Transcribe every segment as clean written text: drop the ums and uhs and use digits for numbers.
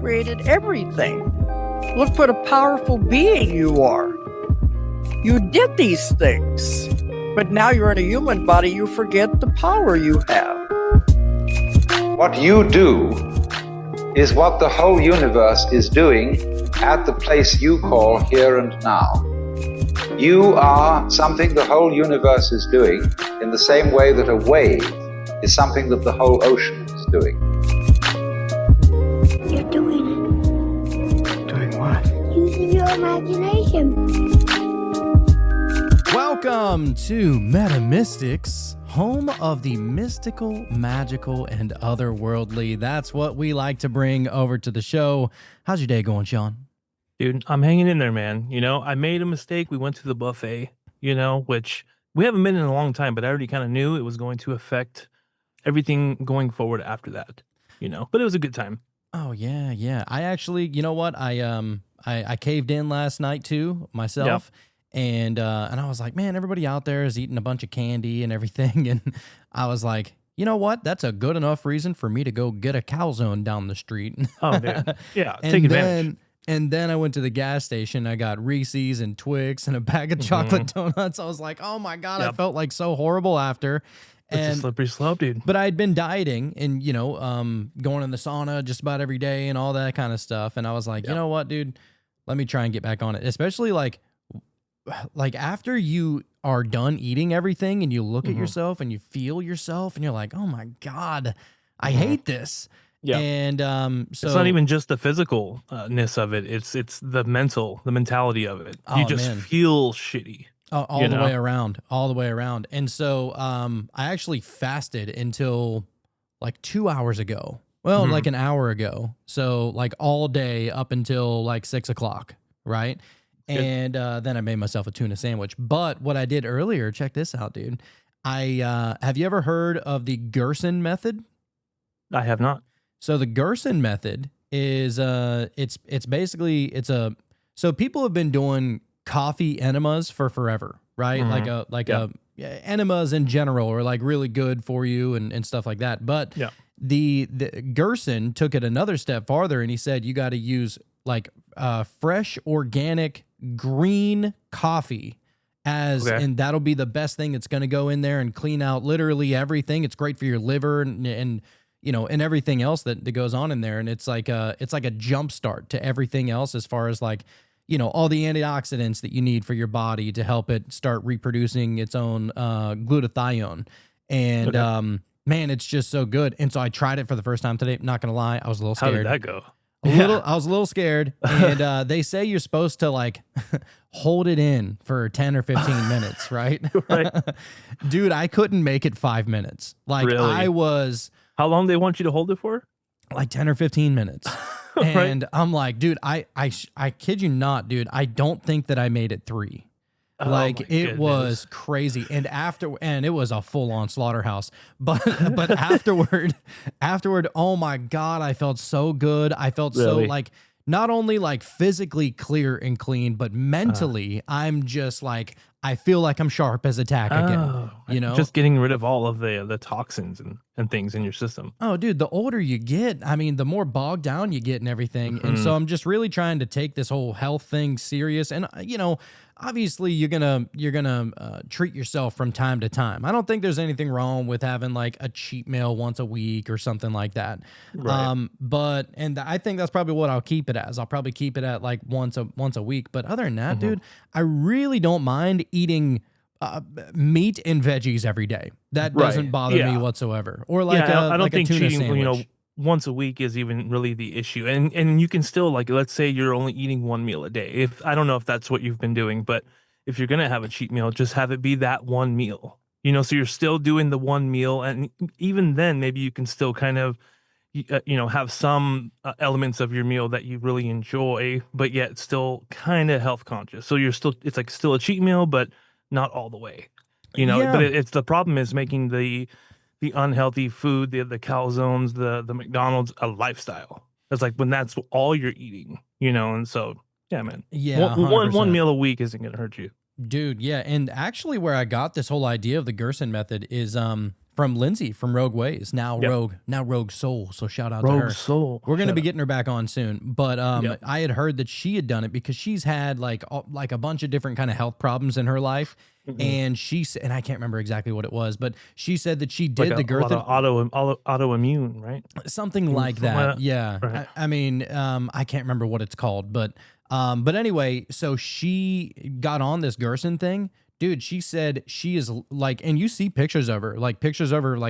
created everything. Look what a powerful being you are. You did these things, but now you're in a human body, you forget the power you have. What you do is what the whole universe is doing at the place you call here and now. You are something the whole universe is doing in the same way that a wave is something that the whole ocean is doing. You're doing it. Doing what? Using your imagination. Welcome to Metamystics, home of the mystical, magical, and otherworldly. That's what we like to bring over to the show. How's your day going, Sean? Dude, I'm hanging in there, man. You know, I made a mistake. We went to the buffet, which we haven't been in a long time, but I already kind of knew it was going to affect everything going forward after that, but it was a good time. Oh, yeah. I actually, you know what? I caved in last night too, myself. Yeah. And I was like, man, everybody out there is eating a bunch of candy and everything. And I was like, you know what? That's a good enough reason for me to go get a calzone down the street. Oh, man. Yeah, take advantage. And then I went to the gas station. I got Reese's and Twix and a bag of chocolate donuts. I was like, oh my God, I felt like so horrible after. It's a slippery slope, dude. But I'd been dieting and, going in the sauna just about every day and all that kind of stuff. And I was like, you know what, dude, let me try and get back on it. Especially like after you are done eating everything and you look at yourself and you feel yourself and you're like, oh my God, I hate this. Yeah. And so it's not even just the physicalness of it. It's the mentality of it. You just feel shitty. All the way around. And so I actually fasted until like 2 hours ago. Well, like an hour ago. So like all day up until like 6 o'clock, right? And then I made myself a tuna sandwich. But what I did earlier, check this out, dude. Have you ever heard of the Gerson method? I have not. So the Gerson method is it's basically so people have been doing coffee enemas for forever, right? Enemas in general are like really good for you and stuff like that. But the Gerson took it another step farther and he said you got to use like fresh organic green coffee and that'll be the best thing that's going to go in there and clean out literally everything. It's great for your liver and everything else that goes on in there. And it's like a jump start to everything else as far as like, all the antioxidants that you need for your body to help it start reproducing its own glutathione. And man, it's just so good. And so I tried it for the first time today. Not going to lie, I was a little scared. How did that go? I was a little scared. And they say you're supposed to like hold it in for 10 or 15 minutes, right? Right. Dude, I couldn't make it 5 minutes. Like really? How long they want you to hold it for? Like 10 or 15 minutes. And I'm like, dude, I kid you not, dude. I don't think that I made it 3. It was crazy. And it was a full on slaughterhouse, but afterward, oh my God, I felt so good. I felt so like, not only like physically clear and clean, but mentally I'm just like, I feel like I'm sharp as a tack again, just getting rid of all of the toxins and things in your system. Oh, dude, the older you get, I mean, the more bogged down you get and everything. And so I'm just really trying to take this whole health thing serious. And, obviously you're gonna treat yourself from time to time. I don't think there's anything wrong with having like a cheat meal once a week or something like that. Right. And I think that's probably what I'll keep it as. I'll probably keep it at like once a week. But other than that, dude, I really don't mind eating meat and veggies every day. That doesn't bother me whatsoever. Or like I don't think a tuna cheating, sandwich. Once a week is even really the issue. And you can still, like, let's say you're only eating one meal a day. I don't know if that's what you've been doing, but if you're going to have a cheat meal, just have it be that one meal, so you're still doing the one meal. And even then, maybe you can still kind of, have some elements of your meal that you really enjoy, but yet still kind of health conscious. So it's like still a cheat meal, but not all the way, but it's the problem is making the unhealthy food, the calzones, the McDonald's, a lifestyle. It's like when that's all you're eating, and so, yeah, man. Yeah, one meal a week isn't going to hurt you. Dude, yeah. And actually where I got this whole idea of the Gerson method is from Lindsay from Rogue Ways, now Yep. Rogue Soul. So shout out to Rogue her. Soul. We're gonna Shut be up. getting her back on soon, but Yep. I had heard that she had done it because she's had like a bunch of different kind of health problems in her life, and and I can't remember exactly what it was, but she said that she did Like the a girth lot of autoimmune, right? something like Something that. like that. Yeah, Right. I mean, I can't remember what it's called, but anyway, so she got on this Gerson thing. Dude, she said she is like, and you see pictures of her, like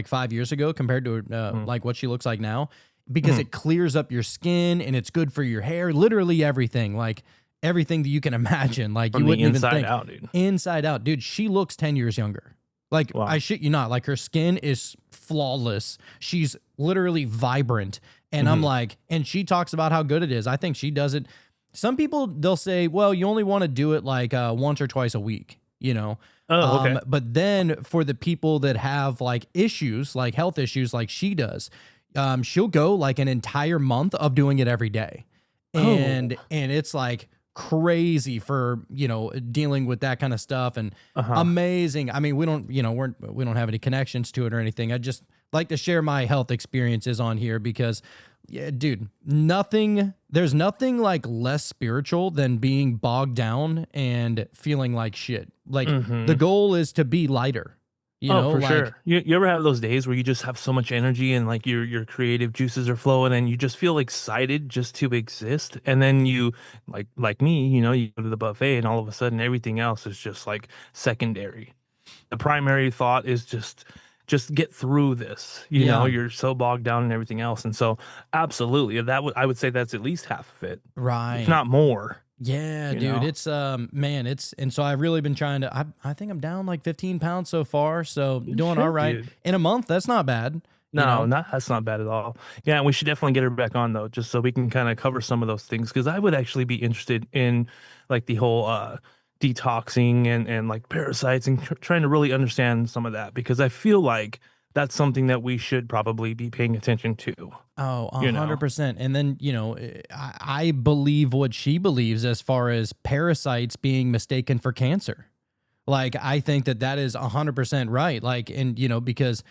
5 years ago compared to like what she looks like now, because it clears up your skin and it's good for your hair, literally everything, like everything that you can imagine. Like From you the wouldn't even inside think. out, dude. Inside out, dude, she looks 10 years younger. Like, Wow. I shit you not, like her skin is flawless. She's literally vibrant. And I'm like, and she talks about how good it is. I think she does it. Some people, they'll say, well, you only want to do it like once or twice a week, you know? Oh, okay. But then for the people that have like issues, like health issues, like she does, she'll go like an entire month of doing it every day. And it's like crazy for, you know, dealing with that kind of stuff and amazing. I mean, we don't, you know, we don't have any connections to it or anything. I just like to share my health experiences on here because yeah, dude, there's nothing like less spiritual than being bogged down and feeling like shit. Like the goal is to be lighter. You know, for like, sure. You ever have those days where you just have so much energy and like your creative juices are flowing and you just feel excited just to exist, and then you like me, you know, you go to the buffet and all of a sudden everything else is just like secondary. The primary thought is just get through this. You know, Yeah. you're so bogged down in everything else, and so absolutely, I would say that's at least half of it, right. if not more. Yeah, you dude, know? it's man, and so I've really been trying to. I think I'm down like 15 pounds so far, so doing all shit, right dude. in a month. That's not bad. No, that's not bad at all. Yeah, we should definitely get her back on though, just so we can kind of cover some of those things. Because I would actually be interested in like the whole detoxing and like parasites and trying to really understand some of that, because I feel like that's something that we should probably be paying attention to. Oh, you know? 100%. And then, you know, I believe what she believes as far as parasites being mistaken for cancer. Like, I think that is 100% right. Like, and, you know, because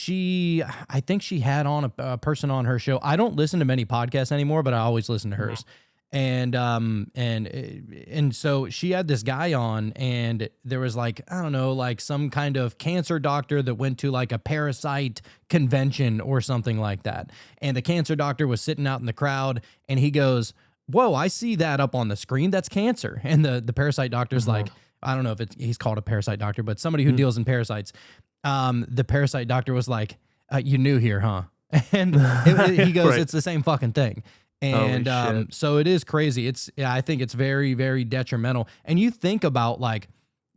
I think she had on a person on her show. I don't listen to many podcasts anymore, but I always listen to hers. And so she had this guy on, and there was like, I don't know, like some kind of cancer doctor that went to like a parasite convention or something like that. And the cancer doctor was sitting out in the crowd, and he goes, "Whoa, I see that up on the screen. That's cancer." And the parasite doctor's like, I don't know if he's called a parasite doctor, but somebody who deals in parasites. The parasite doctor was like, "You new here, huh?" And he goes, Right. "It's the same fucking thing." And Holy shit. so it is crazy. I think it's very, very detrimental. And you think about like,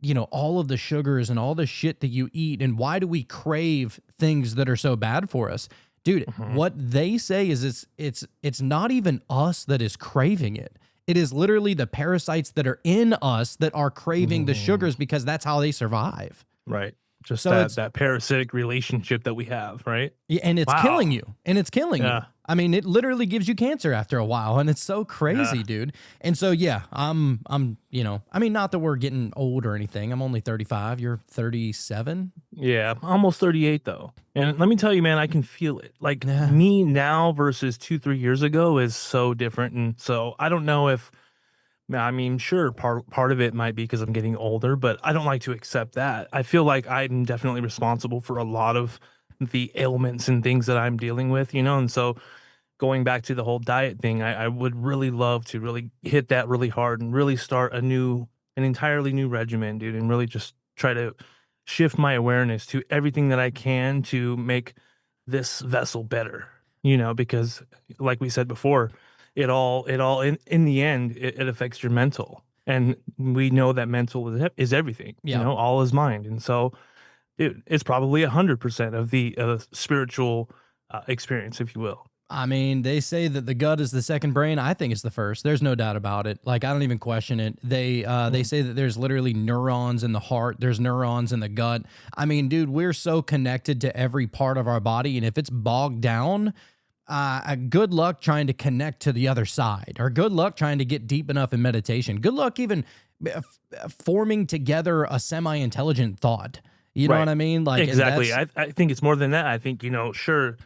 you know, all of the sugars and all the shit that you eat, and why do we crave things that are so bad for us? Dude, what they say is it's not even us that is craving it. It is literally the parasites that are in us that are craving the sugars because that's how they survive. Right. Just So it's- that parasitic relationship that we have, right? Yeah, and it's Wow. killing you. And it's killing you. Yeah. I mean, it literally gives you cancer after a while, and it's so crazy, Yeah. dude. And so yeah, I'm you know, I mean, not that we're getting old or anything. I'm only 35. You're 37. Yeah, almost 38 though. And let me tell you, man, I can feel it. Like Yeah. me now versus 2-3 years ago is so different. And so I don't know if, I mean, sure, part of it might be because I'm getting older, but I don't like to accept that. I feel like I'm definitely responsible for a lot of the ailments and things that I'm dealing with, you know? And so going back to the whole diet thing, I would really love to really hit that really hard and really start an entirely new regimen, dude, and really just try to shift my awareness to everything that I can to make this vessel better, you know, because like we said before, it all in the end, it affects your mental. And we know that mental is everything, Yeah. you know, all is mind. And so dude, it's probably 100% of the spiritual experience, if you will. I mean, they say that the gut is the second brain. I think it's the first. There's no doubt about it. Like, I don't even question it. They say that there's literally neurons in the heart. There's neurons in the gut. I mean, dude, we're so connected to every part of our body. And if it's bogged down, good luck trying to connect to the other side, or good luck trying to get deep enough in meditation. Good luck even forming together a semi-intelligent thought. You know Right. what I mean? Like, and Exactly. that's, I think it's more than that. I think, sure,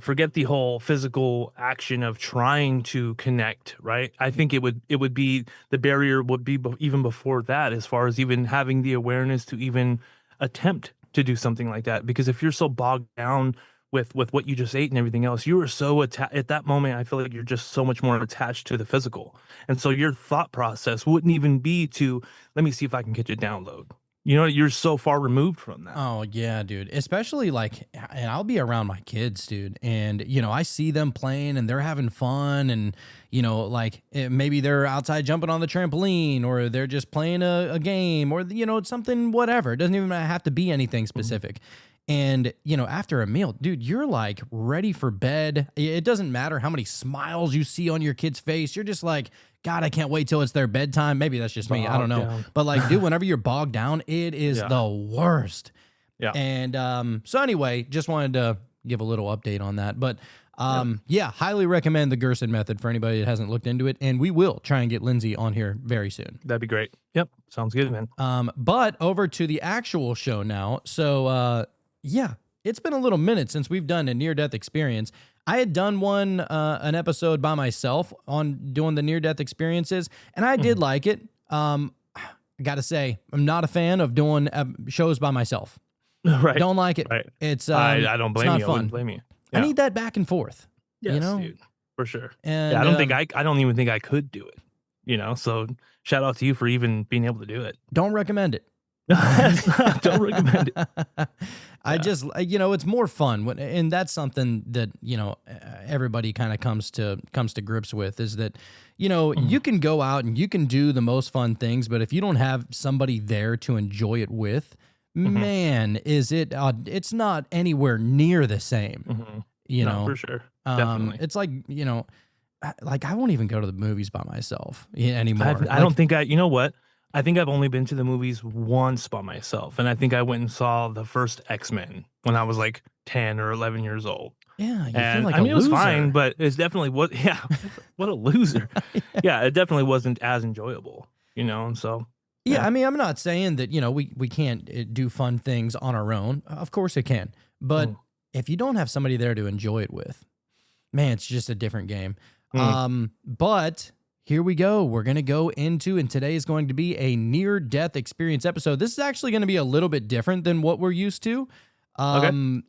forget the whole physical action of trying to connect, right? I think it would be the barrier would be even before that, as far as even having the awareness to even attempt to do something like that. Because if you're so bogged down with what you just ate and everything else, you are so at that moment, I feel like you're just so much more attached to the physical. And so your thought process wouldn't even be to, let me see if I can catch a download. You're so far removed from that. oh yeah, dude. Especially like, and I'll be around my kids, dude, and I see them playing and they're having fun, and like maybe they're outside jumping on the trampoline, or they're just playing a game, or something, whatever. It doesn't even have to be anything specific. And, after a meal, dude, you're like ready for bed. It doesn't matter how many smiles you see on your kid's face. You're just like, God, I can't wait till it's their bedtime. Maybe that's just me. I don't know. Down. But like, dude, whenever you're bogged down, it is Yeah. the worst. Yeah. And so anyway, just wanted to give a little update on that. But yeah, highly recommend the Gerson method for anybody that hasn't looked into it. And we will try and get Lindsay on here very soon. That'd be great. Yep. Sounds good, man. But over to the actual show now. So yeah, it's been a little minute since we've done a near-death experience. I had done an episode by myself on doing the near-death experiences, and I did like it. I got to say, I'm not a fan of doing shows by myself. Right. Don't like it. Right. It's I don't blame it's not you. I fun. wouldn't blame you. I need that back and forth. Yes, you know? dude, for sure. And Yeah, I don't even think I could do it. So shout out to you for even being able to do it. don't recommend it. Don't recommend it. I just, it's more fun and that's something that, everybody kind of comes to grips with, is that, you can go out and you can do the most fun things, but if you don't have somebody there to enjoy it with, man, is it, it's not anywhere near the same, No, for sure. Definitely. it's like, like I won't even go to the movies by myself anymore. I don't think you know what? I think I've only been to the movies once by myself. And I think I went and saw the first X-Men when I was like 10 or 11 years old. Yeah, you And feel like I mean, it was loser. fine, but it's definitely yeah, what a loser. Yeah, it definitely wasn't as enjoyable, and so. Yeah, I mean, I'm not saying that, we can't do fun things on our own. Of course it can. But if you don't have somebody there to enjoy it with, man, it's just a different game. But here we go. We're going to go into, and today is going to be a near-death experience episode. This is actually going to be a little bit different than what we're used to. And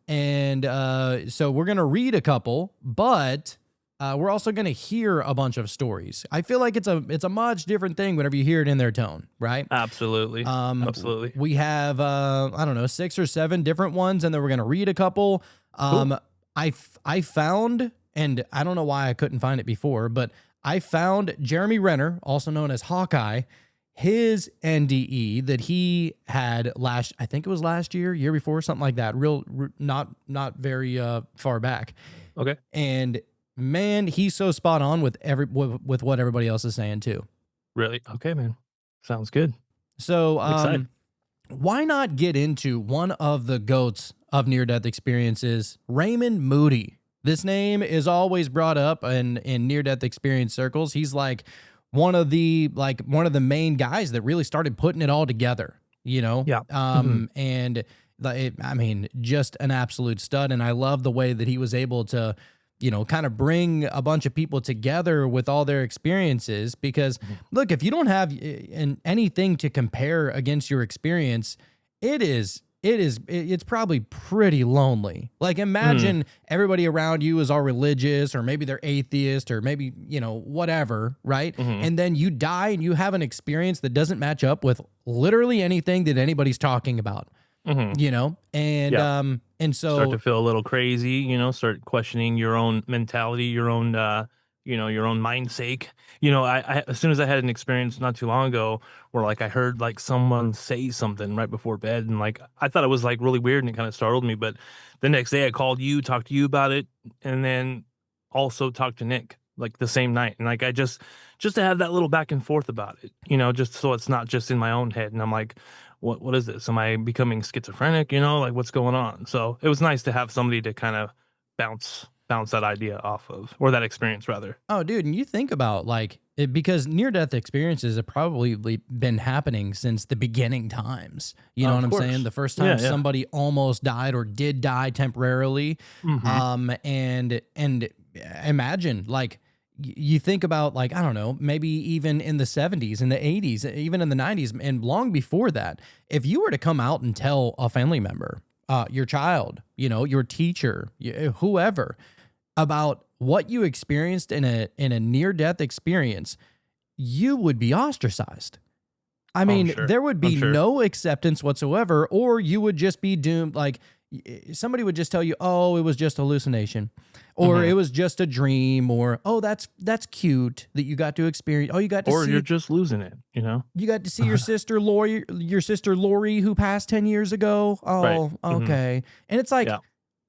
so we're going to read a couple, but we're also going to hear a bunch of stories. I feel like it's a much different thing whenever you hear it in their tone, right? Absolutely. Absolutely. We have, I don't know, 6 or 7 different ones, and then we're going to read a couple. Cool. I found, and I don't know why I couldn't find it before, but I found Jeremy Renner, also known as Hawkeye, his NDE that he had I think it was last year before, something like that. Not very far back. Okay. And man, he's so spot on with with what everybody else is saying too. Really? Okay, man. Sounds good. So, excited. why not get into one of the GOATs of near-death experiences, Raymond Moody? This name is always brought up in near-death experience circles. He's like one of the main guys that really started putting it all together, Yeah. And I mean, just an absolute stud. And I love the way that he was able to, kind of bring a bunch of people together with all their experiences. Because look, if you don't have anything to compare against your experience, it's probably pretty lonely. Like imagine everybody around you is all religious, or maybe they're atheist, or maybe, whatever, right? And then you die and you have an experience that doesn't match up with literally anything that anybody's talking about, and so Start to feel a little crazy, start questioning your own mentality, your own, your own mindsake. I as soon as I had an experience not too long ago where like I heard like someone say something right before bed, and like I thought it was like really weird and it kind of startled me. But the next day I called you, talked to you about it, and then also talked to Nick like the same night. And like I just to have that little back and forth about it, just so it's not just in my own head. And I'm like, what is this? Am I becoming schizophrenic? Like what's going on? So it was nice to have somebody to kind of bounce bounce that idea off of, or that experience rather. Oh, dude, and you think about like because near-death experiences have probably been happening since the beginning times. You know Of what I'm course. saying? The first time Yeah. somebody almost died or did die temporarily, Mhm. and imagine like you think about like I don't know, maybe even in the 70s, in the 80s, even in the 90s, and long before that, if you were to come out and tell a family member, your child, you know, your teacher, whoever, about what you experienced in a near death experience, you would be ostracized. I Oh, I'm mean, sure. there would I'm be sure. no acceptance whatsoever, or you would just be doomed. Like somebody would just tell you, "Oh, it was just hallucination," or Mhm. "It was just a dream," or "Oh, that's cute that you got to experience. Oh, Or you're just losing it, you know? you got to see your sister Lori who passed 10 years ago. Right. Oh, Mhm. okay." And it's like, Yeah.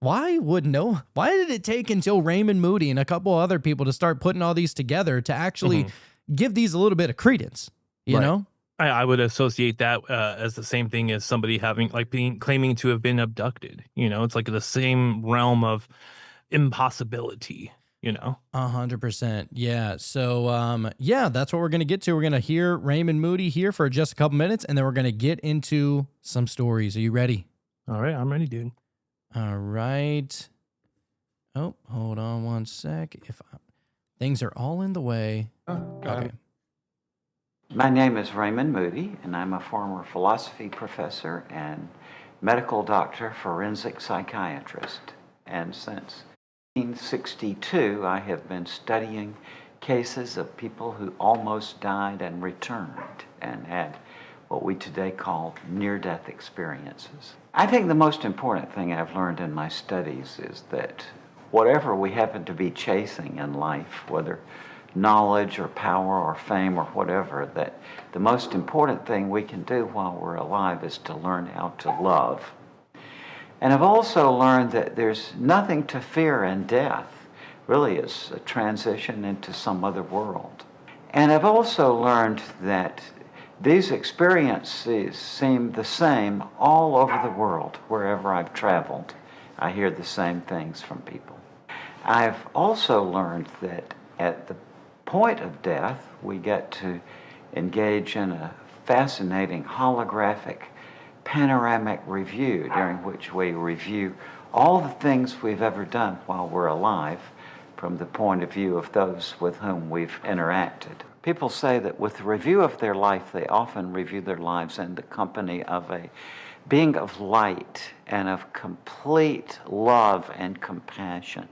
why did it take until Raymond Moody and a couple other people to start putting all these together to actually Mhm. give these a little bit of credence, you Right. know? I would associate that as the same thing as somebody having like being claiming to have been abducted. You know, it's like the same realm of impossibility, you know? 100%. Yeah. So, yeah, that's what we're going to get to. We're going to hear Raymond Moody here for just a couple minutes, and then we're going to get into some stories. Are you ready? All right, I'm ready, dude. All right. Oh, hold on one sec. Things are all in the way. Okay. My name is Raymond Moody, and I'm a former philosophy professor and medical doctor, forensic psychiatrist. And since 1962, I have been studying cases of people who almost died and returned and had what we today call near-death experiences. I think the most important thing I've learned in my studies is that whatever we happen to be chasing in life, whether knowledge or power or fame or whatever, that the most important thing we can do while we're alive is to learn how to love. And I've also learned that there's nothing to fear in death. Really, it's a transition into some other world. And I've also learned that these experiences seem the same all over the world, wherever I've traveled. I hear the same things from people. I've also learned that at the point of death, we get to engage in a fascinating holographic panoramic review during which we review all the things we've ever done while we're alive from the point of view of those with whom we've interacted. People say that with the review of their life, they often review their lives in the company of a being of light and of complete love and compassion,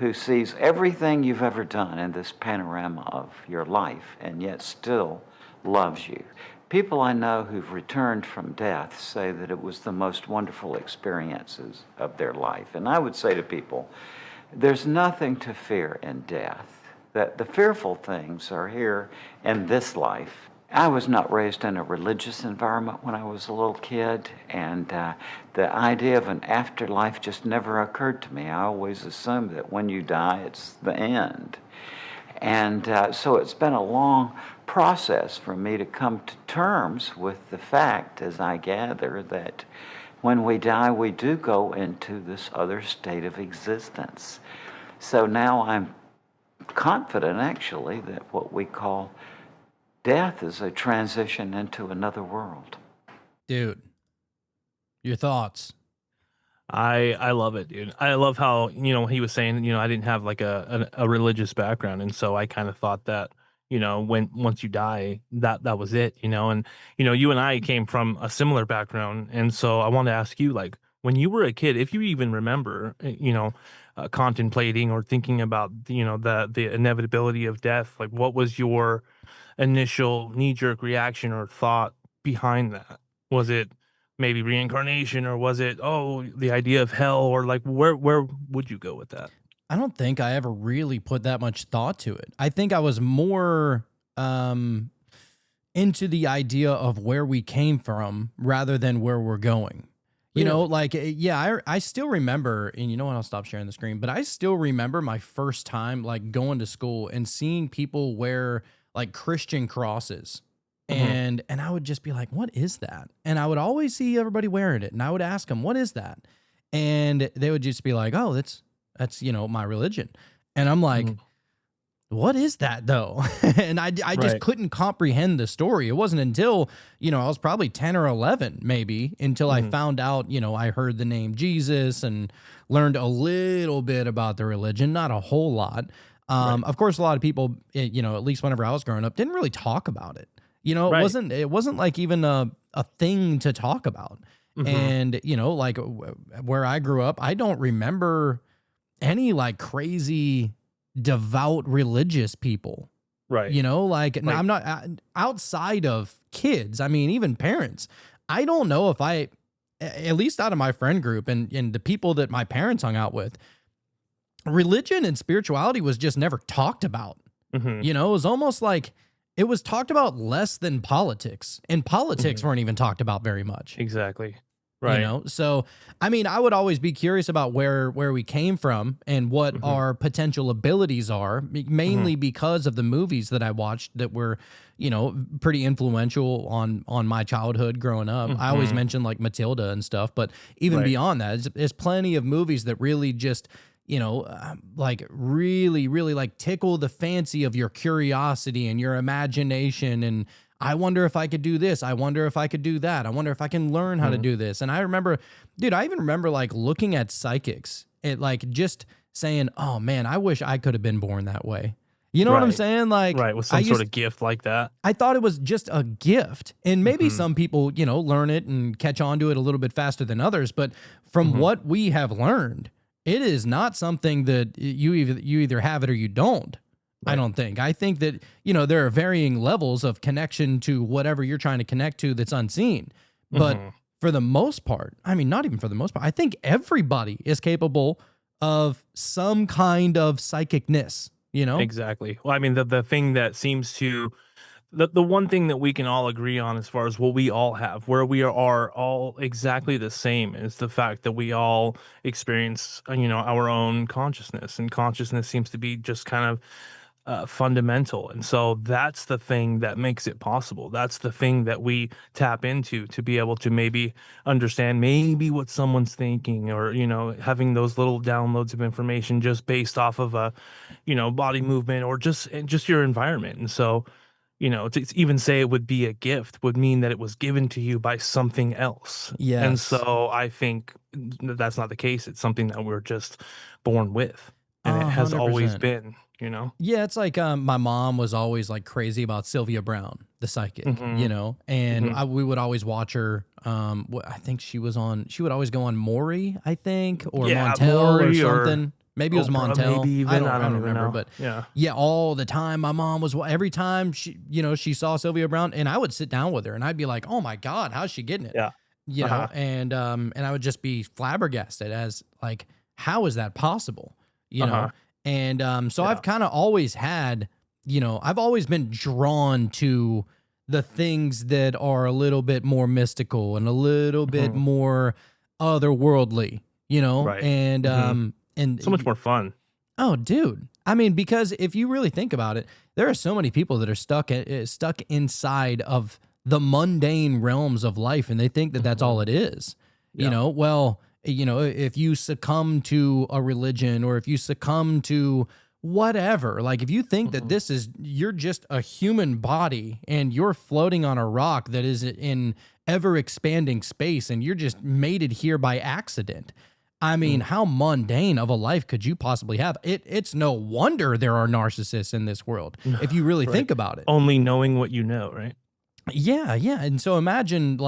who sees everything you've ever done in this panorama of your life and yet still loves you. People I know who've returned from death say that it was the most wonderful experiences of their life. And I would say to people, there's nothing to fear in death, that the fearful things are here in this life. I was not raised in a religious environment when I was a little kid, and the idea of an afterlife just never occurred to me. I always assumed that when you die, it's the end. And so it's been a long process for me to come to terms with the fact, as I gather, that when we die, we do go into this other state of existence. So now I'm confident, actually, that what we call death is a transition into another world. Dude, your thoughts? I love it, dude. I love how, you know, he was saying, you know, I didn't have like a religious background, and so I kind of thought that, you know, when once you die, that was it, you know. And you know, you and I came from a similar background, and so I want to ask you, like, when you were a kid, if you even remember, you know, contemplating or thinking about, you know, the inevitability of death, like, what was your initial knee jerk reaction or thought behind that? Was it maybe reincarnation, or was it, oh, the idea of hell, or like where would you go with that? I don't think I ever really put that much thought to it. I think I was more into the idea of where we came from rather than where we're going. You know, Really? like, yeah, I still remember, and you know what, I'll stop sharing the screen, but I still remember my first time like going to school and seeing people wear like Christian crosses. Mhm. And I would just be like, what is that? And I would always see everybody wearing it. And I would ask them, what is that? And they would just be like, oh, That's, my religion. And I'm like, what is that though? And I just Right. couldn't comprehend the story. It wasn't until, I was probably 10 or 11 maybe until I found out, I heard the name Jesus and learned a little bit about the religion, not a whole lot. Of course, a lot of people, at least whenever I was growing up, didn't really talk about it. Right. It wasn't like even a thing to talk about. And, like where I grew up, I don't remember any like crazy devout religious people. Right. Like I'm not outside of kids. I mean, even parents. I don't know if at least out of my friend group and the people that my parents hung out with, religion and spirituality was just never talked about. It was almost like it was talked about less than politics, and politics weren't even talked about very much. Exactly. Right. So I mean, I would always be curious about where we came from and what our potential abilities are, mainly because of the movies that I watched that were, pretty influential on my childhood growing up. I always mention like Matilda and stuff, but even beyond that, there's plenty of movies that really just, like really, really like tickle the fancy of your curiosity and your imagination. And I wonder if I could do this. I wonder if I could do that. I wonder if I can learn how to do this. And I remember, dude, I even remember like looking at psychics and like just saying, oh man, I wish I could have been born that way. You know what I'm saying? Like, with some sort of gift like that. I thought it was just a gift. And maybe some people, learn it and catch on to it a little bit faster than others. But from what we have learned, it is not something that you either have it or you don't. I don't think. I think that, there are varying levels of connection to whatever you're trying to connect to that's unseen. But for the most part, I mean, not even for the most part, I think everybody is capable of some kind of psychicness, Exactly. Well, I mean, the thing that seems to, the one thing that we can all agree on as far as what we all have, where we are all exactly the same, is the fact that we all experience, our own consciousness, and consciousness seems to be just kind of fundamental. And so that's the thing that makes it possible. That's the thing that we tap into to be able to maybe understand maybe what someone's thinking, or, having those little downloads of information just based off of a, body movement or just your environment. And so, to even say it would be a gift would mean that it was given to you by something else. Yes. And so I think that's not the case. It's something that we're just born with. And it has always 100%. been, Yeah, it's like my mom was always like crazy about Sylvia Brown, the psychic, and we would always watch her. I think she would always go on Maury, I think, or Montel or something. Maybe it was Oprah, Montel. maybe even, I don't even remember, know. but yeah. all the time my mom was, every time she saw Sylvia Brown, and I would sit down with her and I'd be like, oh my God, how's she getting it? Yeah. And I would just be flabbergasted as like, how is that possible? And so I've kind of always had, I've always been drawn to the things that are a little bit more mystical and a little bit more otherworldly, Right. And So much more fun. Oh, dude. I mean, because if you really think about it, there are so many people that are stuck inside of the mundane realms of life, and they think that that's all it is. Well, if you succumb to a religion, or if you succumb to whatever, like if you think that you're just a human body and you're floating on a rock that is in ever expanding space and you're just mated here by accident. I mean, how mundane of a life could you possibly have? It's no wonder there are narcissists in this world, if you really think about it. Only knowing what you know, right? Yeah. And so imagine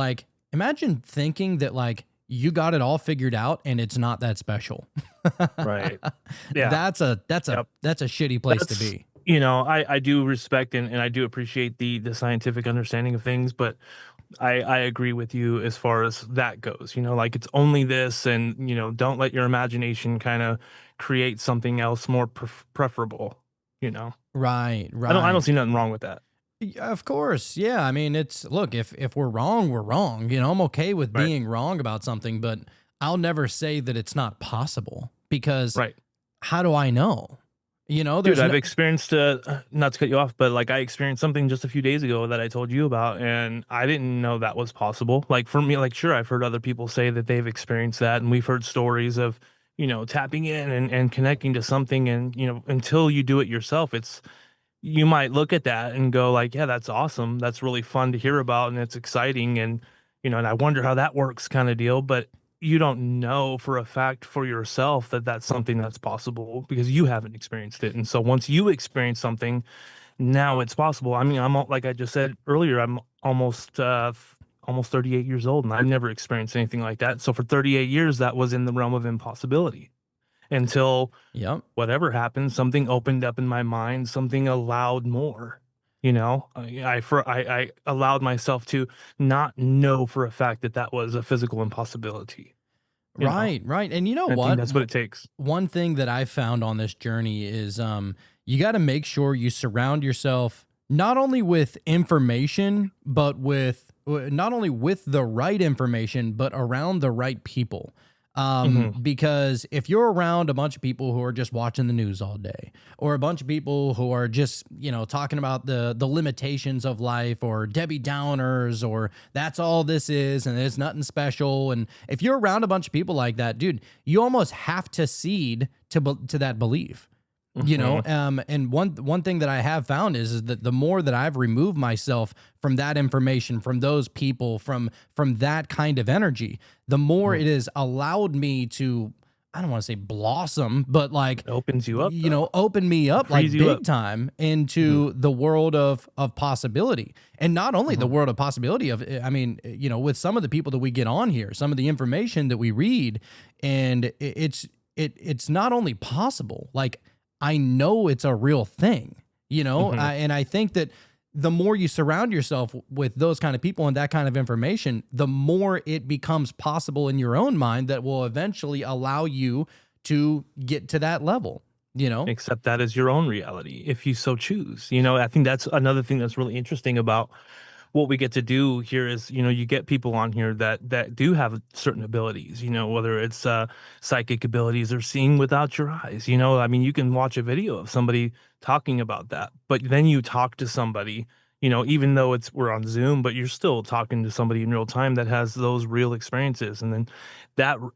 thinking that like you got it all figured out and it's not that special. Right. Yeah. That's a shitty place to be. I do respect and I do appreciate the scientific understanding of things, but I agree with you as far as that goes. Like it's only this, and don't let your imagination kind of create something else more preferable. Right. I don't see nothing wrong with that. Of course. Yeah. I mean, look, if we're wrong, we're wrong. I'm okay with being wrong about something, but I'll never say that it's not possible, because how do I know? Dude, I've experienced, not to cut you off, but like I experienced something just a few days ago that I told you about, and I didn't know that was possible. Like for me, like, sure, I've heard other people say that they've experienced that, and we've heard stories of tapping in and connecting to something. And, until you do it yourself, you might look at that and go like, yeah, that's awesome. That's really fun to hear about. And it's exciting. And, and I wonder how that works kind of deal. But you don't know for a fact for yourself that that's something that's possible because you haven't experienced it. And so once you experience something, now it's possible. I mean, like I just said earlier, I'm almost 38 years old and I've never experienced anything like that. So for 38 years, that was in the realm of impossibility until Yep. whatever happened, something opened up in my mind, something allowed more. I allowed myself to not know for a fact that that was a physical impossibility. Right, right. And you know I think what? that's what it takes. One thing that I found on this journey is you got to make sure you surround yourself not only with information, but with not only with the right information, but around the right people. Because if you're around a bunch of people who are just watching the news all day, or a bunch of people who are just, talking about the limitations of life, or Debbie Downers, or that's all this is, and it's nothing special. And if you're around a bunch of people like that, dude, you almost have to cede to that belief. And one thing that I have found is that the more that I've removed myself from that information, from those people, from that kind of energy, the more it has allowed me to, I don't want to say blossom, but like It opens you up, open me up like you big up. time into the world of possibility. And not only the world of possibility of, I mean, with some of the people that we get on here, some of the information that we read, and it's not only possible, like, I know it's a real thing, and I think that the more you surround yourself with those kind of people and that kind of information, the more it becomes possible in your own mind that will eventually allow you to get to that level, Except that is your own reality if you so choose. I think that's another thing that's really interesting about what we get to do here is, you get people on here that do have certain abilities, whether it's psychic abilities or seeing without your eyes. I mean, you can watch a video of somebody talking about that, but then you talk to somebody, even though we're on Zoom, but you're still talking to somebody in real time that has those real experiences. And then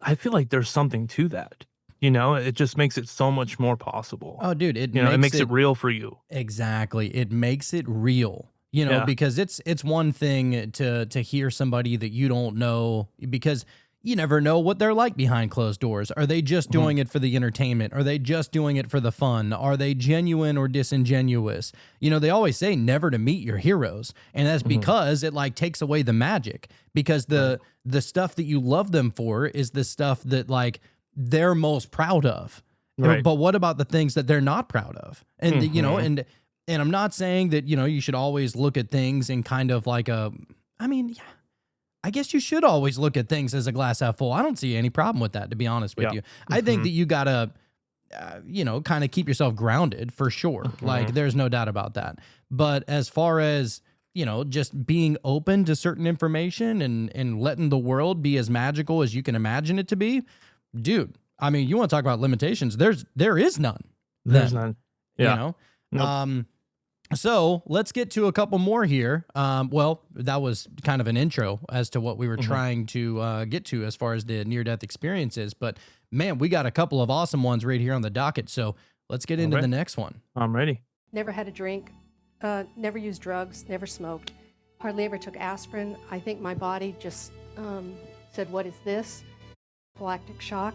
I feel like there's something to that. It just makes it so much more possible. Oh, dude, it makes it real for you. Exactly. It makes it real. Yeah. Because it's one thing to hear somebody that you don't know, because you never know what they're like behind closed doors. Are they just doing it for the entertainment? Are they just doing it for the fun? Are they genuine or disingenuous? They always say never to meet your heroes. And that's because it like takes away the magic, because the stuff that you love them for is the stuff that like they're most proud of. Right. But what about the things that they're not proud of? And, and I'm not saying that, you should always look at things in kind of like I guess you should always look at things as a glass half full. I don't see any problem with that, to be honest with you. I think that you got to, kind of keep yourself grounded for sure. Like there's no doubt about that. But as far as, just being open to certain information and letting the world be as magical as you can imagine it to be, dude, I mean, you want to talk about limitations. There is none. There's none. Yeah. Nope. So let's get to a couple more here. Well, that was kind of an intro as to what we were trying to get to as far as the near-death experiences. But man, we got a couple of awesome ones right here on the docket. So let's get into the next one. I'm ready. Never had a drink, never used drugs, never smoked, hardly ever took aspirin. I think my body just said, what is this? Anaphylactic shock.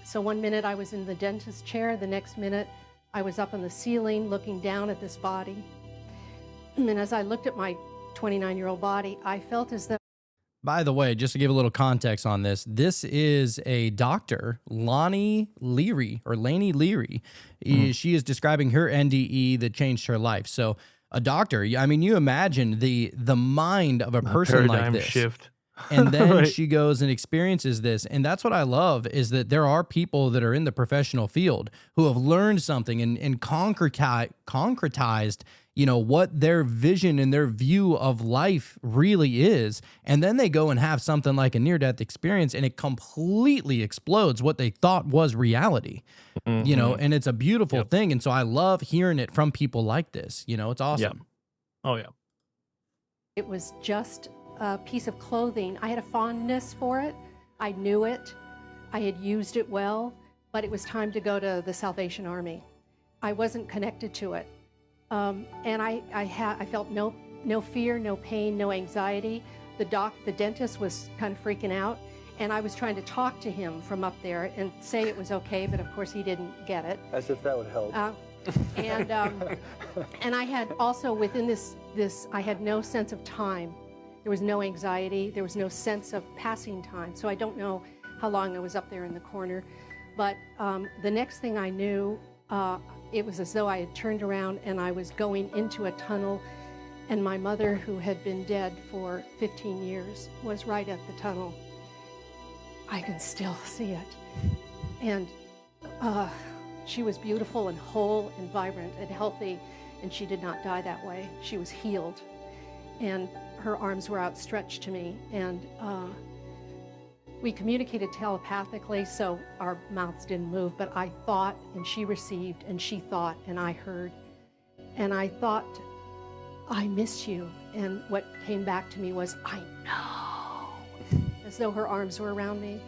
So one minute I was in the dentist chair, the next minute I was up on the ceiling looking down at this body. And as I looked at my 29-year-old body, I felt as though... By the way, just to give a little context on this is a doctor, Laney Leary. She is describing her NDE that changed her life. So a doctor, I mean, you imagine the mind of a person like this. Shift. And then Right. she goes and experiences this. And that's what I love, is that there are people that are in the professional field who have learned something and concretized, what their vision and their view of life really is. And then they go and have something like a near-death experience, and it completely explodes what they thought was reality, and it's a beautiful thing. And so I love hearing it from people like this. It's awesome. Yeah. Oh, yeah. It was just a piece of clothing. I had a fondness for it. I knew it. I had used it well, but it was time to go to the Salvation Army. I wasn't connected to it. And I felt no fear, no pain, no anxiety. The dentist was kind of freaking out, and I was trying to talk to him from up there and say it was okay, but of course he didn't get it. As if that would help. And I had also within this I had no sense of time. There was no anxiety. There was no sense of passing time. So I don't know how long I was up there in the corner. But the next thing I knew, it was as though I had turned around and I was going into a tunnel, and my mother, who had been dead for 15 years, was right at the tunnel. I can still see it. And she was beautiful and whole and vibrant and healthy, and she did not die that way. She was healed, and her arms were outstretched to me, and we communicated telepathically, so our mouths didn't move, but I thought, and she received, and she thought, and I heard. And I thought, I miss you. And what came back to me was, I know, as though her arms were around me.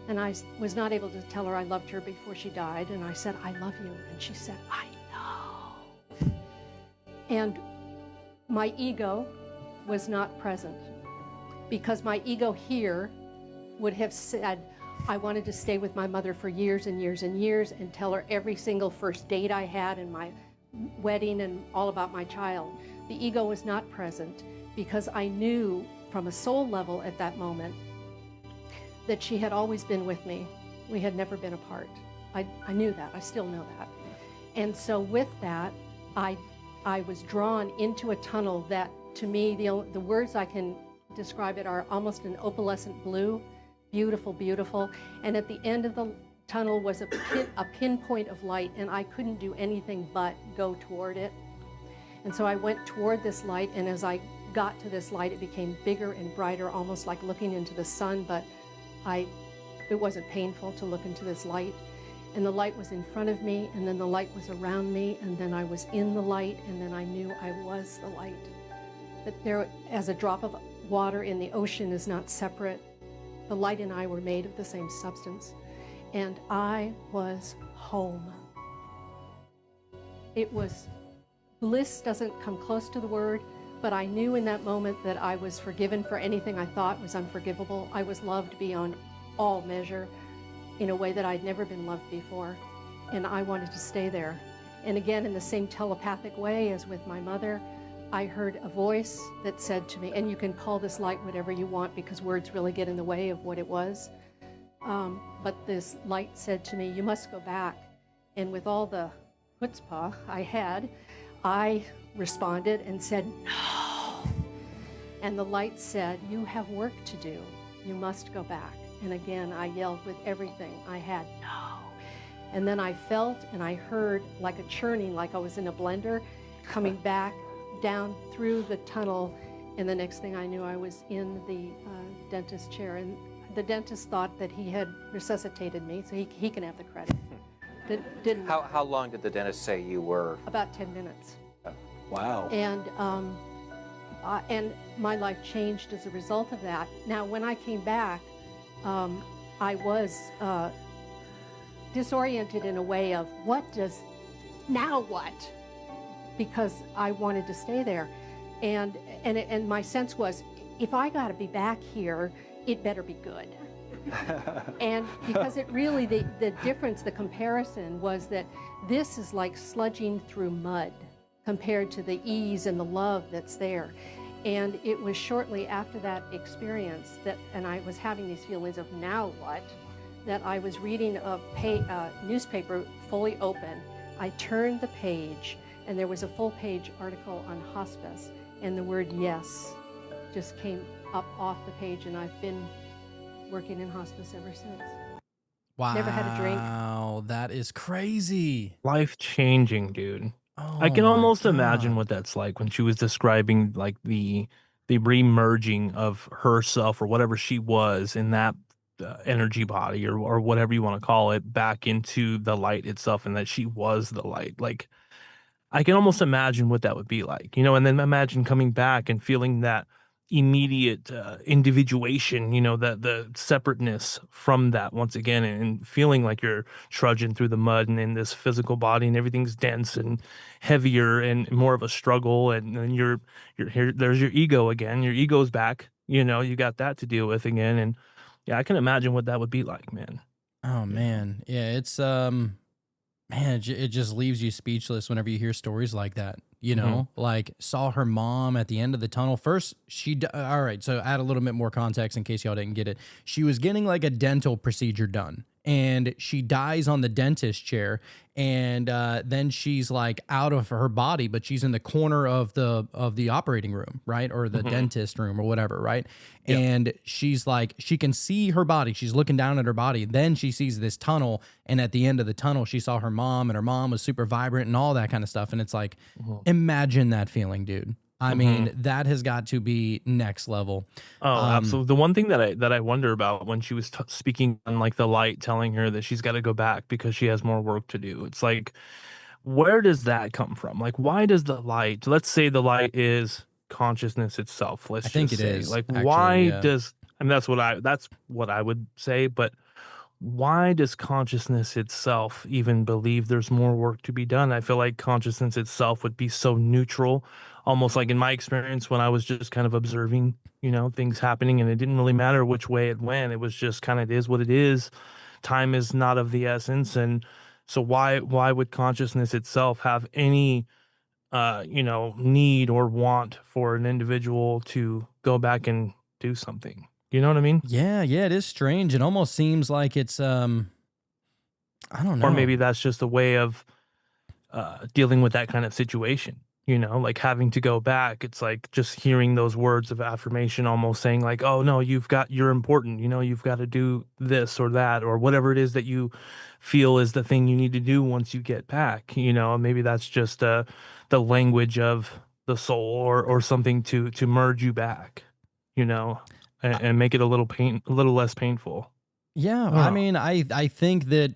And I was not able to tell her I loved her before she died. And I said, I love you. And she said, I know. And my ego was not present, because my ego here would have said, I wanted to stay with my mother for years and years and years and tell her every single first date I had and my wedding and all about my child. The ego was not present, because I knew from a soul level at that moment that she had always been with me. We had never been apart. I knew that. I still know that. And so with that, I was drawn into a tunnel that, to me, the words I can describe it are almost an opalescent blue. Beautiful, beautiful. And at the end of the tunnel was a pinpoint of light, and I couldn't do anything but go toward it. And so I went toward this light, and as I got to this light, it became bigger and brighter, almost like looking into the sun, but it wasn't painful to look into this light. And the light was in front of me, and then the light was around me, and then I was in the light, and then I knew I was the light. That there, as a drop of water in the ocean is not separate, the light and I were made of the same substance. And I was home. It was, bliss doesn't come close to the word, but I knew in that moment that I was forgiven for anything I thought was unforgivable. I was loved beyond all measure in a way that I'd never been loved before. And I wanted to stay there. And again, in the same telepathic way as with my mother, I heard a voice that said to me, and you can call this light whatever you want, because words really get in the way of what it was. But this light said to me, you must go back. And with all the chutzpah I had, I responded and said, no. And the light said, you have work to do. You must go back. And again, I yelled with everything I had, no. And then I felt and I heard like a churning, like I was in a blender, coming back down through the tunnel. And the next thing I knew, I was in the dentist chair. And the dentist thought that he had resuscitated me, so he can have the credit. Didn't. How long did the dentist say you were? About 10 minutes. Wow. And my life changed as a result of that. Now, when I came back, I was disoriented in a way of now what? Because I wanted to stay there. And my sense was, if I got to be back here, it better be good. And because it really, the difference, the comparison was that this is like sludging through mud compared to the ease and the love that's there. And it was shortly after that experience that, and I was having these feelings of now what, that I was reading a newspaper fully open. I turned the page, and there was a full-page article on hospice, and the word yes just came up off the page, and I've been working in hospice ever since. Wow. Never had a drink. Wow, that is crazy. Life changing, dude. Oh, I can my almost imagine God. what that's like when she was describing like the re-merging of herself or whatever she was in that energy body or whatever you want to call it back into the light itself, and that she was the light. Like, I can almost imagine what that would be like, you know, and then imagine coming back and feeling that immediate individuation, that the separateness from that once again, and feeling like you're trudging through the mud and in this physical body and everything's dense and heavier and more of a struggle, and then you're here, there's your ego again, your ego's back, you got that to deal with again. And yeah, I can imagine what that would be like, man. Oh man. Yeah, it's man, it just leaves you speechless whenever you hear stories like that. Like saw her mom at the end of the tunnel. First, all right, so add a little bit more context in case y'all didn't get it. She was getting like a dental procedure done, and she dies on the dentist chair, and then she's like out of her body, but she's in the corner of the operating room, right, or the dentist room or whatever, right? Yep. And she's like, she can see her body. She's looking down at her body. Then she sees this tunnel, and at the end of the tunnel, she saw her mom, and her mom was super vibrant and all that kind of stuff. And it's like, imagine that feeling, dude. I mean, that has got to be next level. Oh, absolutely. The one thing that I wonder about when she was speaking on like the light, telling her that she's got to go back because she has more work to do. It's like, where does that come from? Like, why does the light? Let's say the light is consciousness itself. I think it is. Like, actually, why yeah. does? I mean, that's what I would say. But why does consciousness itself even believe there's more work to be done? I feel like consciousness itself would be so neutral, almost like in my experience when I was just kind of observing, things happening, and it didn't really matter which way it went. It was just kind of, it is what it is. Time is not of the essence. And so why would consciousness itself have any need or want for an individual to go back and do something? You know what I mean? Yeah, it is strange. It almost seems like it's I don't know. Or maybe that's just a way of dealing with that kind of situation, like having to go back. It's like just hearing those words of affirmation, almost saying like, oh no, you're important, you've got to do this or that, or whatever it is that you feel is the thing you need to do once you get back. Maybe that's just the language of the soul, or something to merge you back, and make it a little less painful. Yeah, I mean, I think that,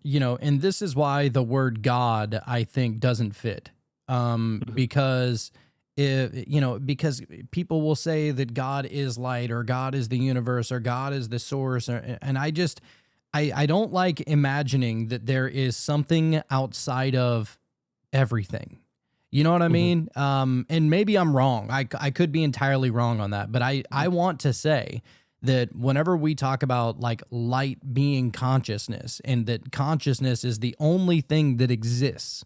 and this is why the word God, I think, doesn't fit. Because because people will say that God is light, or God is the universe, or God is the source, and I don't like imagining that there is something outside of everything. You know what I mean? And maybe I'm wrong. I could be entirely wrong on that, but I want to say that whenever we talk about like light being consciousness, and that consciousness is the only thing that exists,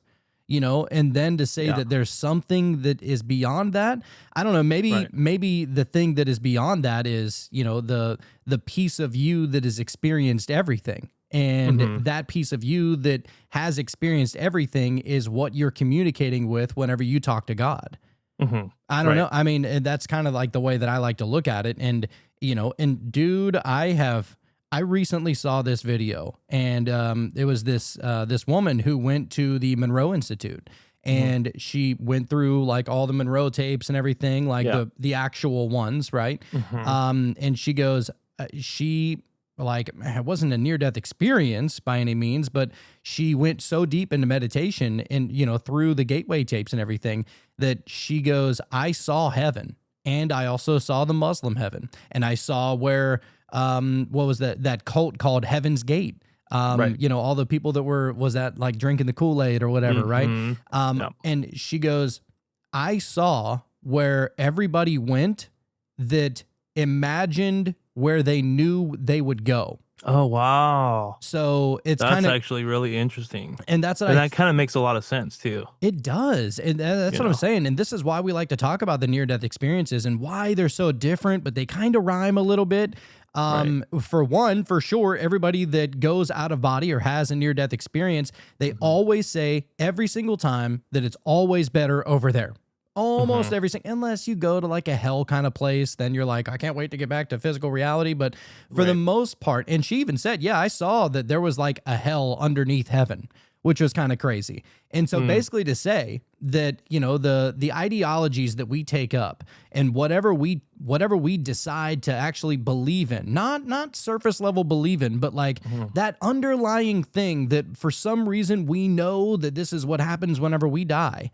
and then to say that there's something that is beyond that, I don't know, maybe the thing that is beyond that is, the piece of you that has experienced everything. And that piece of you that has experienced everything is what you're communicating with whenever you talk to God. I don't know. I mean, and that's kind of like the way that I like to look at it. And, and dude, I recently saw this video, and it was this woman who went to the Monroe Institute, and she went through like all the Monroe tapes and everything, like the actual ones, right? And she goes, like, it wasn't a near-death experience by any means, but she went so deep into meditation and, through the gateway tapes and everything, that she goes, I saw heaven, and I also saw the Muslim heaven, and I saw where, what was that cult called Heaven's Gate? All the people that was that like drinking the Kool-Aid or whatever, right? And she goes, I saw where everybody went that imagined where they knew they would go. Oh, wow. So that's actually really interesting. And that kind of makes a lot of sense too. It does. And that's what I'm saying. And this is why we like to talk about the near-death experiences and why they're so different, but they kind of rhyme a little bit. For one, for sure, everybody that goes out of body or has a near-death experience, they always say every single time that it's always better over there. Almost everything, unless you go to like a hell kind of place, then you're like, I can't wait to get back to physical reality. But for the most part, and she even said, yeah, I saw that there was like a hell underneath heaven, which was kind of crazy. And so basically to say that, you know, the ideologies that we take up and whatever we decide to actually believe in, not surface level believe in, but like that underlying thing that for some reason we know that this is what happens whenever we die.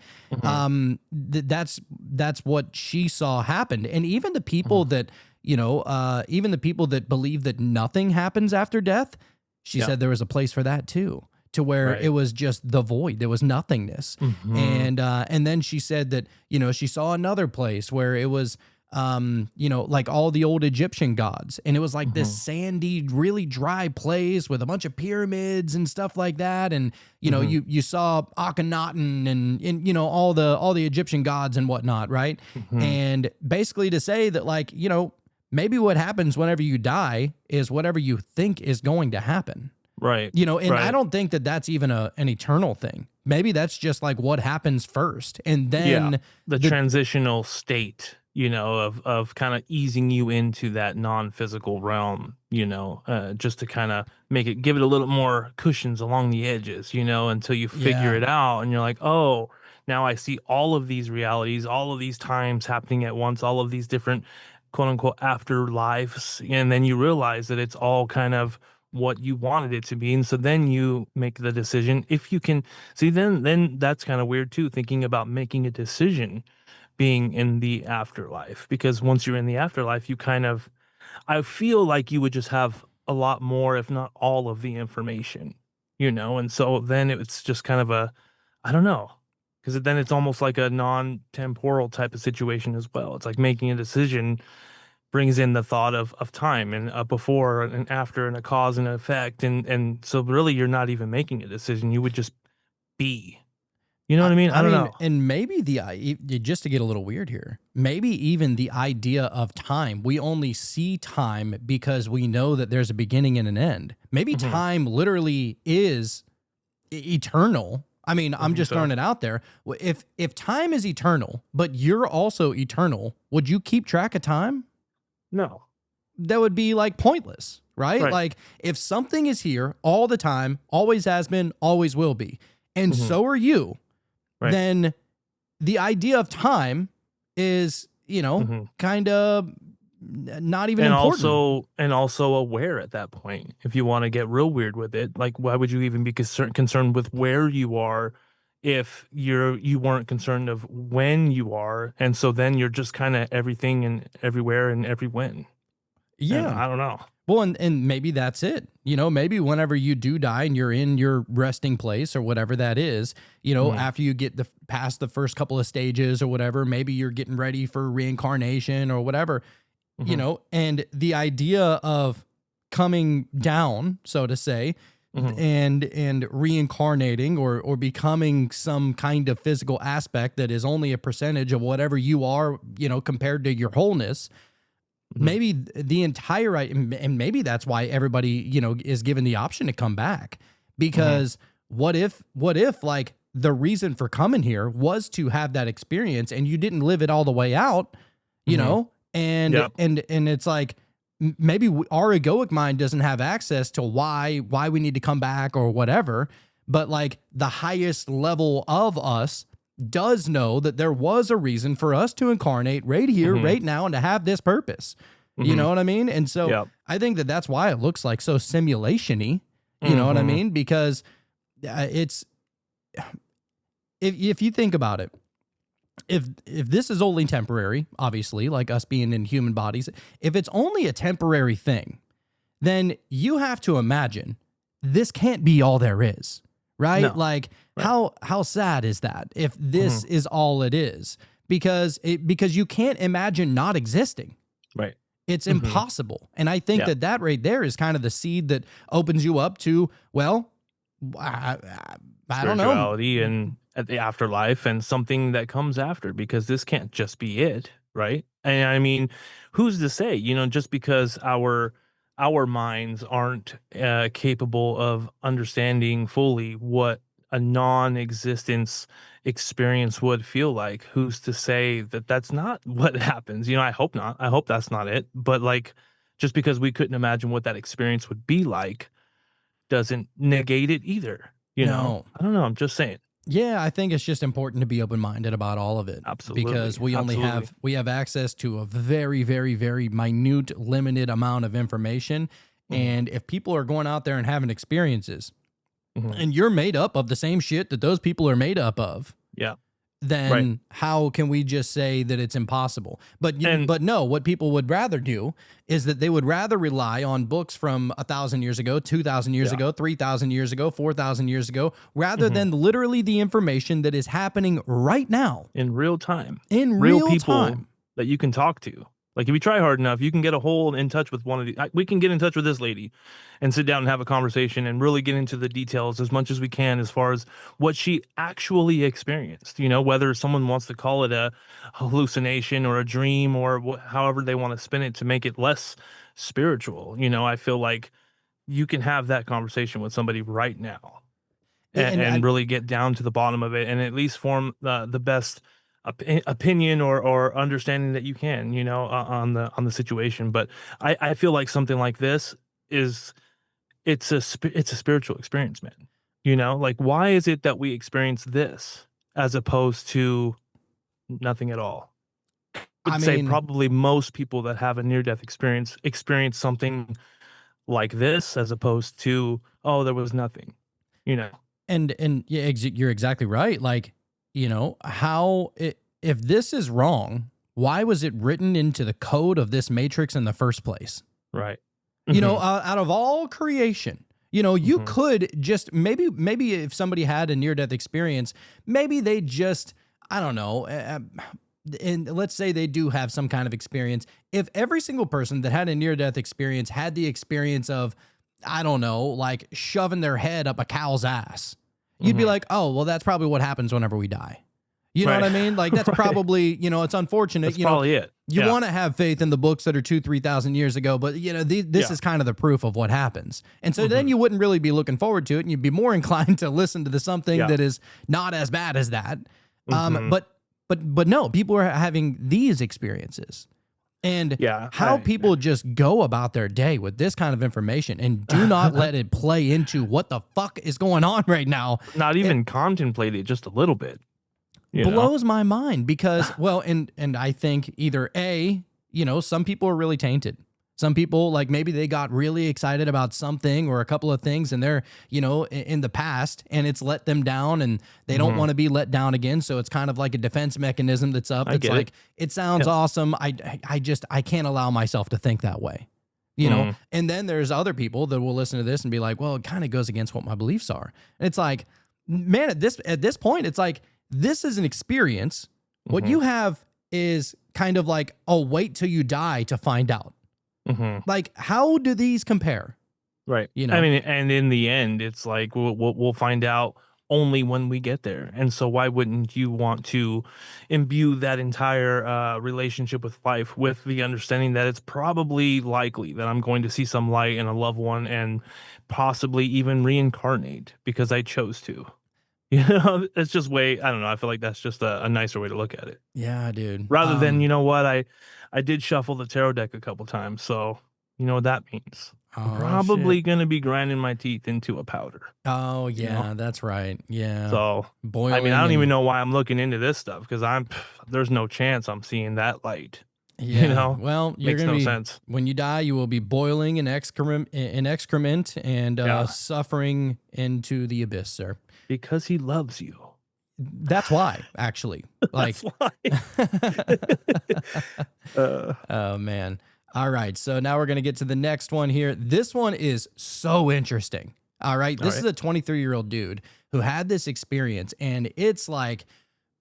That's what she saw happened. And even the people that, you know, even the people that believe that nothing happens after death, she said there was a place for that too, to where it was just the void. There was nothingness. And then she said that, you know, she saw another place where it was, you know, like all the old Egyptian gods. And it was like this sandy, really dry place with a bunch of pyramids and stuff like that. And, you know, you saw Akhenaten and, you know, all the Egyptian gods and whatnot. Right. And basically to say that, like, you know, maybe what happens whenever you die is whatever you think is going to happen. Right. You know, and I don't think that that's even an eternal thing. Maybe that's just like what happens first. And then the transitional state, you know, of kind of easing you into that non-physical realm, you know, just to kind of give it a little more cushions along the edges, you know, until you figure it out. And you're like, oh, now I see all of these realities, all of these times happening at once, all of these different quote unquote afterlives. And then you realize that it's all kind of what you wanted it to be. And so then you make the decision. If you can see, then that's kind of weird too, thinking about making a decision being in the afterlife, because once you're in the afterlife, you kind of, I feel like you would just have a lot more, if not all of the information, you know? And so then it's just kind of I don't know, because then it's almost like a non-temporal type of situation as well. It's like making a decision brings in the thought of time and a before and after and a cause and an effect. And so really you're not even making a decision. You would just be. You know what I mean? I don't know. And maybe just to get a little weird here, maybe even the idea of time, we only see time because we know that there's a beginning and an end. Maybe time literally is eternal. I mean, I'm just throwing it out there. If time is eternal, but you're also eternal, would you keep track of time? No. That would be like pointless, right? Like if something is here all the time, always has been, always will be, and so are you, then the idea of time is, you know, kind of not even important. And also aware at that point. If you want to get real weird with it, like why would you even be concerned with where you are if you weren't concerned of when you are? And so then you're just kind of everything and everywhere and every when. Yeah. And I don't know. Well, and maybe that's it. You know, maybe whenever you do die and you're in your resting place or whatever that is, you know, after you get past the first couple of stages or whatever, maybe you're getting ready for reincarnation or whatever, you know, and the idea of coming down, so to say, and reincarnating or becoming some kind of physical aspect that is only a percentage of whatever you are, you know, compared to your wholeness. Maybe the entire, and maybe that's why everybody, you know, is given the option to come back, because what if like the reason for coming here was to have that experience and you didn't live it all the way out, you know, and it's like, maybe our egoic mind doesn't have access to why we need to come back or whatever, but like the highest level of us does know that there was a reason for us to incarnate right here, right now, and to have this purpose. You know what I mean? And so I think that that's why it looks like so simulation-y, you know what I mean? Because it's, if you think about it, if this is only temporary, obviously, like us being in human bodies, if it's only a temporary thing, then you have to imagine this can't be all there is. Right? No. Like how sad is that if this is all it is? Because you can't imagine not existing. Right. It's impossible. And I think that right there is kind of the seed that opens you up to, well, I don't know. Spirituality and at the afterlife and something that comes after, because this can't just be it. Right. And I mean, who's to say, you know, just because our minds aren't capable of understanding fully what a non-existence experience would feel like, who's to say that that's not what happens? You know, I hope not. I hope that's not it. But like, just because we couldn't imagine what that experience would be like doesn't negate it either. You No. know, I don't know. I'm just saying. Yeah, I think it's just important to be open-minded about all of it. Absolutely. Because we only have access to a very, very, very minute, limited amount of information. And if people are going out there and having experiences, and you're made up of the same shit that those people are made up of, Yeah. then how can we just say that it's impossible? But no, what people would rather do is that they would rather rely on books from 1,000 years ago, 2,000 years ago, 3,000 years ago, 4,000 years ago, rather than literally the information that is happening right now in real time. In real people time. that you can talk to. Like if you try hard enough, you can get in touch with one of the. We can get in touch with this lady, and sit down and have a conversation and really get into the details as much as we can as far as what she actually experienced. You know, whether someone wants to call it a hallucination or a dream or however they want to spin it to make it less spiritual. You know, I feel like you can have that conversation with somebody right now, and really get down to the bottom of it, and at least form the best opinion or understanding that you can, you know, on the situation. But I feel like something like this it's a spiritual experience, man. You know, like why is it that we experience this as opposed to nothing at all? I would say probably most people that have a near-death experience something like this as opposed to, oh, there was nothing, you know. And yeah, you're exactly right. Like, you know, if this is wrong, why was it written into the code of this matrix in the first place? Right. You know, out of all creation, you know, you could just maybe if somebody had a near-death experience, maybe they just, I don't know, and let's say they do have some kind of experience. If every single person that had a near-death experience had the experience of, I don't know, like shoving their head up a cow's ass, you'd be like, oh, well, that's probably what happens whenever we die. You know what I mean? Like that's probably, you know, it's unfortunate. That's probably it. You want to have faith in the books that are 2,000-3,000 years ago, but you know, this is kind of the proof of what happens. And so then you wouldn't really be looking forward to it, and you'd be more inclined to listen to something that is not as bad as that. But no, people are having these experiences. And how people just go about their day with this kind of information and do not let it play into what the fuck is going on right now. Not even contemplate it just a little bit. Blows my mind because, well, and I think either A, you know, some people are really tainted. Some people, like maybe they got really excited about something or a couple of things and they're, you know, in the past and it's let them down and they don't want to be let down again. So it's kind of like a defense mechanism that's up. It's like, it sounds awesome. I can't allow myself to think that way, you know? And then there's other people that will listen to this and be like, well, it kind of goes against what my beliefs are. And it's like, man, at this point, it's like, this is an experience. What you have is kind of like, oh, wait till you die to find out. Like, how do these compare? Right. You know, I mean, and in the end, it's like we'll find out only when we get there. And so why wouldn't you want to imbue that entire relationship with life with the understanding that it's probably likely that I'm going to see some light in a loved one and possibly even reincarnate because I chose to. You know, it's just I don't know. I feel like that's just a nicer way to look at it. Yeah, dude. Rather than, you know what, I did shuffle the tarot deck a couple times. So you know what that means. I'm probably going to be grinding my teeth into a powder. Oh, yeah, you know? That's right. Yeah. So, I mean, I don't even know why I'm looking into this stuff because there's no chance I'm seeing that light. Yeah. You know, well, makes no sense. When you die, you will be boiling in excrement and suffering into the abyss, sir. Because he loves you. That's why, actually. Like, that's why. Oh, man. All right. So now we're going to get to the next one here. This one is so interesting. All right. This is a 23-year-old dude who had this experience. And it's like,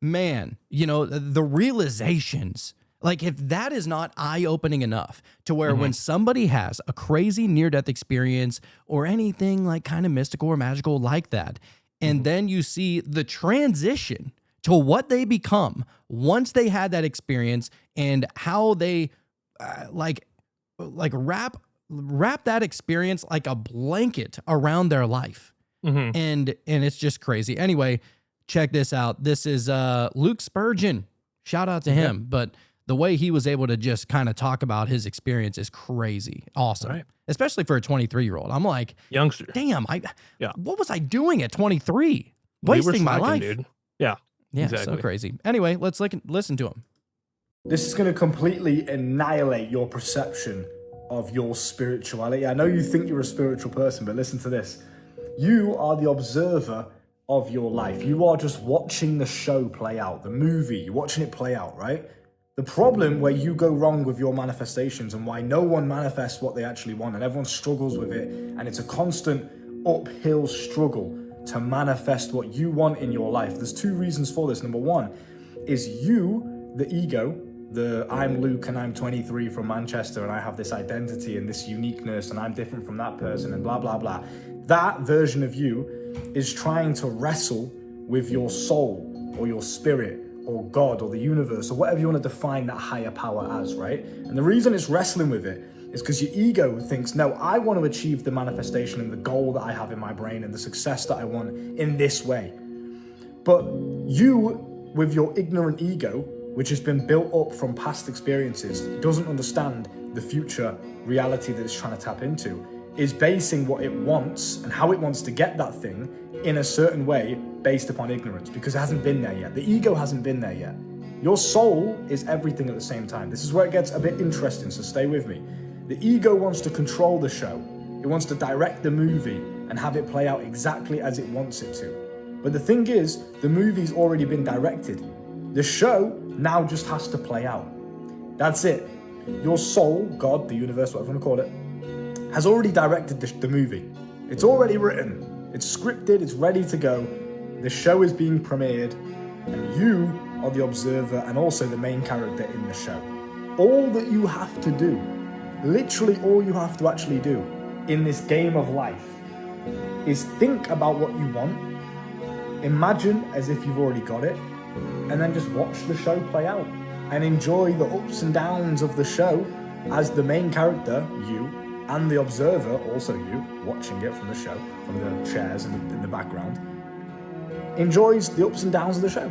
man, you know, the realizations. Like, if that is not eye-opening enough to where when somebody has a crazy near-death experience or anything like kind of mystical or magical like that, and then you see the transition to what they become once they had that experience and how they like wrap that experience like a blanket around their life. And it's just crazy. Anyway, check this out. This is Luke Spurgeon. Shout out to him. But the way he was able to just kind of talk about his experience is crazy. Awesome. Right. Especially for a 23-year-old. I'm like, Youngster. damn, Yeah. what was I doing at 23? We were Wasting my slacking, life. dude. Yeah. Yeah, exactly. so crazy. Anyway, let's listen to him. This is going to completely annihilate your perception of your spirituality. I know you think you're a spiritual person, but listen to this. You are the observer of your life. You are just watching the show play out, the movie. You're watching it play out, right? The problem where you go wrong with your manifestations and why no one manifests what they actually want and everyone struggles with it, and it's a constant uphill struggle to manifest what you want in your life. There's two reasons for this. Number one is you, the ego, I'm Luke and I'm 23 from Manchester and I have this identity and this uniqueness and I'm different from that person and blah, blah, blah. That version of you is trying to wrestle with your soul or your spirit or God or the universe or whatever you want to define that higher power as, right? And the reason it's wrestling with it is because your ego thinks, no, I want to achieve the manifestation and the goal that I have in my brain and the success that I want in this way. But you, with your ignorant ego, which has been built up from past experiences, doesn't understand the future reality that it's trying to tap into, is basing what it wants and how it wants to get that thing in a certain way based upon ignorance, because it hasn't been there yet. The ego hasn't been there yet. Your soul is everything at the same time. This is where it gets a bit interesting, so stay with me. The ego wants to control the show. It wants to direct the movie and have it play out exactly as it wants it to. But the thing is, the movie's already been directed. The show now just has to play out. That's it. Your soul, God, the universe, whatever you want to call it, has already directed the movie. It's already written. It's scripted. It's ready to go. The show is being premiered, and you are the observer and also the main character in the show. All that you have to do, literally all you have to actually do in this game of life is think about what you want, imagine as if you've already got it, and then just watch the show play out and enjoy the ups and downs of the show as the main character, you, and the observer, also you, watching it from the show, from the chairs in the background, enjoys the ups and downs of the show.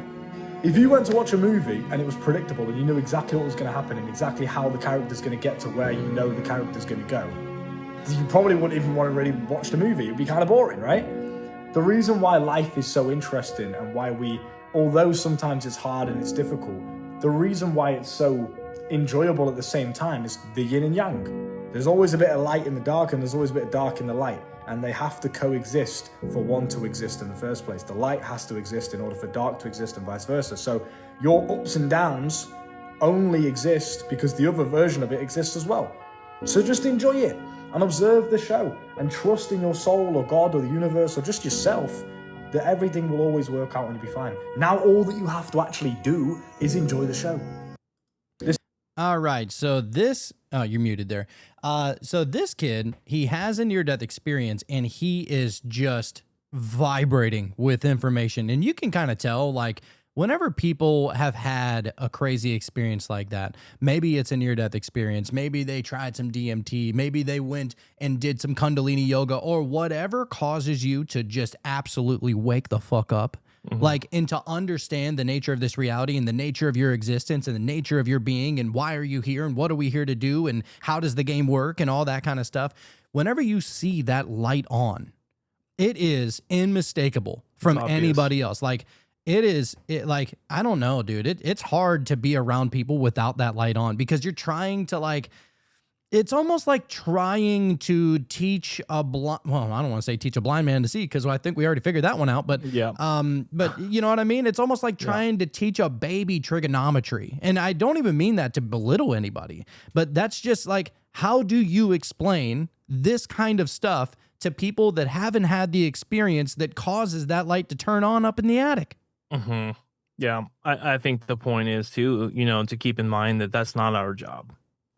If you went to watch a movie and it was predictable and you knew exactly what was going to happen and exactly how the character's going to get to where you know the character's going to go, you probably wouldn't even want to really watch the movie. It'd be kind of boring, right? The reason why life is so interesting and why although sometimes it's hard and it's difficult, the reason why it's so enjoyable at the same time is the yin and yang. There's always a bit of light in the dark and there's always a bit of dark in the light, and they have to coexist for one to exist in the first place. The light has to exist in order for dark to exist and vice versa. So your ups and downs only exist because the other version of it exists as well. So just enjoy it and observe the show and trust in your soul or God or the universe or just yourself that everything will always work out and you'll be fine. Now all that you have to actually do is enjoy the show. All right, so you're muted there. So this kid, he has a near-death experience, and he is just vibrating with information. And you can kind of tell, like, whenever people have had a crazy experience like that, maybe it's a near-death experience, maybe they tried some DMT, maybe they went and did some Kundalini yoga, or whatever causes you to just absolutely wake the fuck up. Like, and to understand the nature of this reality and the nature of your existence and the nature of your being and why are you here and what are we here to do and how does the game work and all that kind of stuff. Whenever you see that light on, it is unmistakable from anybody else. Like, like, I don't know, dude. It's hard to be around people without that light on because you're trying to, like, it's almost like trying to teach I don't want to say teach a blind man to see because I think we already figured that one out. But yeah, but you know what I mean? It's almost like trying to teach a baby trigonometry. And I don't even mean that to belittle anybody, but that's just like, how do you explain this kind of stuff to people that haven't had the experience that causes that light to turn on up in the attic? Mm-hmm. Yeah, I think the point is too, to keep in mind that that's not our job.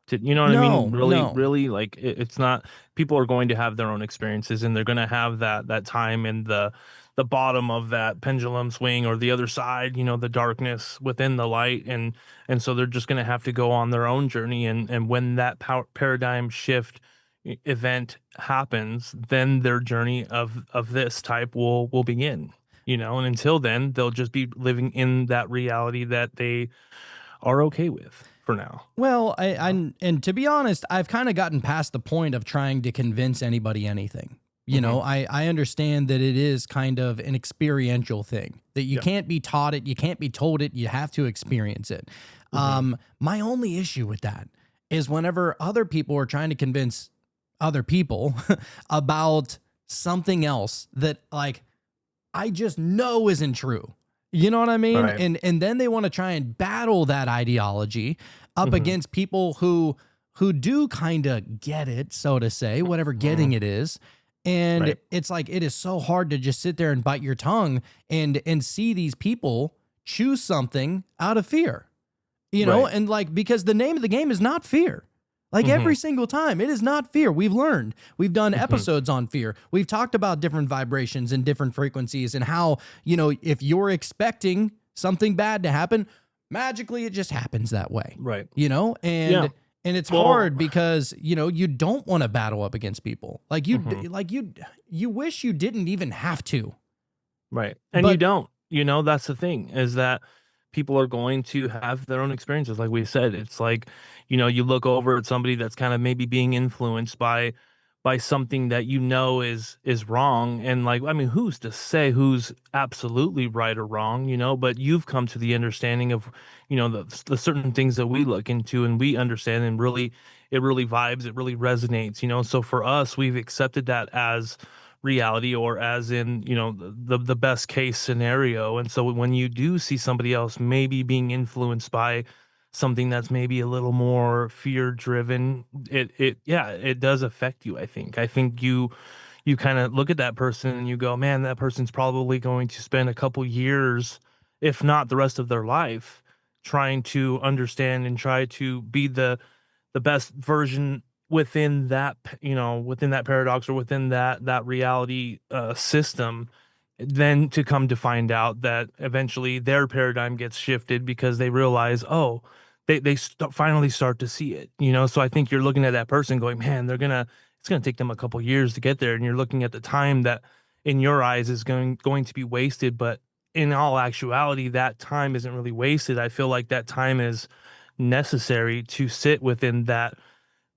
You know what I mean? Really, like it's not. People are going to have their own experiences, and they're going to have that time in the bottom of that pendulum swing or the other side. The darkness within the light, and so they're just going to have to go on their own journey. And when that paradigm shift event happens, then their journey of this type will begin. And until then, they'll just be living in that reality that they are okay with. for now. Well, and to be honest, I've kind of gotten past the point of trying to convince anybody anything. You know, I understand that it is kind of an experiential thing, that you can't be taught it, you can't be told it, you have to experience it. My only issue with that is whenever other people are trying to convince other people about something else that like I just know isn't true. You know what I mean? Right. And then they want to try and battle that ideology up against people who do kind of get it, so to say, whatever getting it is. And it's like it is so hard to just sit there and bite your tongue and see these people choose something out of fear. You know, and like because the name of the game is not fear. Like every single time, it is not fear. We've learned. We've done episodes on fear. We've talked about different vibrations and different frequencies and how, you know, if you're expecting something bad to happen, magically it just happens that way. Right. You know, and it's hard because, you know, you don't want to battle up against people. Like you wish you didn't even have to. Right. And you don't, you know, that's the thing is that people are going to have their own experiences. Like we said, it's like, you know, you look over at somebody that's kind of maybe being influenced by something that you know is wrong. And like, I mean, who's to say who's absolutely right or wrong, you know, but you've come to the understanding of, you know, the certain things that we look into and we understand and really, it really vibes, it really resonates, you know? So for us, we've accepted that as reality or as in, you know, the best case scenario. And so when you do see somebody else maybe being influenced by something that's maybe a little more fear driven, it does affect you. I think you kind of look at that person and you go, man, that person's probably going to spend a couple years, if not the rest of their life, trying to understand and try to be the best version within that, you know, within that paradox or within that reality system, then to come to find out that eventually their paradigm gets shifted because they realize, oh, finally start to see it, you know? So I think you're looking at that person going, man, it's gonna take them a couple years to get there. And you're looking at the time that in your eyes is going to be wasted. But in all actuality, that time isn't really wasted. I feel like that time is necessary to sit within that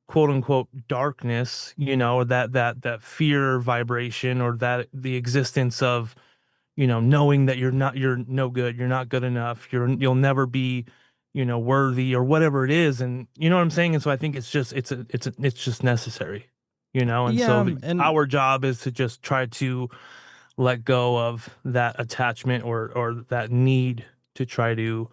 quote unquote darkness, you know, or that fear vibration or that the existence of, you know, knowing that you're no good, you're not good enough, you'll never be, you know, worthy or whatever it is. And you know what I'm saying? And so I think it's just necessary, you know? And so our job is to just try to let go of that attachment or that need to try to,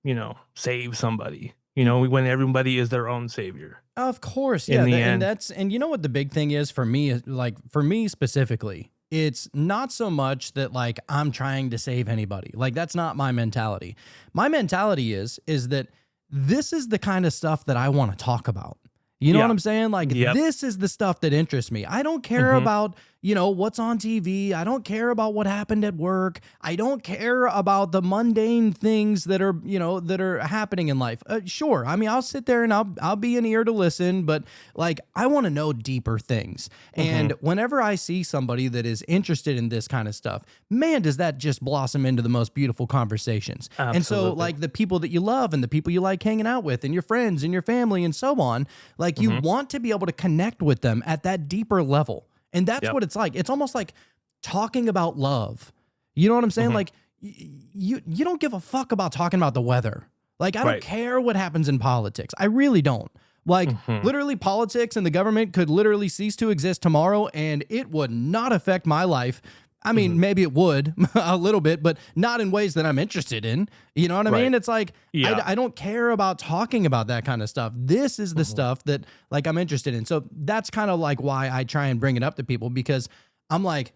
you know, save somebody, you know, when everybody is their own savior. Of course. Yeah. And you know what the big thing is for me, like for me specifically, it's not so much that like I'm trying to save anybody. Like that's not my mentality. My mentality is that this is the kind of stuff that I want to talk about. You know what I'm saying? Like this is the stuff that interests me. I don't care about, you know, what's on TV. I don't care about what happened at work. I don't care about the mundane things that are, you know, that are happening in life. Sure. I mean, I'll sit there and I'll be an ear to listen, but like I want to know deeper things. And whenever I see somebody that is interested in this kind of stuff, man, does that just blossom into the most beautiful conversations. Absolutely. And so like the people that you love and the people you like hanging out with and your friends and your family and so on, like you want to be able to connect with them at that deeper level. And that's what it's like. It's almost like talking about love. You know what I'm saying? Like you don't give a fuck about talking about the weather. Like I don't care what happens in politics. I really don't. Like literally politics and the government could literally cease to exist tomorrow and it would not affect my life. I mean, maybe it would a little bit, but not in ways that I'm interested in. You know what I mean? It's like, I don't care about talking about that kind of stuff. This is the stuff that like I'm interested in. So that's kind of like why I try and bring it up to people because I'm like,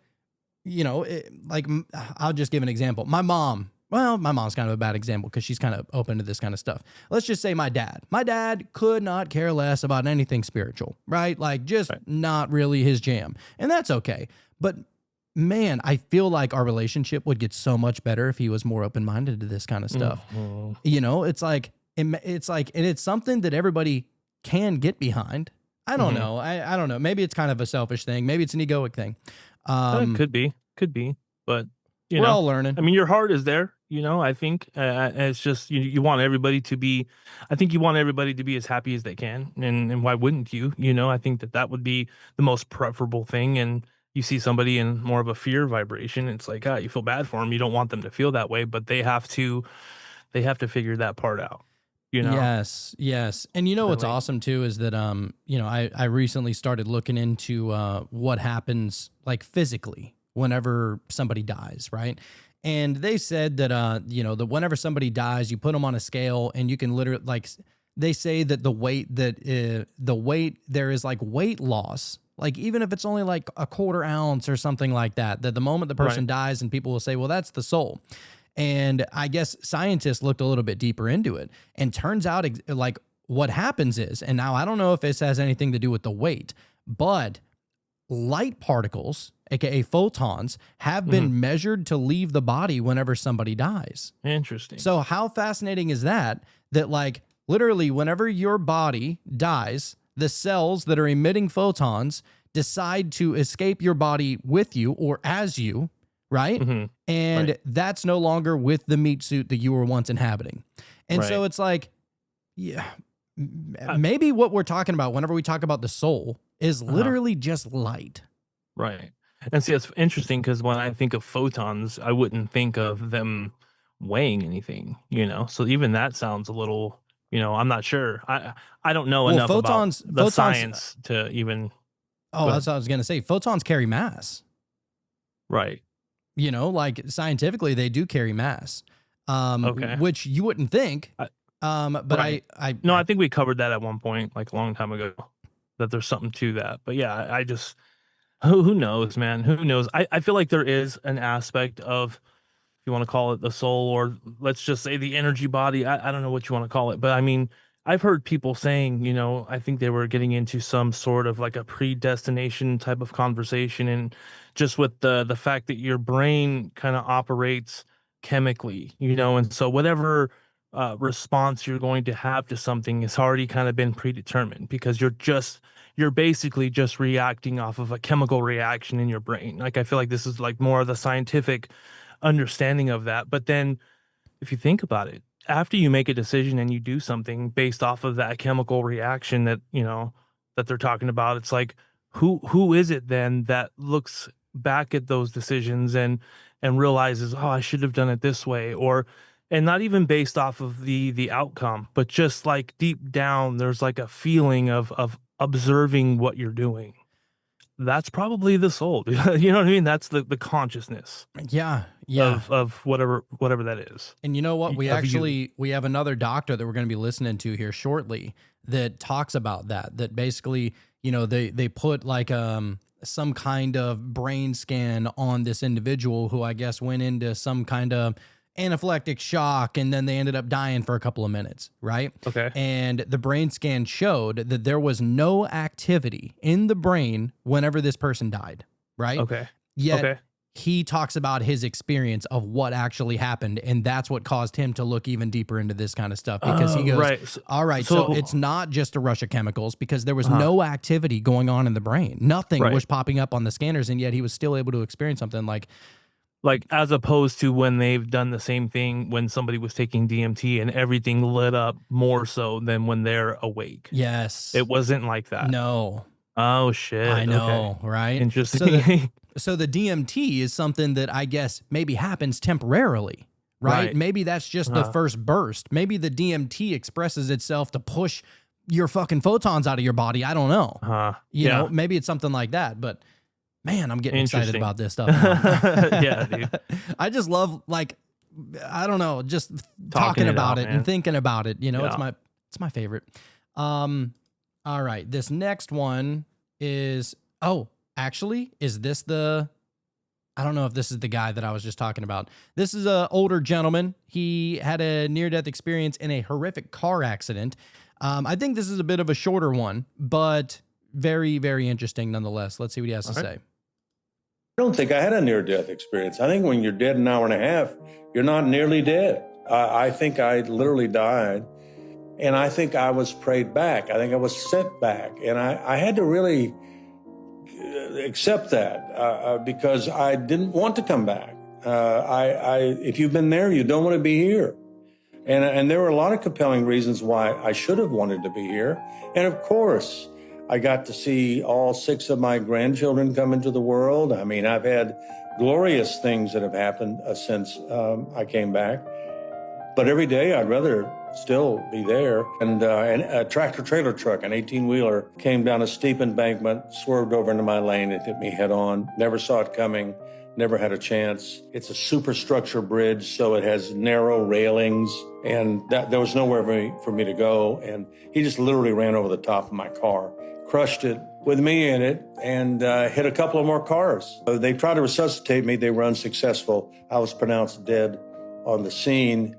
you know, I'll just give an example. My mom's kind of a bad example because she's kind of open to this kind of stuff. Let's just say my dad could not care less about anything spiritual, right? Like just not really his jam. And that's okay. But man, I feel like our relationship would get so much better if he was more open-minded to this kind of stuff. You know, it's like, and it's something that everybody can get behind. I don't know. I don't know. Maybe it's kind of a selfish thing. Maybe it's an egoic thing. It could be, but we're all learning. I mean, your heart is there. You know, I think it's just you want everybody to be. I think you want everybody to be as happy as they can, and why wouldn't you? You know, I think that that would be the most preferable thing. And you see somebody in more of a fear vibration, it's like, you feel bad for them. You don't want them to feel that way, but they have to figure that part out. You know, Yes, yes. And you know what's Like, awesome too is that you know, I recently started looking into what happens like physically whenever somebody dies, right? And they said that you know, that whenever somebody dies, you put them on a scale and you can literally like they say that the weight there is like weight loss. Like even if it's only like a quarter ounce or something like that, that the moment the person Right. dies and people will say, well, that's the soul. And I guess scientists looked a little bit deeper into it, and turns out like what happens is, and now I don't know if this has anything to do with the weight, but light particles, aka photons, have been measured to leave the body whenever somebody dies. Interesting. So how fascinating is that? That like literally whenever your body dies, the cells that are emitting photons decide to escape your body with you or as you, right? Mhm. And Right. that's no longer with the meat suit that you were once inhabiting. And so Right. it's like, yeah, maybe what we're talking about whenever we talk about the soul is literally just light. Right. And see, it's interesting because when I think of photons, I wouldn't think of them weighing anything, you know? So even that sounds a little, I'm not sure. I don't know Well, enough about photons, the photons. science to even. Oh, Go that's ahead. what I was gonna say. Photons carry mass. Right. You know, like scientifically, they do carry mass, Okay. which you wouldn't think. I, But right. No, I think we covered that at one point, like a long time ago, that there's something to that. But yeah, I just, who knows, man? Who knows? I feel like there is an aspect of, if you want to call it the soul, or let's just say the energy body. I don't know what you want to call it, but I mean, I've heard people saying, I think they were getting into some sort of like a predestination type of conversation, and just with the fact that your brain kind of operates chemically, and so whatever response you're going to have to something has already kind of been predetermined, because you're basically just reacting off of a chemical reaction in your brain. Like I feel like this is like more of the scientific understanding of that. But then if you think about it, after you make a decision and you do something based off of that chemical reaction that, that they're talking about, it's like, who is it then that looks back at those decisions and realizes, oh, I should have done it this way, or and not even based off of the outcome, but just like deep down there's like a feeling of observing what you're doing. That's probably the soul. You know what I mean? That's the consciousness yeah, yeah. of whatever that is. And you know what? We Of you. actually we have another doctor that we're going to be listening to here shortly that talks about that. That basically, they put like some kind of brain scan on this individual who I guess went into some kind of anaphylactic shock, and then they ended up dying for a couple of minutes, right? Okay. And the brain scan showed that there was no activity in the brain whenever this person died, right? Okay. Yet Okay. he talks about his experience of what actually happened, and that's what caused him to look even deeper into this kind of stuff, because he goes, Right. all right, so so- it's not just a rush of chemicals, because there was no activity going on in the brain. Nothing Right. was popping up on the scanners, and yet he was still able to experience something like, as opposed to when they've done the same thing when somebody was taking DMT and everything lit up more so than when they're awake. yes. It wasn't like that. No. Oh shit. I know, right? Interesting. So the DMT is something that I guess maybe happens temporarily, right? Right. Maybe that's just the first burst. Maybe the DMT expresses itself to push your fucking photons out of your body. I don't know. You know, maybe it's something like that, but man, I'm getting excited Interesting. about this stuff now. Yeah, dude. I just love, like, I don't know, just Talking talking it about out, it man. and thinking about it. It's Yeah. my favorite. All right, this next one is, actually, is this I don't know if this is the guy that I was just talking about. This is an older gentleman. He had a near-death experience in a horrific car accident. I think this is a bit of a shorter one, but very, very interesting nonetheless. Let's see what he has to say. I don't think I had a near-death experience. I think when you're dead an hour and a half, you're not nearly dead. I think I literally died, and I think I was prayed back. I think I was sent back, and I had to really accept that because I didn't want to come back. If you've been there, you don't want to be here. And there were a lot of compelling reasons why I should have wanted to be here. And of course, I got to see all 6 of my grandchildren come into the world. I mean, I've had glorious things that have happened since I came back. But every day I'd rather still be there. And a tractor-trailer truck, an 18-wheeler, came down a steep embankment, swerved over into my lane, and hit me head on. Never saw it coming, never had a chance. It's a superstructure bridge, so it has narrow railings, and there was nowhere for me to go. And he just literally ran over the top of my car, crushed it with me in it, and hit a couple of more cars. They tried to resuscitate me. They were unsuccessful. I was pronounced dead on the scene.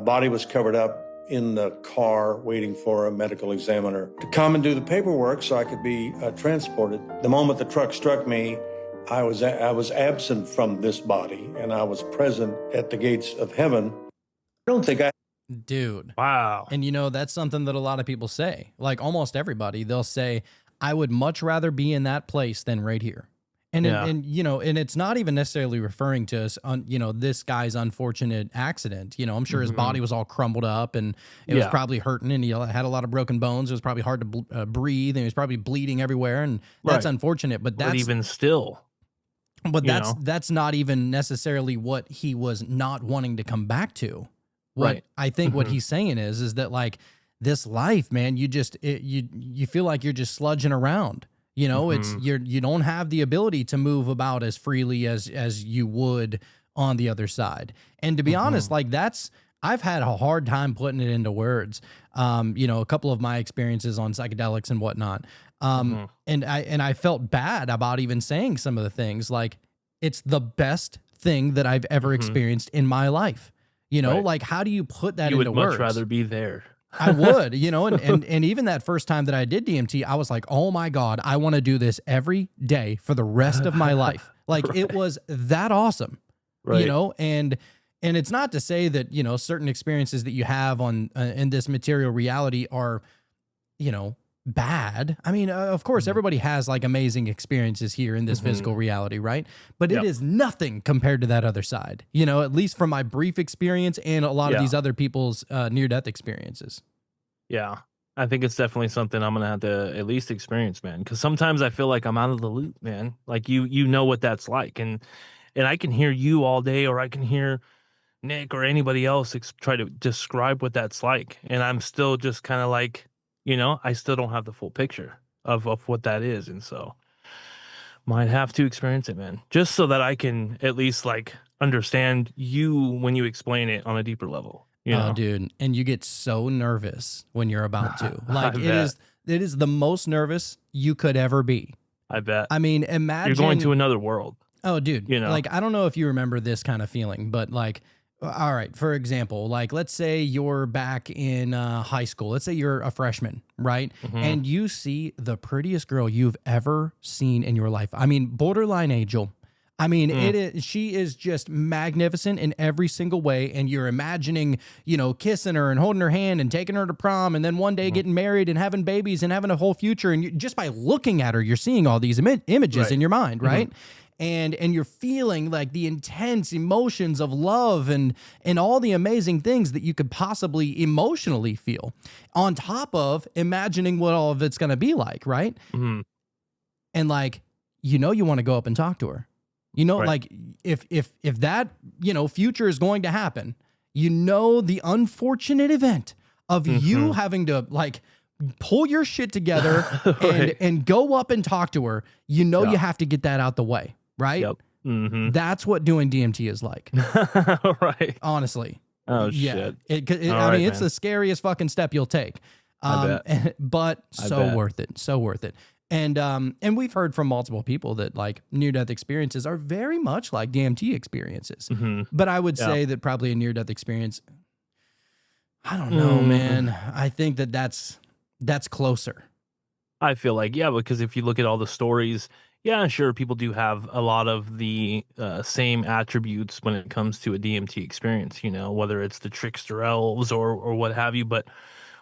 Body was covered up in the car waiting for a medical examiner to come and do the paperwork so I could be transported. The moment the truck struck me, I was absent from this body, and I was present at the gates of heaven. I don't think I... Dude. Wow. And you know, that's something that a lot of people say. Like almost everybody, they'll say, I would much rather be in that place than right here. And, and you know, and it's not even necessarily referring to, you know, this guy's unfortunate accident. You know, I'm sure his body was all crumbled up and it was probably hurting, and he had a lot of broken bones. It was probably hard to breathe, and he was probably bleeding everywhere. And that's unfortunate, but that's... But even still... But that's not even necessarily what he was not wanting to come back to. What I think what he's saying is that like this life, man, you just you feel like you're just sludging around. You know, it's you don't have the ability to move about as freely as you would on the other side. And to be honest, like I've had a hard time putting it into words. You know, a couple of my experiences on psychedelics and whatnot. And I felt bad about even saying some of the things. Like, it's the best thing that I've ever experienced in my life. You know, like, how do you put that into words? You would much rather be there. I would, you know, and even that first time that I did DMT, I was like, oh my God, I want to do this every day for the rest of my life. Like, it was that awesome, you know, and it's not to say that, you know, certain experiences that you have on in this material reality are, you know, bad. I mean, of course, everybody has like amazing experiences here in this physical reality, right? But it is nothing compared to that other side, you know, at least from my brief experience and a lot of these other people's near-death experiences. Yeah. I think it's definitely something I'm going to have to at least experience, man. Because sometimes I feel like I'm out of the loop, man. Like you know what that's like. And I can hear you all day, or I can hear Nick or anybody else try to describe what that's like. And I'm still just kind of like, you know, I still don't have the full picture of what that is. And so might have to experience it, man, just so that I can at least like understand you when you explain it on a deeper level. You know? Dude. And you get so nervous when you're about to. Like, it is the most nervous you could ever be. I bet. I mean, imagine you're going to another world. Oh, dude. You know, like, I don't know if you remember this kind of feeling, but like, all right, for example, like, let's say you're back in high school. Let's say you're a freshman, right? And you see the prettiest girl you've ever seen in your life. I mean, borderline angel. I mean, she is just magnificent in every single way. And you're imagining, you know, kissing her and holding her hand and taking her to prom, and then one day getting married and having babies and having a whole future. And just by looking at her, you're seeing all these images in your mind, right? And you're feeling like the intense emotions of love and all the amazing things that you could possibly emotionally feel, on top of imagining what all of it's going to be like, right? And like, you know, you want to go up and talk to her. You know, like, if that, you know, future is going to happen, you know, the unfortunate event of you having to like pull your shit together and go up and talk to her, you know, you have to get that out the way. Right? Yep. That's what doing DMT is like. Right. Honestly. Oh, shit. I mean, it's the scariest fucking step you'll take. I bet. But so worth it. So worth it. And we've heard from multiple people that like near-death experiences are very much like DMT experiences. But I would say that probably a near-death experience, I don't know, man. I think that's closer. I feel like, yeah, because if you look at all the stories, yeah, sure, people do have a lot of the same attributes when it comes to a DMT experience, you know, whether it's the trickster elves or what have you. But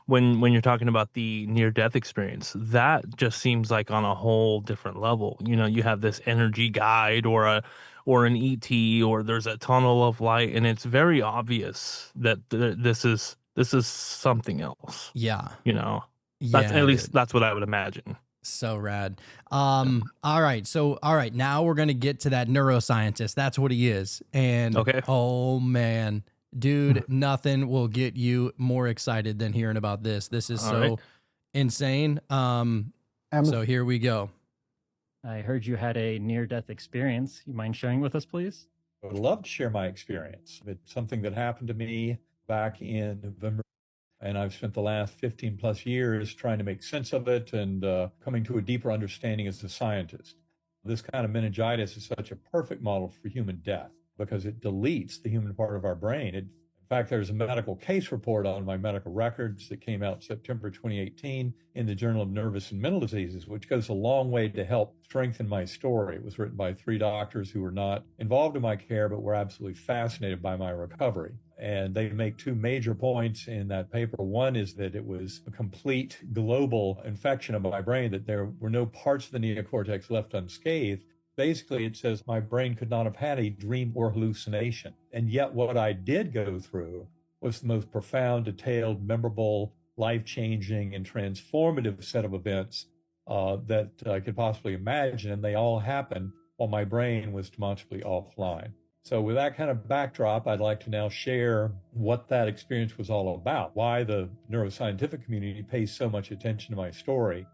when you're talking about the near-death experience, that just seems like on a whole different level. You know, you have this energy guide or or an ET, or there's a tunnel of light, and it's very obvious that this is something else. Yeah. You know, that's Yeah, at least dude. that's what I would imagine. So rad. All right. So, all right. Now we're going to get to that neuroscientist. That's what he is. And Okay. oh man, dude, nothing will get you more excited than hearing about this. This is All so right. insane. So here we go. I heard you had a near-death experience. You mind sharing with us, please? I would love to share my experience. It's something that happened to me back in November, and I've spent the last 15 plus years trying to make sense of it and coming to a deeper understanding as a scientist. This kind of meningitis is such a perfect model for human death because it deletes the human part of our brain. In fact, there's a medical case report on my medical records that came out September 2018 in the Journal of Nervous and Mental Diseases, which goes a long way to help strengthen my story. It was written by 3 doctors who were not involved in my care, but were absolutely fascinated by my recovery. And they make 2 major points in that paper. One is that it was a complete global infection of my brain, that there were no parts of the neocortex left unscathed. Basically, it says my brain could not have had a dream or hallucination. And yet what I did go through was the most profound, detailed, memorable, life-changing, and transformative set of events that I could possibly imagine. And they all happened while my brain was demonstrably offline. So with that kind of backdrop, I'd like to now share what that experience was all about, why the neuroscientific community pays so much attention to my story.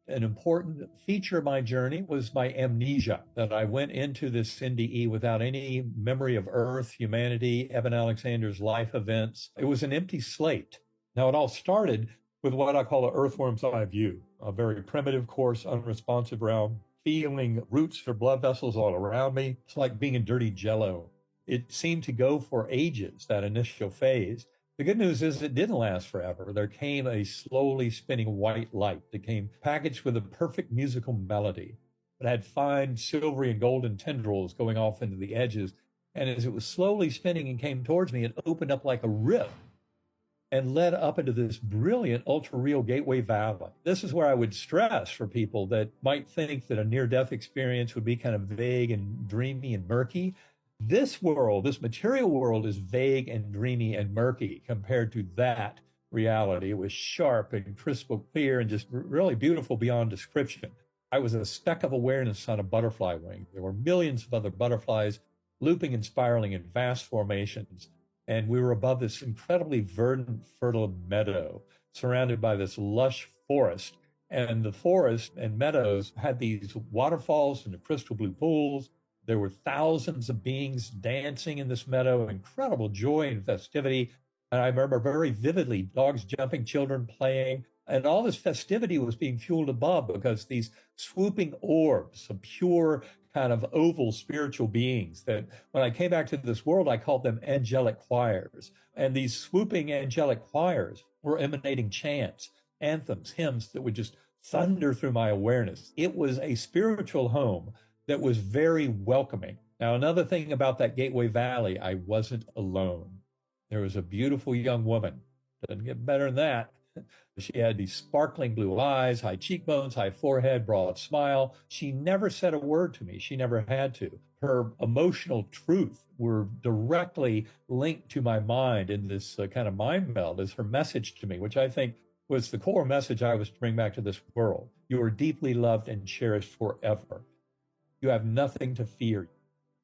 An important feature of my journey was my amnesia, that I went into this NDE without any memory of Earth, humanity, Evan Alexander's life events. It was an empty slate. Now, it all started with what I call an earthworm's eye view, a very primitive, coarse, unresponsive realm, feeling roots or blood vessels all around me. It's like being in dirty jello. It seemed to go for ages, that initial phase. The good news is it didn't last forever. There came a slowly spinning white light that came packaged with a perfect musical melody. It had fine silvery and golden tendrils going off into the edges. And as it was slowly spinning and came towards me, it opened up like a rift and led up into this brilliant ultra-real gateway valley. This is where I would stress for people that might think that a near-death experience would be kind of vague and dreamy and murky. This world, this material world, is vague and dreamy and murky compared to that reality. It was sharp and crystal clear and just really beautiful beyond description. I was a speck of awareness on a butterfly wing. There were millions of other butterflies looping and spiraling in vast formations. And we were above this incredibly verdant, fertile meadow surrounded by this lush forest. And the forest and meadows had these waterfalls and the crystal blue pools. There were thousands of beings dancing in this meadow, incredible joy and festivity. And I remember very vividly dogs jumping, children playing, and all this festivity was being fueled above because these swooping orbs of pure kind of oval spiritual beings that when I came back to this world, I called them angelic choirs. And these swooping angelic choirs were emanating chants, anthems, hymns that would just thunder through my awareness. It was a spiritual home that was very welcoming. Now, another thing about that Gateway Valley, I wasn't alone. There was a beautiful young woman. Doesn't get better than that. She had these sparkling blue eyes, high cheekbones, high forehead, broad smile. She never said a word to me. She never had to. Her emotional truth were directly linked to my mind in this kind of mind meld as her message to me, which I think was the core message I was to bring back to this world. You are deeply loved and cherished forever. You have nothing to fear.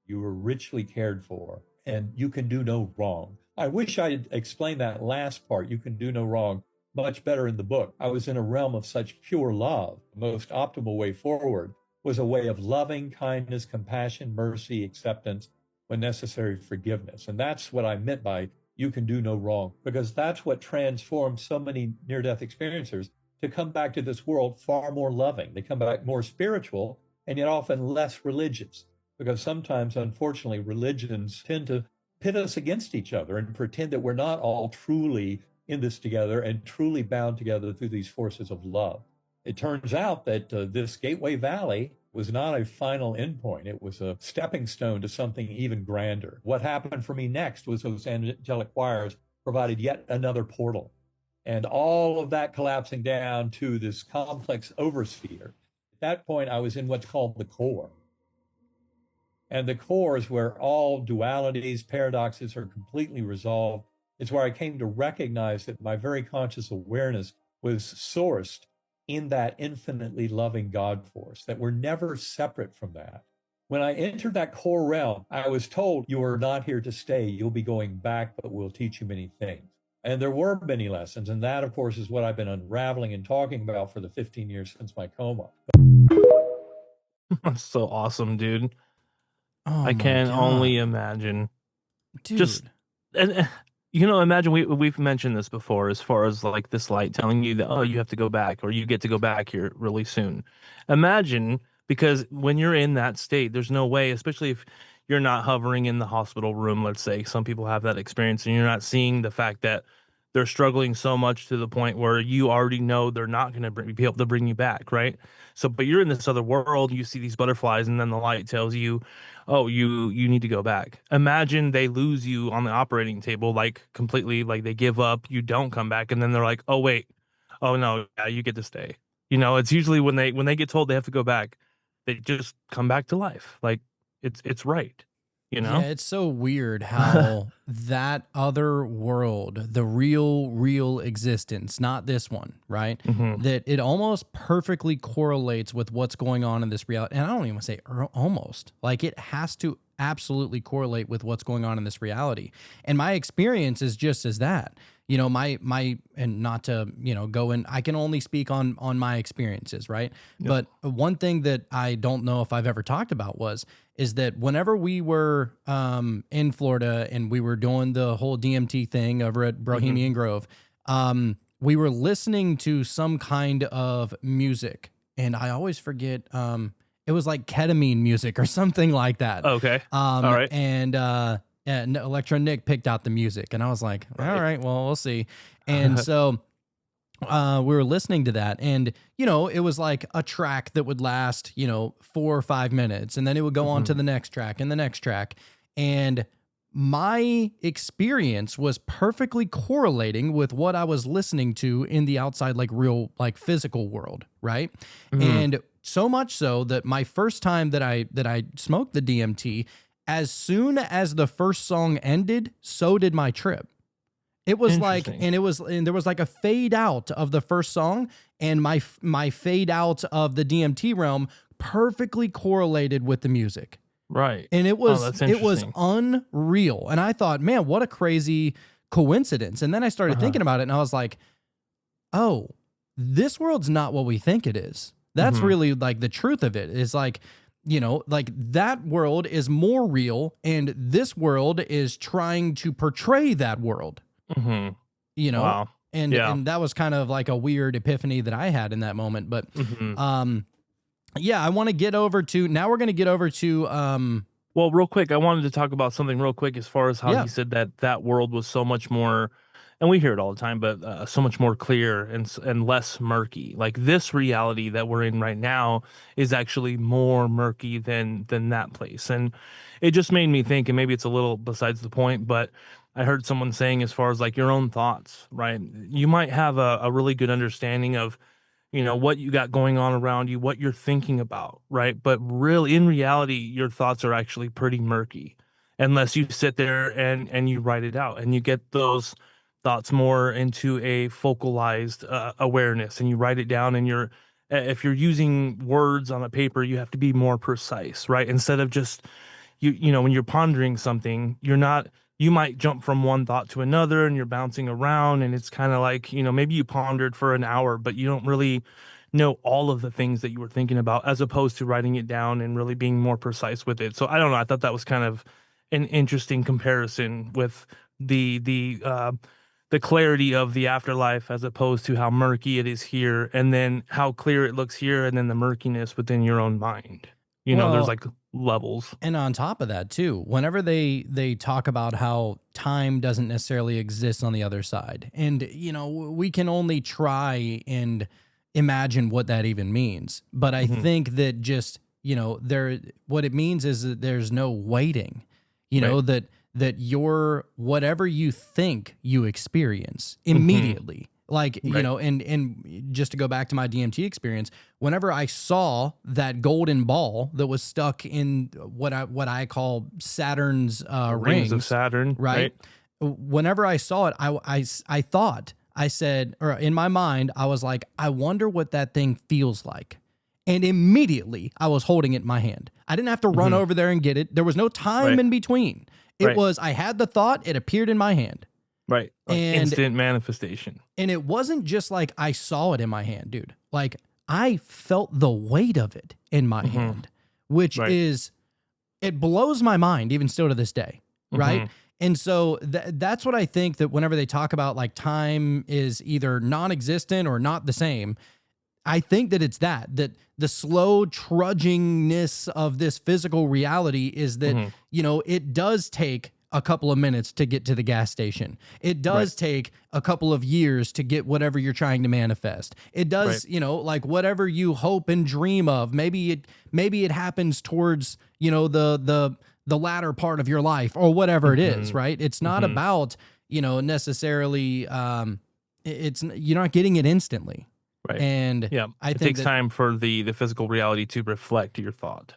You are richly cared for, and you can do no wrong. I wish I had explained that last part, you can do no wrong, much better in the book. I was in a realm of such pure love. The most optimal way forward was a way of loving kindness, compassion, mercy, acceptance, when necessary, forgiveness. And that's what I meant by you can do no wrong, because that's what transformed so many near-death experiencers to come back to this world far more loving. They come back more spiritual, and yet often less religious, because sometimes, unfortunately, religions tend to pit us against each other and pretend that we're not all truly in this together and truly bound together through these forces of love. It turns out that this Gateway Valley was not a final endpoint. It was a stepping stone to something even grander. What happened for me next was those angelic choirs provided yet another portal. And all of that collapsing down to this complex oversphere. At that point, I was in what's called the core. And the core is where all dualities, paradoxes are completely resolved. It's where I came to recognize that my very conscious awareness was sourced in that infinitely loving God force, that we're never separate from that. When I entered that core realm, I was told, you are not here to stay. You'll be going back, but we'll teach you many things. And there were many lessons. And that, of course, is what I've been unraveling and talking about for the 15 years since my coma. That's so awesome, dude. Oh I my can only God. imagine. Dude. Just, and imagine we've mentioned this before, as far as like this light telling you that, oh, you have to go back, or you get to go back here really soon. Imagine, because when you're in that state, there's no way, especially if you're not hovering in the hospital room, let's say some people have that experience, and you're not seeing the fact that they're struggling so much to the point where you already know they're not going to be able to bring you back, right? So, but you're in this other world, you see these butterflies, and then the light tells you, oh, you need to go back. Imagine they lose you on the operating table, like completely, like they give up, you don't come back, and then they're like, oh wait, oh no, yeah, you get to stay. It's usually when they get told they have to go back, they just come back to life. Like it's right, you Yeah, know? it's so weird how that other world, the real existence, not this one, right? Mhm. That it almost perfectly correlates with what's going on in this reality. And I don't even say almost. Like it has to absolutely correlate with what's going on in this reality. And my experience is just as that. My and not to, go in, I can only speak on my experiences, right? Yep. But one thing that I don't know if I've ever talked about is that whenever we were in Florida and we were doing the whole DMT thing over at Bohemian Grove, we were listening to some kind of music, and I always forget. It was like ketamine music or something like that. Okay. All right. And Electro Nick picked out the music, and I was like, all right, well, we'll see. And so we were listening to that, and it was like a track that would last 4 or 5 minutes, and then it would go on to the next track and the next track. And my experience was perfectly correlating with what I was listening to in the outside, like real, like physical world, right? And so much so that my first time that I smoked the DMT, as soon as the first song ended, so did my trip. It was like, and there was like a fade out of the first song, and my fade out of the DMT realm perfectly correlated with the music. Right. And it was interesting. unreal. And I thought, man, what a crazy coincidence. And then I started thinking about it, and I was like, oh, this world's not what we think it is. That's really like the truth of it. Is like, like that world is more real, and this world is trying to portray that world. Wow. And that was kind of like a weird epiphany that I had in that moment. But yeah, I want to get over to, now we're going to get over to well, real quick, I wanted to talk about something real quick, as far as how he said that world was so much more, and we hear it all the time, but so much more clear and less murky. Like this reality that we're in right now is actually more murky than that place. And it just made me think, and maybe it's a little besides the point, but I heard someone saying, as far as like your own thoughts, right? You might have a really good understanding of, what you got going on around you, what you're thinking about, right? But really, in reality, your thoughts are actually pretty murky unless you sit there and you write it out, and you get those thoughts more into a focalized awareness, and you write it down, and if you're using words on a paper, you have to be more precise, right? Instead of just, when you're pondering something, you might jump from one thought to another, and you're bouncing around, and it's kind of like, maybe you pondered for an hour, but you don't really know all of the things that you were thinking about, as opposed to writing it down and really being more precise with it. So I don't know. I thought that was kind of an interesting comparison with the clarity of the afterlife, as opposed to how murky it is here, and then how clear it looks here, and then the murkiness within your own mind. There's like levels. And on top of that too, whenever they talk about how time doesn't necessarily exist on the other side, and we can only try and imagine what that even means. But I think that just, what it means is that there's no waiting, that your whatever you think you experience immediately, Like, you Right. know, and just to go back to my DMT experience, whenever I saw that golden ball that was stuck in what I call Saturn's The rings of rings, Saturn, right? right? Whenever I saw it, I thought, I said, or in my mind, I was like, I wonder what that thing feels like. And immediately I was holding it in my hand. I didn't have to run over there and get it. There was no time Right. in between. It Right. was, I had the thought, it appeared in my hand. Right. Like And instant manifestation. and it wasn't just like I saw it in my hand, dude. Like I felt the weight of it in my hand, which Right. is, it blows my mind even still to this day. Right. Mhm. And so that's what I think, that whenever they talk about like time is either non-existent or not the same, I think that it's that the slow trudgingness of this physical reality is that, you know, it does take a couple of minutes to get to the gas station. It does take a couple of years to get whatever you're trying to manifest. It does, you know, like whatever you hope and dream of, maybe it happens towards, you know, the latter part of your life or whatever it is, right? It's not about, you know, necessarily it's, you're not getting it instantly. Right. And yeah, I it think takes time for the physical reality to reflect your thought.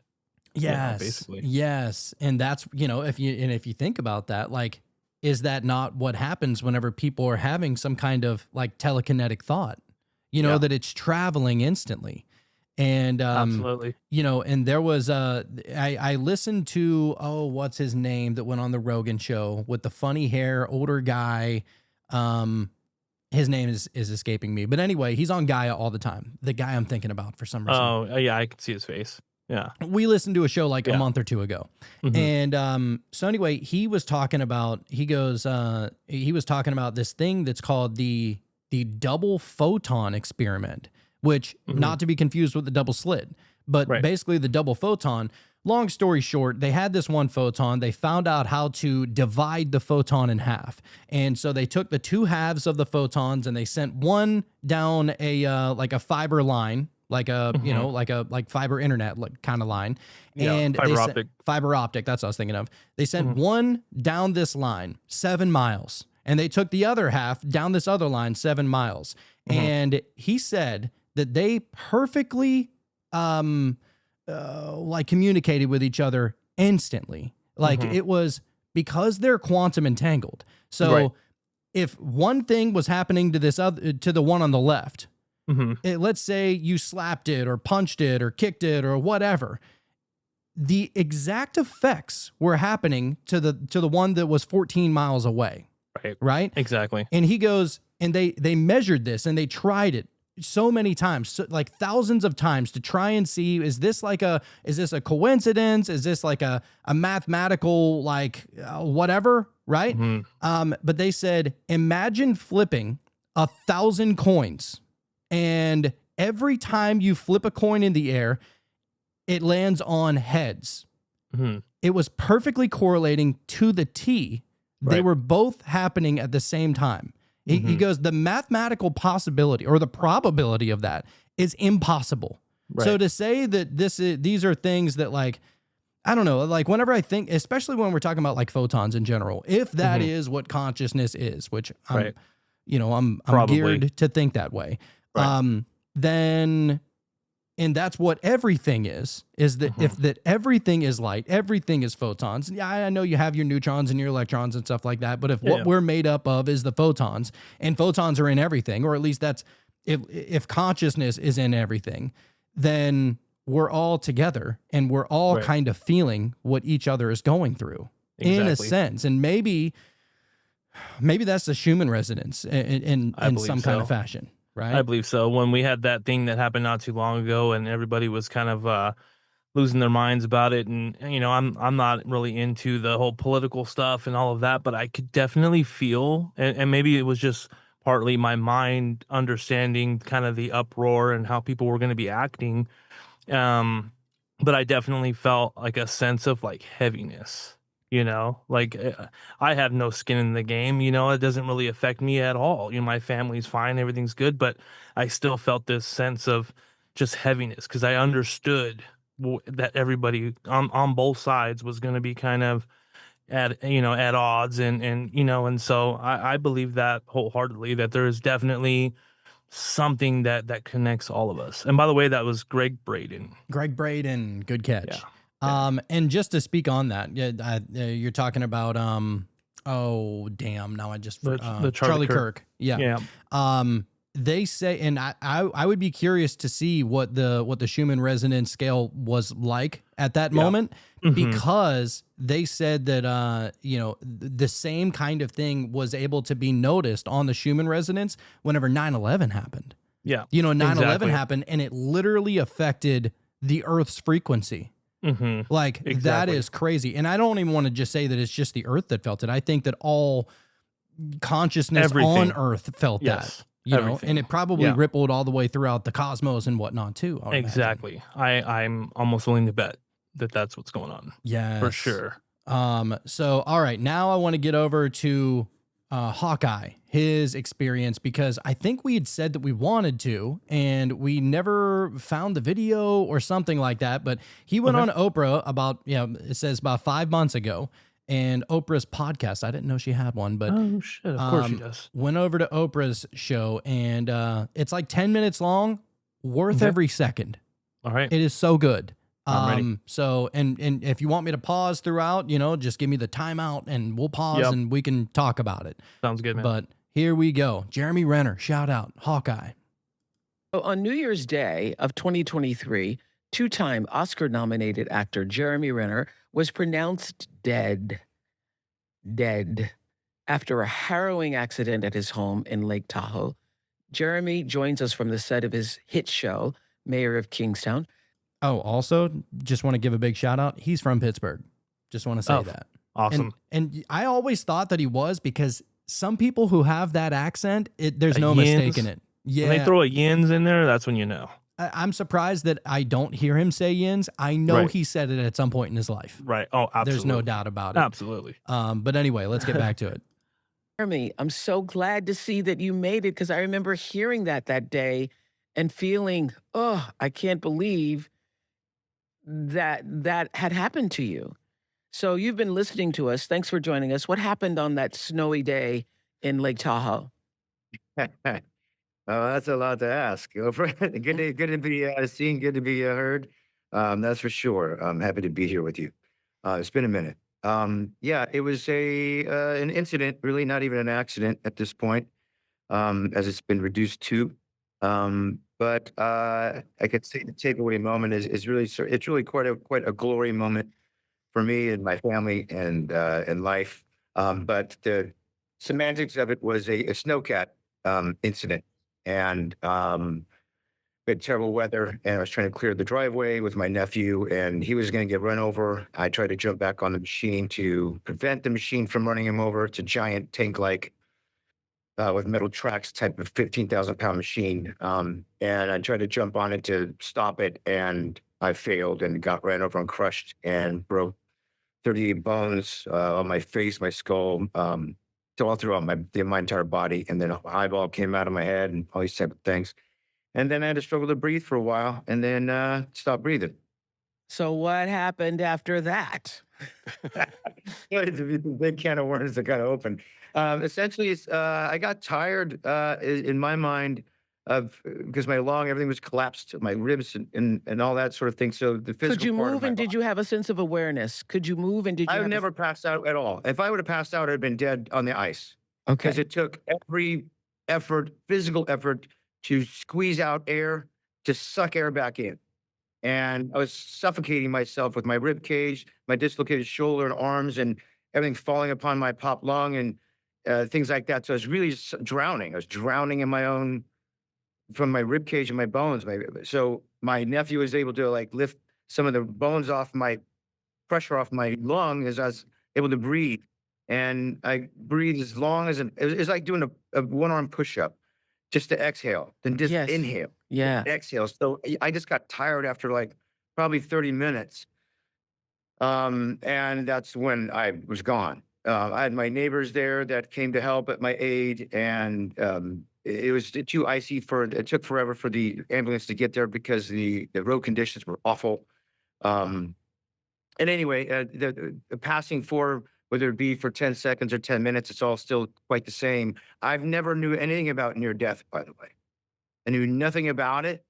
Yes, basically. yes, and that's, you know, if you think about that, like, is that not what happens whenever people are having some kind of like telekinetic thought? You know, that it's traveling instantly, and Absolutely. you know, and there was I listened to, oh, what's his name that went on the Rogan show with the funny hair, older guy, his name is escaping me, but anyway, he's on Gaia all the time. The guy I'm thinking about for some reason. Oh, yeah, I can see his face. Yeah. We listened to a show like a month or two ago. Mhm. And so anyway, he was talking about, he was talking about this thing that's called the double photon experiment, which not to be confused with the double slit, but basically the double photon. Long story short, they had this one photon. They found out how to divide the photon in half. And so they took the two halves of the photons and they sent one down a like a fiber line, like a, you know, like fiber internet kind of line. Yeah, And fiber they optic. fiber optic, that's what I was thinking of. They sent one down this line, 7 miles. And they took the other half down this other line, 7 miles. And he said that they perfectly like communicated with each other instantly. Like it was because they're quantum entangled. So if one thing was happening to this other, to the one on the left, let's say you slapped it or punched it or kicked it or whatever, the exact effects were happening to the one that was 14 miles away. Right. Exactly. And he goes, and they measured this and they tried it so many times, so, like thousands of times, to try and see, is this a coincidence? Is this like a mathematical, like whatever, right? But they said, imagine flipping 1,000 coins, and every time you flip a coin in the air, it lands on heads. It was perfectly correlating to the T. They were both happening at the same time. He goes, the mathematical possibility or the probability of that is impossible. So to say that these are things that, like, I don't know, like whenever I think, especially when we're talking about like photons in general, if that is what consciousness is, which I'm, you know, I'm geared to think that way, then, and that's what everything is that if that everything is light, everything is photons. Yeah, I know you have your neutrons and your electrons and stuff like that, but if what we're made up of is the photons, and photons are in everything, or at least that's, if consciousness is in everything, then we're all together and we're all kind of feeling what each other is going through in a sense. And maybe that's the Schumann resonance in some kind of fashion. Right. I believe so. When we had that thing that happened not too long ago, and everybody was kind of losing their minds about it, and you know, I'm not really into the whole political stuff and all of that, but I could definitely feel, and maybe it was just partly my mind understanding kind of the uproar and how people were going to be acting, but I definitely felt like a sense of like heaviness. You know, like I have no skin in the game, you know, it doesn't really affect me at all. You know, my family's fine, everything's good, but I still felt this sense of just heaviness because I understood that everybody on both sides was going to be kind of at odds, and so I believe that wholeheartedly, that there is definitely something that connects all of us. And by the way, that was Greg Braden. Greg Braden, good catch. Yeah. And just to speak on that, you're talking about oh damn, now I just The Charlie Kirk. Yeah. They say, and I would be curious to see what the Schumann resonance scale was like at that moment, because they said that the same kind of thing was able to be noticed on the Schumann resonance whenever 9/11 happened. Yeah. 9/11 happened, and it literally affected the Earth's frequency. Like, that is crazy. And I don't even want to just say that it's just the Earth that felt it. I think that all consciousness on Earth felt that. And it probably rippled all the way throughout the cosmos and whatnot too. Exactly. I'm almost willing to bet that that's what's going on. Yeah, for sure. So, all right, now I want to get over to Hawkeye, his experience, because I think we had said that we wanted to, and we never found the video or something like that. But he went on Oprah about, it says about 5 months ago. And Oprah's podcast, I didn't know she had one, but oh shit, of course she does. Went over to Oprah's show, and it's like 10 minutes long, worth every second. All right, it is so good. I'm ready. So, and if you want me to pause throughout, just give me the timeout, and we'll pause and we can talk about it. Sounds good, man. But here we go. Jeremy Renner, shout out, Hawkeye. So on New Year's Day of 2023, two-time Oscar-nominated actor Jeremy Renner was pronounced dead after a harrowing accident at his home in Lake Tahoe. Jeremy joins us from the set of his hit show, Mayor of Kingstown. Oh, also, just want to give a big shout out. He's from Pittsburgh. Just want to say that. Awesome. And I always thought that he was, because some people who have that accent, there's no mistaking it. Yeah. When they throw a yins in there, that's when you know. I'm surprised that I don't hear him say yins. I know he said it at some point in his life. Right. Oh, absolutely. There's no doubt about it. Absolutely. But anyway, let's get back to it. Jeremy, I'm so glad to see that you made it, because I remember hearing that day and feeling, oh, I can't believe that had happened to you. So you've been listening to us. Thanks for joining us. What happened on that snowy day in Lake Tahoe? Oh, that's a lot to ask. Good to be seen. Good to be heard. That's for sure. I'm happy to be here with you. It's been a minute. Yeah, it was an incident, really not even an accident at this point, as it's been reduced to. But I could say the takeaway moment is really, it's really quite a glory moment for me and my family and life. But the semantics of it was a snowcat incident. And we had terrible weather, and I was trying to clear the driveway with my nephew, and he was going to get run over. I tried to jump back on the machine to prevent the machine from running him over. It's a giant tank-like with metal tracks type of 15,000-pound machine. And I tried to jump on it to stop it, and I failed and got ran over and crushed and broke 38 bones on my face, my skull, all throughout my entire body. And then an eyeball came out of my head and all these type of things. And then I had to struggle to breathe for a while, and then stop breathing. So what happened after that? It's a big can of worms that got open. Essentially, I got tired in my mind because my lung, everything was collapsed, my ribs and all that sort of thing. So the physical Could you part move, and did you have a sense of awareness? Could you move, and did you I have would never pass out at all. If I would have passed out, I'd have been dead on the ice. Okay. Because it took every effort, physical effort, to squeeze out air, to suck air back in. And I was suffocating myself with my rib cage, my dislocated shoulder and arms, and everything falling upon my pop lung and things like that. So I was really just drowning. I was drowning in my own, from my rib cage and my bones. So my nephew was able to lift some of the bones off my, pressure off my lung as I was able to breathe. And I breathed as long as it was like doing a one-arm push-up, just to exhale, then just inhale. Yeah. Exhale. So I just got tired after probably 30 minutes. And that's when I was gone. I had my neighbors there that came to help at my aid, and it was too icy it took forever for the ambulance to get there because the road conditions were awful. And anyway, the passing 4 whether it be for 10 seconds or 10 minutes, it's all still quite the same. I've never knew anything about near death, by the way. I knew nothing about it.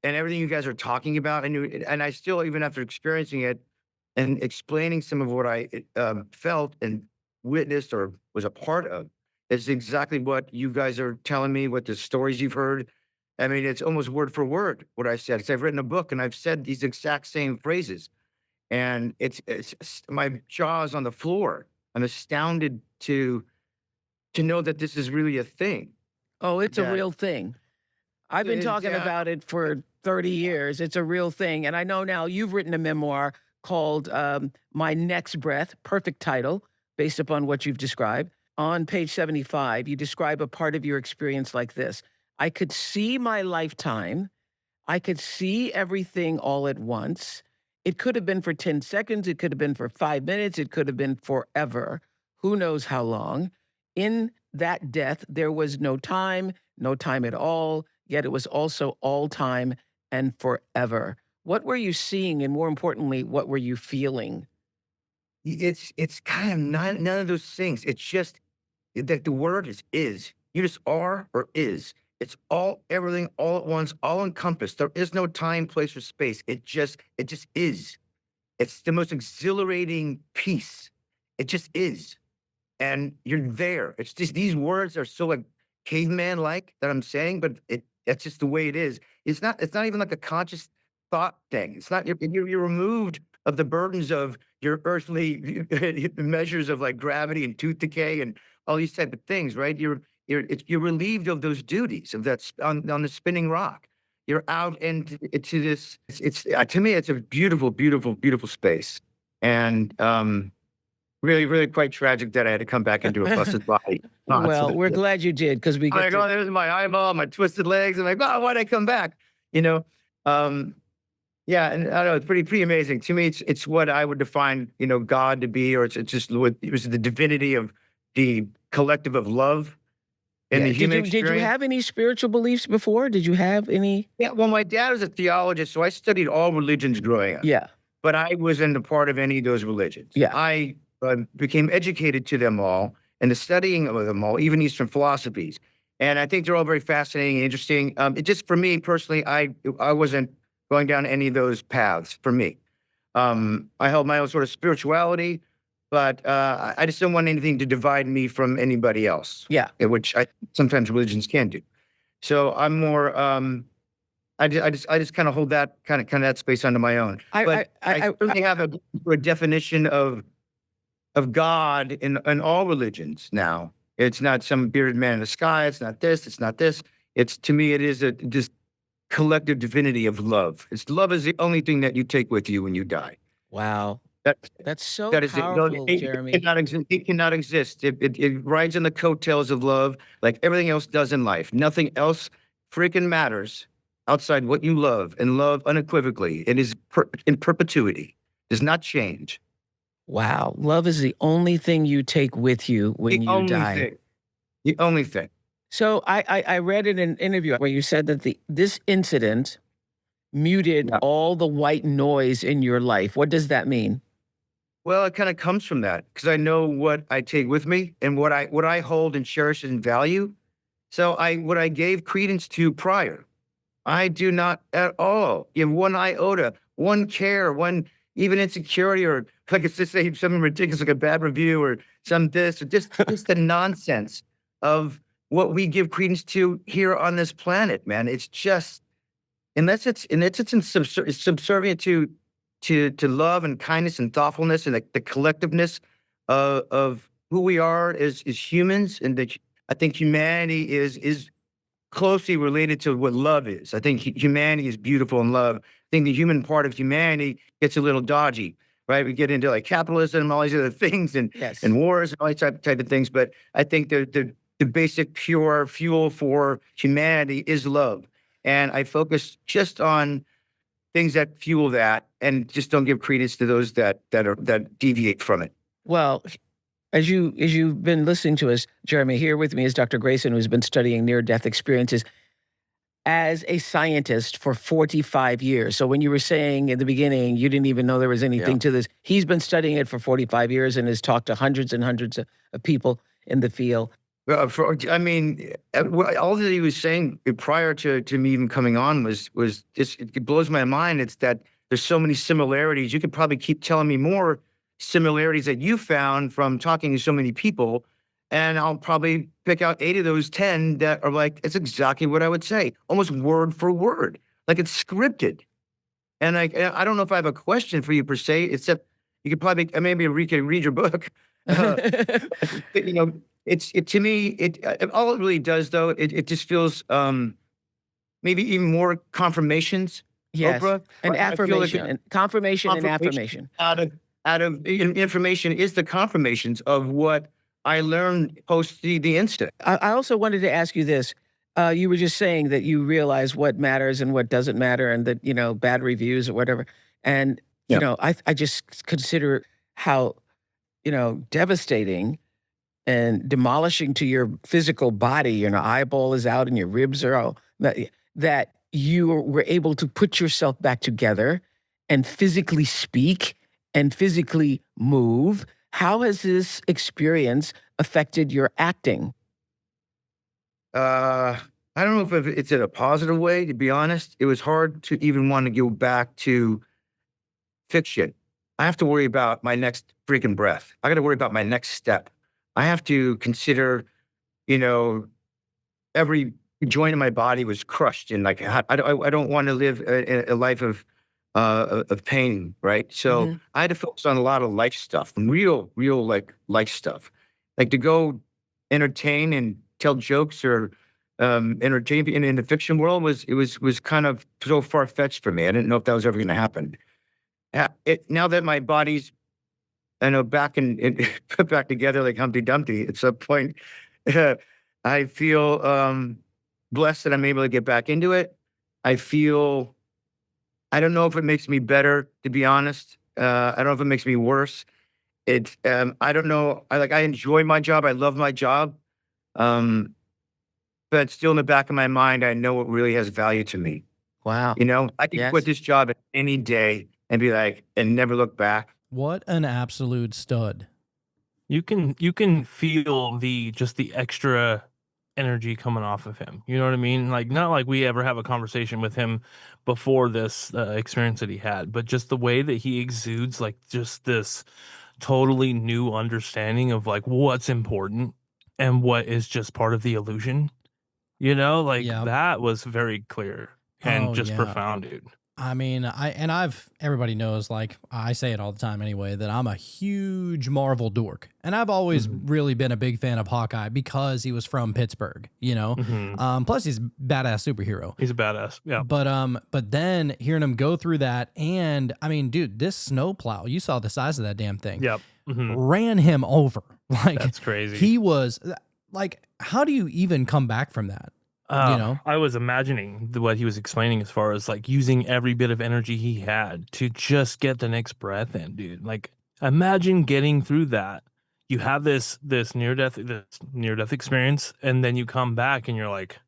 And everything you guys are talking about, I knew, and I still, even after experiencing it and explaining some of what I felt and witnessed or was a part of, is exactly what you guys are telling me, what the stories you've heard. I mean, it's almost word for word what I said. Because I've written a book and I've said these exact same phrases, and it's my jaw is on the floor. I'm astounded to know that this is really a thing. Oh, it's a That real thing. I've been talking about it for 30 years. It's a real thing. And I know now you've written a memoir called My Next Breath, perfect title, based upon what you've described. On page 75, you describe a part of your experience like this: I could see my lifetime. I could see everything all at once. It could have been for 10 seconds. It could have been for 5 minutes. It could have been forever. Who knows how long? In that death, there was no time at all, yet it was also all time and forever. What were you seeing? And more importantly, what were you feeling? it's kind of none of those things. It's just that the word is. You just are or is. It's all everything all at once, all encompassed. There is no time, place, or space. It just is. It's the most exhilarating peace. It just is. And you're there. It's just these words are so like caveman like that I'm saying, but that's just the way it is. It's not even like a conscious thought thing. It's not you're removed of the burdens of your earthly measures of like gravity and tooth decay and all these type of things, right? You're relieved of those duties of that on the spinning rock. You're out into this. It's to me, it's a beautiful, beautiful, beautiful space, and really, really quite tragic that I had to come back into a busted body. Well, we're glad you did, because we I'm like, get oh, there's my eyeball, my twisted legs. I'm like, oh, why'd I come back? You know, yeah, and I don't know, it's pretty amazing. To me, it's what I would define, God to be, or it's just what it was the divinity of the collective of love in the human Did you experience. have any spiritual beliefs before? Did you have any? Yeah, well, my dad was a theologist, so I studied all religions growing up. Yeah. But I wasn't a part of any of those religions. Yeah. I became educated to them all and the studying of them all, even Eastern philosophies. And I think they're all very fascinating and interesting. It just for me personally, I wasn't going down any of those paths for me. I held my own sort of spirituality, but I just don't want anything to divide me from anybody else. Yeah. Which sometimes religions can do. So I'm more. I just kind of hold that kind of that space under my own. I certainly have a definition of God in all religions now. It's not some bearded man in the sky. It's not this. It's not this. It's to me, it is this collective divinity of love. Love is the only thing that you take with you when you die. Wow. That's so That is powerful, it. Jeremy. It cannot exist. It rides on the coattails of love, like everything else does in life. Nothing else freaking matters outside what you love, and love unequivocally. It is in perpetuity. Does not change. Wow. Love is the only thing you take with you when you die. The only thing. So I read in an interview where you said that this incident muted all the white noise in your life. What does that mean? Well, it kind of comes from that because I know what I take with me and what I hold and cherish and value. So what I gave credence to prior, I do not at all give one iota, one care, one even insecurity, or like it's just say something ridiculous like a bad review or some this, or just the nonsense of what we give credence to here on this planet, man. It's just unless it's subservient to love and kindness and thoughtfulness and the collectiveness of who we are as humans, and that I think humanity is closely related to what love is. I think humanity is beautiful in love. I think the human part of humanity gets a little dodgy, right? We get into like capitalism and all these other things and wars and all these type of things. But I think the basic pure fuel for humanity is love. And I focus just on things that fuel that and just don't give credence to those that deviate from it. Well, as you've been listening to us, Jeremy, here with me is Dr. Grayson, who's been studying near-death experiences. as a scientist for 45 years. So when you were saying in the beginning, you didn't even know there was anything to this, he's been studying it for 45 years and has talked to hundreds and hundreds of people in the field. I mean, all that he was saying prior to me even coming on was just, it blows my mind. It's that there's so many similarities. You could probably keep telling me more similarities that you found from talking to so many people, and I'll probably pick out 8 of those 10 that are like, it's exactly what I would say, almost word for word, like it's scripted. And I don't know if I have a question for you per se, except you could probably maybe read your book. You know, to me, all it really does though, it just feels maybe even more confirmations. Yes, Oprah, and right? I feel like affirmation, and confirmation and affirmation. out of information is the confirmations of what I learned post the incident. I also wanted to ask you this. You were just saying that you realize what matters and what doesn't matter, and that, you know, bad reviews or whatever. And, you know, I just consider how, you know, devastating and demolishing to your physical body, you know, eyeball is out and your ribs are out, that you were able to put yourself back together and physically speak and physically move. How has this experience affected your acting? I don't know if it's in a positive way, to be honest. It was hard to even want to go back to fiction. I have to worry about my next freaking breath. I got to worry about my next step. I have to consider, you know, every joint in my body was crushed, and like I don't want to live a life of pain, right? So I had to focus on a lot of life stuff, real like life stuff, like to go entertain and tell jokes or entertain in the fiction world was kind of so far fetched for me. I didn't know if that was ever going to happen. Now that my body's, I know, back and put back together like Humpty Dumpty at some point, I feel blessed that I'm able to get back into it. I don't know if it makes me better, to be honest. I don't know if it makes me worse. I don't know. I enjoy my job. I love my job. But still in the back of my mind, I know it really has value to me. Wow. You know, I can quit this job any day and be like, and never look back. What an absolute stud. You can feel the extra energy coming off of him. You know what I mean? Like, not like we ever have a conversation with him before this experience that he had, but just the way that he exudes, like, just this totally new understanding of like what's important and what is just part of the illusion. You know, like that was very clear and just profound, dude. I mean, everybody knows, like, I say it all the time anyway, that I'm a huge Marvel dork. And I've always really been a big fan of Hawkeye because he was from Pittsburgh, you know? Plus he's a badass superhero. He's a badass, yeah. But then hearing him go through that, and I mean, dude, this snowplow, you saw the size of that damn thing. Yep. Ran him over. Like, that's crazy. He was, like, how do you even come back from that? You know, I was imagining what he was explaining as far as like using every bit of energy he had to just get the next breath in, dude. Like, imagine getting through that. You have this near death experience, and then you come back and you're like,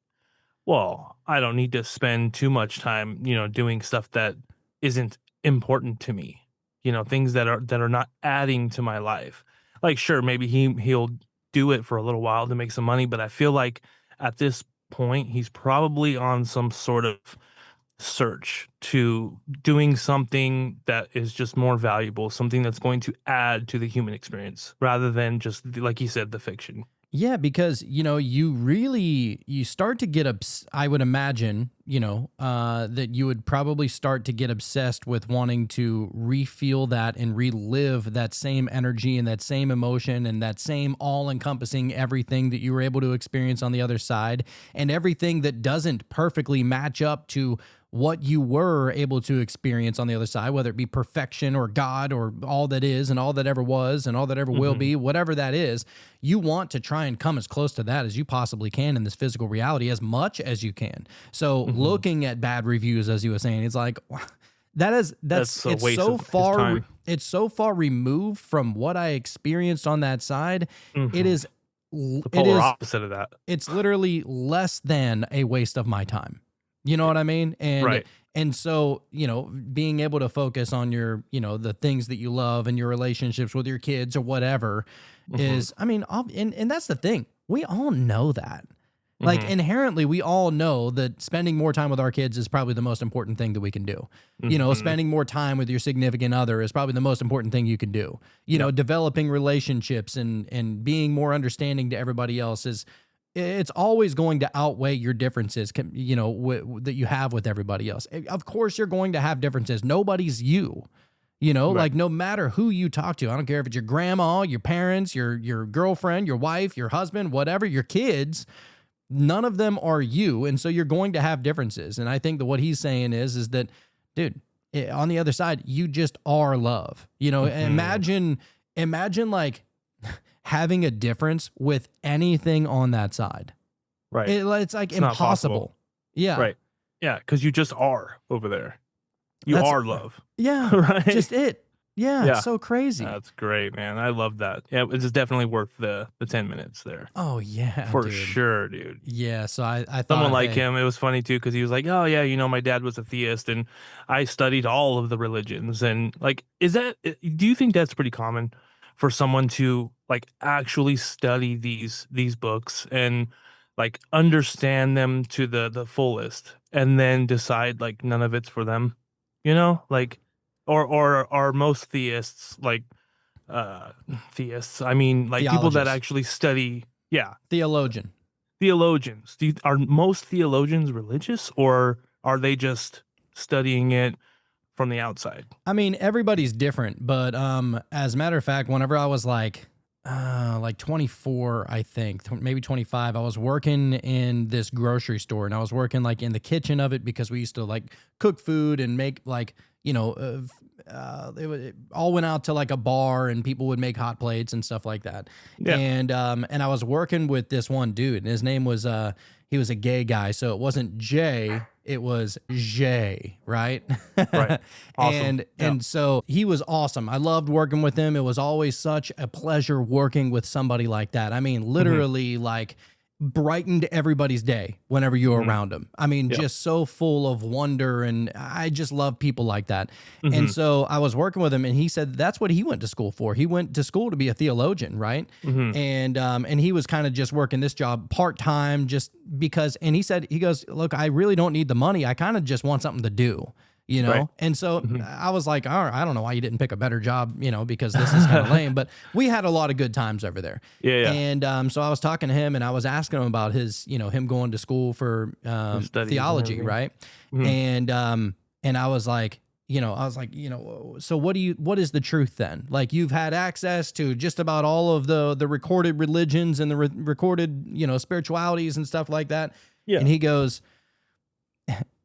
well, I don't need to spend too much time, you know, doing stuff that isn't important to me. You know, things that are not adding to my life. Like, sure, maybe he'll do it for a little while to make some money, but I feel like at this point he's probably on some sort of search to doing something that is just more valuable, something that's going to add to the human experience rather than just, like you said, the fiction. Yeah, because, you know, you start to get, I would imagine, you know, that you would probably start to get obsessed with wanting to re-feel that and relive that same energy and that same emotion and that same all-encompassing everything that you were able to experience on the other side, and everything that doesn't perfectly match up to what you were able to experience on the other side, whether it be perfection or God or all that is and all that ever was and all that ever will be, whatever that is, you want to try and come as close to that as you possibly can in this physical reality as much as you can. So looking at bad reviews, as you were saying, it's like, that's it's so far removed from what I experienced on that side. It is the polar opposite of that. It's literally less than a waste of my time. You know what I mean? And Right. and so, being able to focus on your, the things that you love and your relationships with your kids or whatever is, I mean, and that's the thing. We all know that. Like inherently, we all know that spending more time with our kids is probably the most important thing that we can do. Spending more time with your significant other is probably the most important thing you can do. Developing relationships and being more understanding to everybody else it's always going to outweigh your differences, that you have with everybody else. Of course, you're going to have differences. Nobody's you. Like no matter who you talk to, I don't care if it's your grandma, your parents, your girlfriend, your wife, your husband, whatever, your kids. None of them are you, and so you're going to have differences. And I think that what he's saying is that, dude, on the other side, you just are love. Imagine like having a difference with anything on that side. Right. It's like impossible. Yeah. Right. Yeah, because you just are over there. You are love. Yeah. Right. Just it. Yeah. It's so crazy. That's great, man. I love that. Yeah, it's definitely worth the 10 minutes there. Oh yeah, for dude. sure, dude. Yeah. So I thought Someone like him, it was funny too, because he was like, "Oh yeah, my dad was a theist, and I studied all of the religions." And like, do you think that's pretty common for someone to like actually study these books and like understand them to the fullest, and then decide like none of it's for them? Like, or are most theists like theists? I mean, like people that Theologists. actually study. Yeah, Theologians. Are most theologians religious, or are they just studying it from the outside? I mean, everybody's different, but as a matter of fact, whenever I was like 24, I think, maybe 25, I was working in this grocery store, and I was working like in the kitchen of it because we used to like cook food and make like, it all went out to like a bar and people would make hot plates and stuff like that. Yeah. And I was working with this one dude, and his name was he was a gay guy, so it wasn't Jay, it was Jay, right? Right. Awesome. And so he was awesome. I loved working with him. It was always such a pleasure working with somebody like that. I mean, literally like brightened everybody's day whenever you were around him. I mean, just so full of wonder, and I just love people like that. And so I was working with him, and he said that's what he went to school for. He went to school to be a theologian, right? And he was kind of just working this job part-time just because, and he goes, look, I really don't need the money. I kind of just want something to do. Right. And so I was like, all right, I don't know why you didn't pick a better job, because this is kind of lame, but we had a lot of good times over there. Yeah. And so I was talking to him, and I was asking him about his, him going to school for theology, right? And I was like, so what is the truth then? Like, you've had access to just about all of the recorded religions and the recorded, spiritualities and stuff like that. Yeah. And he goes,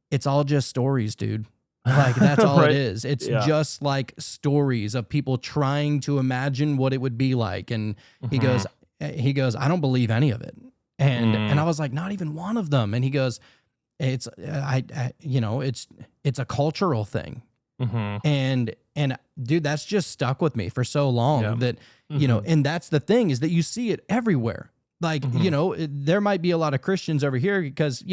it's all just stories, dude. Like, that's all Right. it is. It's just like stories of people trying to imagine what it would be like. And he goes, I don't believe any of it. And I was like, not even one of them. And he goes, it's it's a cultural thing. And dude, that's just stuck with me for so long that, and that's the thing, is that you see it everywhere. Like, there might be a lot of Christians over here because,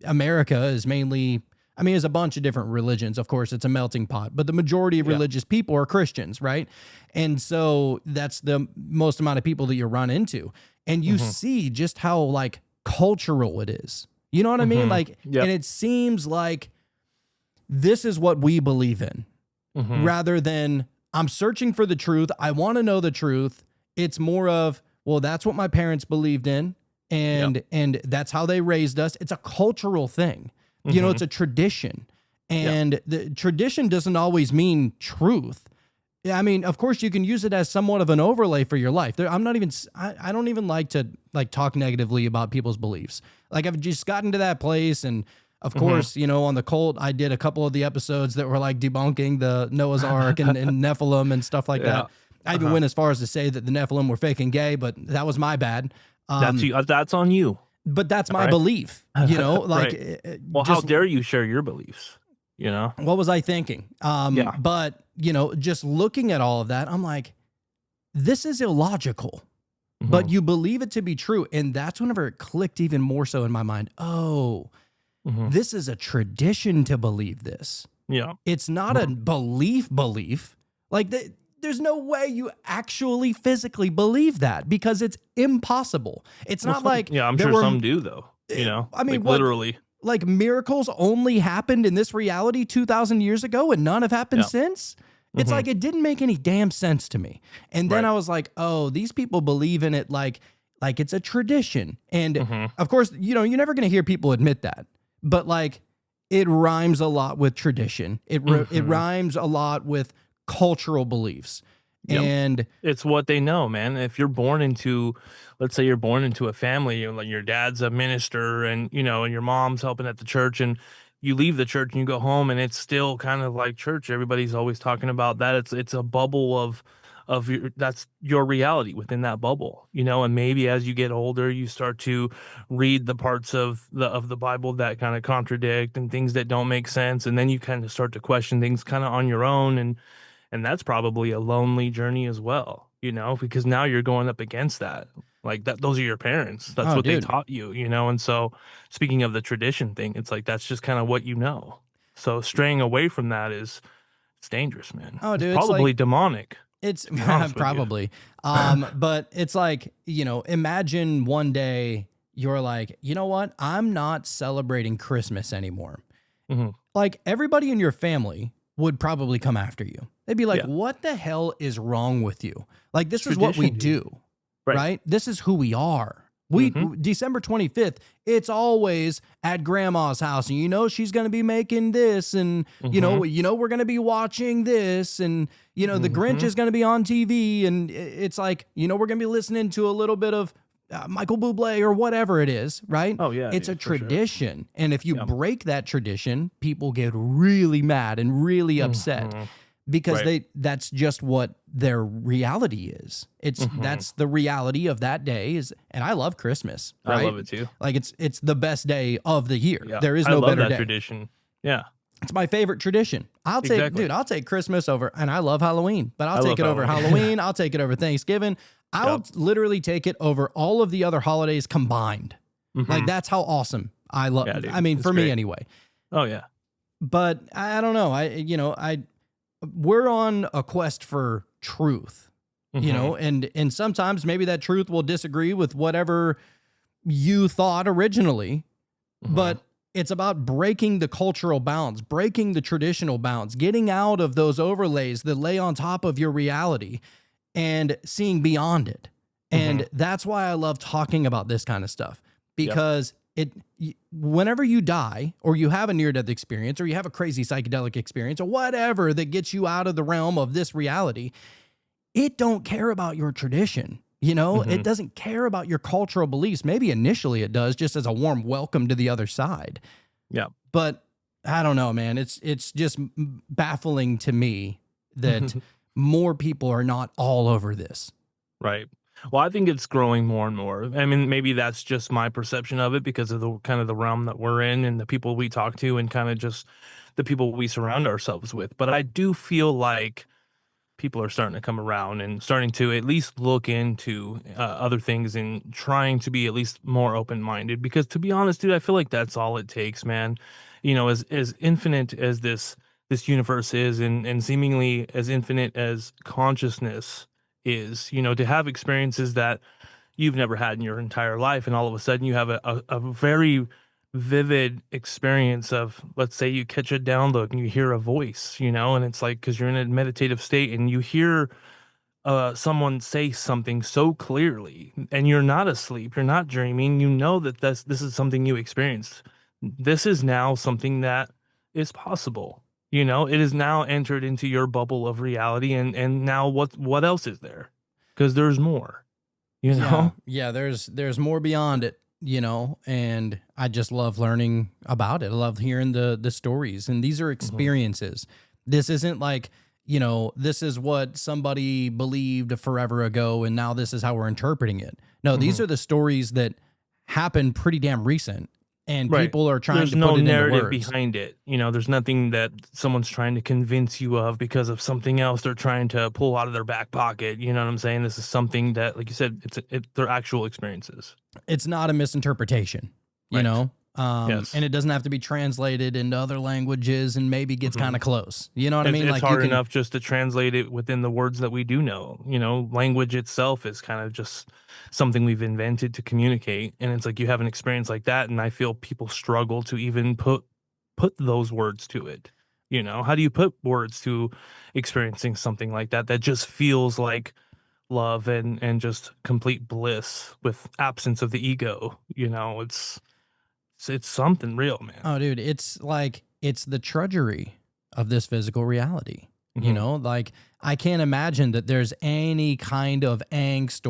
America is mainly, I mean, there's a bunch of different religions. Of course, it's a melting pot, but the majority of religious people are Christians, right? And so that's the most amount of people that you run into. And you see just how like cultural it is. You know what I mean? Like, and it seems like this is what we believe in rather than I'm searching for the truth. I want to know the truth. It's more of, well, that's what my parents believed in, and that's how they raised us. It's a cultural thing. It's a tradition, and the tradition doesn't always mean truth. I mean, of course, you can use it as somewhat of an overlay for your life. I don't even like to like talk negatively about people's beliefs. Like, I've just gotten to that place, and of course, on the cult, I did a couple of the episodes that were like debunking the Noah's Ark and Nephilim and stuff like that. I even went as far as to say that the Nephilim were fake and gay, but that was my bad. That's on you. But that's my belief, like, well, how dare you share your beliefs? What was I thinking? But, just looking at all of that, I'm like, this is illogical, but you believe it to be true. And that's whenever it clicked even more so in my mind. Oh, This is a tradition to believe this. Yeah. It's not a belief. Like there's no way you actually physically believe that because it's impossible. It's not like yeah, I'm there sure were- some do though. You know, I mean, like what- literally. like miracles only happened in this reality 2,000 years ago and none have happened since. It's like it didn't make any damn sense to me. And then I was like, oh, these people believe in it like it's a tradition. And of course, you know, you're never going to hear people admit that. But like it rhymes a lot with tradition. It rhymes a lot with cultural beliefs. Yep. And it's what they know, man. If you're born into, let's say you're born into a family, like your dad's a minister and, you know, and your mom's helping at the church and you leave the church and you go home and it's still kind of like church. Everybody's always talking about that. It's a bubble of your, that's your reality within that bubble, you know, and maybe as you get older, you start to read the parts of the Bible that kind of contradict and things that don't make sense. And then you kind of start to question things kind of on your own. And that's probably a lonely journey as well, you know, because now you're going up against that. Like that, those are your parents. That's what they taught you, you know? And so speaking of the tradition thing, it's like, that's just kind of what you know. So straying away from that it's dangerous, man. Oh, dude, it's probably like, demonic. It's to be honest with you. probably. But it's like, you know, imagine one day you're like, you know what? I'm not celebrating Christmas anymore. Like everybody in your family would probably come after you. They'd be like, what the hell is wrong with you? Like, this is what we do, right? This is who we are. We December 25th, it's always at grandma's house. And you know, she's going to be making this and, you know, we're going to be watching this and, you know, the Grinch is going to be on TV. And it's like, you know, we're going to be listening to a little bit of Michael Bublé or whatever it is, right? Oh, yeah. It's a tradition. Sure. And if you break that tradition, people get really mad and really upset because that's just what their reality is. That's the reality of that day is, and I love Christmas. Right? I love it too. Like it's the best day of the year. Yeah. There is no I love better that day. tradition. Yeah. It's my favorite tradition. I'll take Christmas over, and I love Halloween, but I'll take it over Halloween. I'll take it over Thanksgiving. I'll literally take it over all of the other holidays combined. Like that's how awesome I love. Yeah, dude, I mean, for me anyway. Oh yeah. But I don't know. We're on a quest for truth, you know, and sometimes maybe that truth will disagree with whatever you thought originally, but it's about breaking the cultural bounds, breaking the traditional bounds, getting out of those overlays that lay on top of your reality and seeing beyond it. And that's why I love talking about this kind of stuff because whenever you die or you have a near-death experience or you have a crazy psychedelic experience or whatever that gets you out of the realm of this reality, it don't care about your tradition. You know, it doesn't care about your cultural beliefs. Maybe initially it does just as a warm welcome to the other side. Yeah. But I don't know, man. It's just baffling to me that more people are not all over this. Right. Well, I think it's growing more and more. I mean, maybe that's just my perception of it because of the kind of the realm that we're in and the people we talk to and kind of just the people we surround ourselves with. But I do feel like people are starting to come around and starting to at least look into other things and trying to be at least more open-minded. Because to be honest, dude, I feel like that's all it takes, man. You know, as infinite as this universe is and seemingly as infinite as consciousness is, you know, to have experiences that you've never had in your entire life and all of a sudden you have a very vivid experience of, let's say you catch a download and you hear a voice, you know, and it's like because you're in a meditative state and you hear someone say something so clearly and you're not asleep, you're not dreaming, you know that this is something you experienced. This is now something that is possible. You know, it is now entered into your bubble of reality, and now what else is there? Because there's more, you know. Yeah, there's more beyond it, you know, and I just love learning about it. I love hearing the stories, and these are experiences. This isn't like, you know, this is what somebody believed forever ago, and now this is how we're interpreting it. No, these are the stories that happened pretty damn recent. And people are trying to put it into words. There's no narrative behind it. You know, there's nothing that someone's trying to convince you of because of something else they're trying to pull out of their back pocket. You know what I'm saying? This is something that, like you said, they're actual experiences. It's not a misinterpretation, you know? Yes. And it doesn't have to be translated into other languages and maybe gets kind of close. You know what I mean? It's Like hard you can, enough just to translate it within the words that we do know. Language itself is kind of just something we've invented to communicate. And it's like you have an experience like that, and I feel people struggle to even put those words to it. How do you put words to experiencing something like that that just feels like love and just complete bliss with absence of the ego? It's something real, man. oh, dude, it's like, it's the drudgery of this physical reality. Like I can't imagine that there's any kind of angst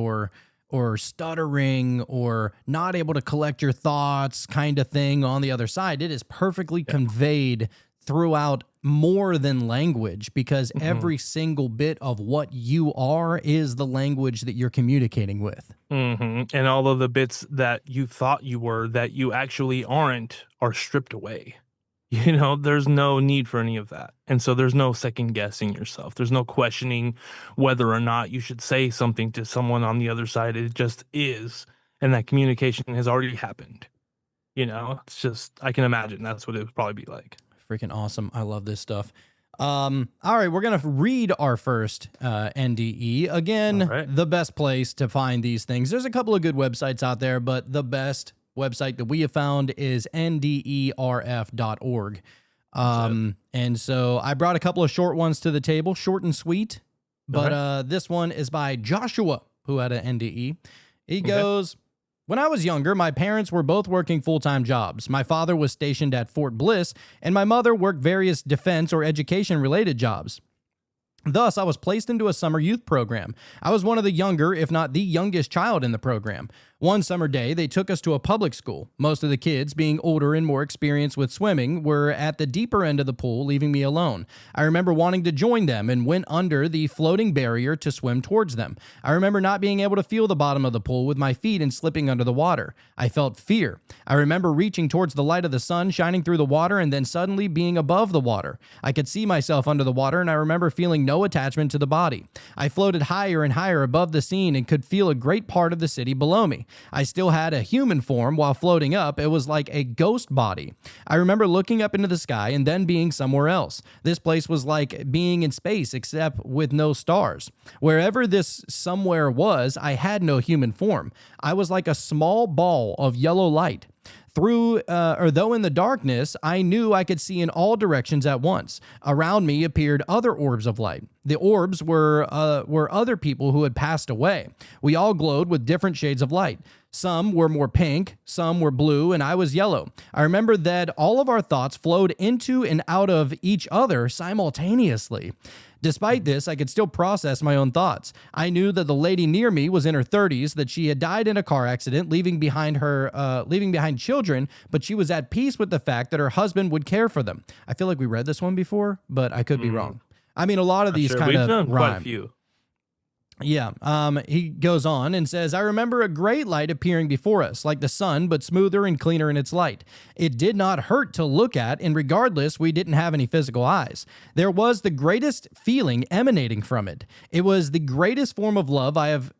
or stuttering or not able to collect your thoughts kind of thing on the other side. It is perfectly conveyed throughout more than language, because every single bit of what you are is the language that you're communicating with. And all of the bits that you thought you were that you actually aren't are stripped away. There's no need for any of that. And so there's no second guessing yourself. There's no questioning whether or not you should say something to someone on the other side. It just is. And that communication has already happened. It's just, I can imagine that's what it would probably be like. Freaking awesome. I love this stuff. All right, we're going to read our first NDE. Again, the best place to find these things. There's a couple of good websites out there, but the best website that we have found is nderf.org. And so I brought a couple of short ones to the table, short and sweet, but this one is by Joshua, who had an NDE. He goes, when I was younger, my parents were both working full-time jobs. My father was stationed at Fort Bliss, and my mother worked various defense or education-related jobs. Thus, I was placed into a summer youth program. I was one of the younger, if not the youngest child in the program. One summer day, they took us to a public school. Most of the kids, being older and more experienced with swimming, were at the deeper end of the pool, leaving me alone. I remember wanting to join them and went under the floating barrier to swim towards them. I remember not being able to feel the bottom of the pool with my feet and slipping under the water. I felt fear. I remember reaching towards the light of the sun shining through the water and then suddenly being above the water. I could see myself under the water, and I remember feeling no attachment to the body. I floated higher and higher above the scene and could feel a great part of the city below me. I still had a human form while floating up. It was like a ghost body. I remember looking up into the sky and then being somewhere else. This place was like being in space, except with no stars. Wherever this somewhere was, I had no human form. I was like a small ball of yellow light. Though in the darkness, I knew I could see in all directions at once. Around me appeared other orbs of light. The orbs were other people who had passed away. We all glowed with different shades of light. Some were more pink, some were blue, and I was yellow. I remember that all of our thoughts flowed into and out of each other simultaneously. Despite this, I could still process my own thoughts. I knew that the lady near me was in her 30s, that she had died in a car accident, leaving behind children, but she was at peace with the fact that her husband would care for them. I feel like we read this one before, but I could be wrong. I mean, a lot of these kind of done rhyme. quite a few. Yeah. He goes on and says, I remember a great light appearing before us, like the sun, but smoother and cleaner in its light. It did not hurt to look at, and regardless, we didn't have any physical eyes. There was the greatest feeling emanating from it. It was the greatest form of love I have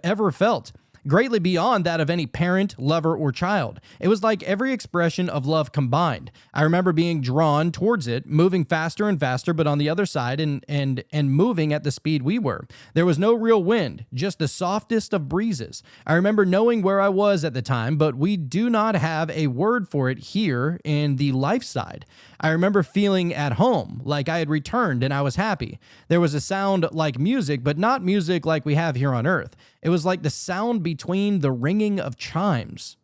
ever felt. Greatly beyond that of any parent, lover, or child. It was like every expression of love combined. I remember being drawn towards it, moving faster and faster, but on the other side and moving at the speed we were. There was no real wind, just the softest of breezes. I remember knowing where I was at the time, but we do not have a word for it here in the life side. I remember feeling at home, like I had returned and I was happy. There was a sound like music, but not music like we have here on Earth. It was like the sound between the ringing of chimes.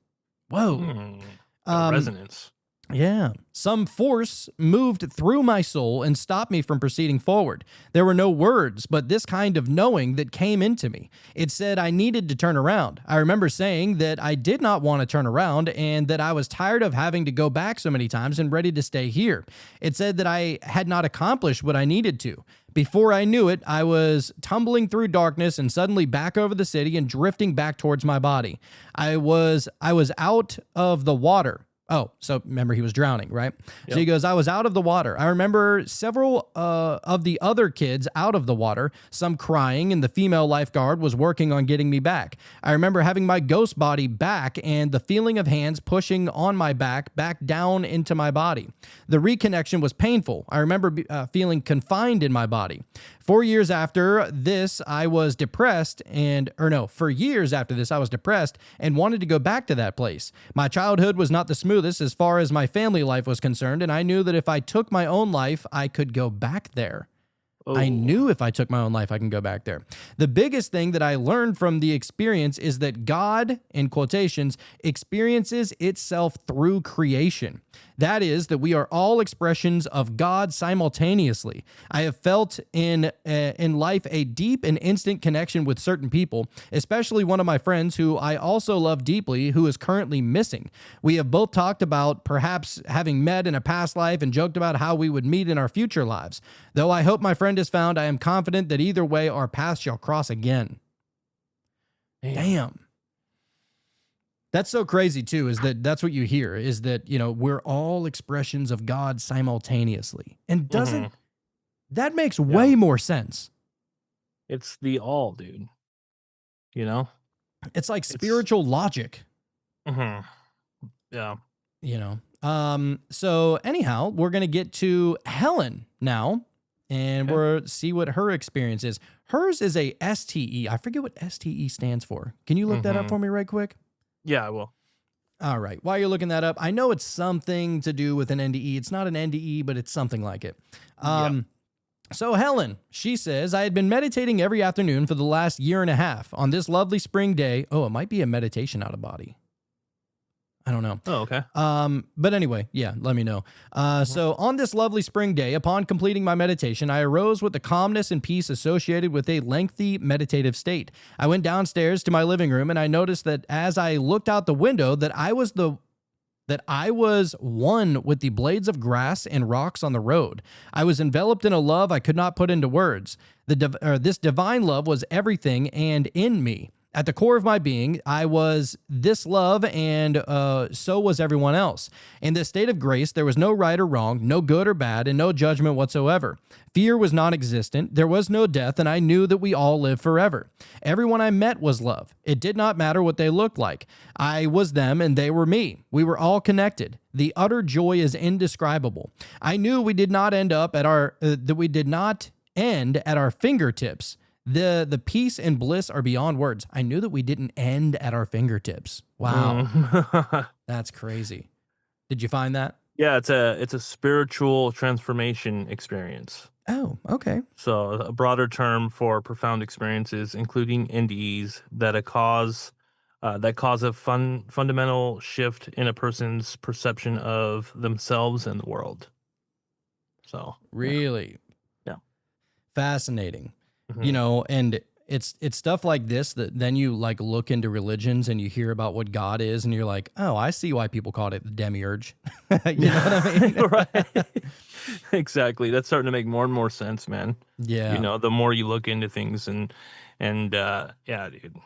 Whoa. Resonance. Yeah. Some force moved through my soul and stopped me from proceeding forward. There were no words, but this kind of knowing that came into me. It said I needed to turn around. I remember saying that I did not want to turn around and that I was tired of having to go back so many times and ready to stay here. It said that I had not accomplished what I needed to. Before I knew it, I was tumbling through darkness and suddenly back over the city and drifting back towards my body. I was out of the water. Oh, so remember he was drowning, right? Yep. So he goes, I was out of the water. I remember several of the other kids out of the water, some crying, and the female lifeguard was working on getting me back. I remember having my ghost body back and the feeling of hands pushing on my back down into my body. The reconnection was painful. I remember feeling confined in my body. 4 years after this, I was depressed for years after this, I was depressed and wanted to go back to that place. My childhood was not the smoothest as far as my family life was concerned, and I knew that if I took my own life, I could go back there. I knew if I took my own life, I can go back there. The biggest thing that I learned from the experience is that God, in quotations, experiences itself through creation. That is, that we are all expressions of God simultaneously. I have felt in life a deep and instant connection with certain people, especially one of my friends who I also love deeply, who is currently missing. We have both talked about perhaps having met in a past life and joked about how we would meet in our future lives. Though I hope my friend is found, I am confident that either way our paths shall cross again. Damn. That's so crazy too, is that's what you hear, is that, we're all expressions of God simultaneously. And doesn't that makes way more sense. It's the all, dude. It's like spiritual logic. Yeah. So anyhow, we're going to get to Helen now, and we'll see what her experience is. Hers is a STE. I forget what STE stands for. Can you look that up for me right quick? Yeah, I will. All right. While you're looking that up, I know it's something to do with an NDE. It's not an NDE, but it's something like it. So Helen, she says, I had been meditating every afternoon for the last year and a half. On this lovely spring day, it might be a meditation out of body. I don't know. Oh, okay. But anyway, yeah, let me know. So on this lovely spring day, upon completing my meditation, I arose with the calmness and peace associated with a lengthy meditative state. I went downstairs to my living room and I noticed that as I looked out the window that I was one with the blades of grass and rocks on the road. I was enveloped in a love I could not put into words. This divine love was everything and in me. At the core of my being, I was this love, and so was everyone else. In this state of grace, there was no right or wrong, no good or bad, and no judgment whatsoever. Fear was non-existent. There was no death, and I knew that we all live forever. Everyone I met was love. It did not matter what they looked like. I was them, and they were me. We were all connected. The utter joy is indescribable. I knew we did not end up at our fingertips. The peace and bliss are beyond words. I knew that we didn't end at our fingertips. Wow. That's crazy. Did you find that? Yeah, it's a spiritual transformation experience. Oh, okay. So a broader term for profound experiences, including NDEs, that cause a fundamental shift in a person's perception of themselves and the world. So really, yeah. Fascinating. And it's stuff like this that then you like look into religions and you hear about what God is and you're like, oh, I see why people called it the demiurge. You know what I mean? Right. Exactly. That's starting to make more and more sense, man. Yeah. The more you look into things and yeah, dude.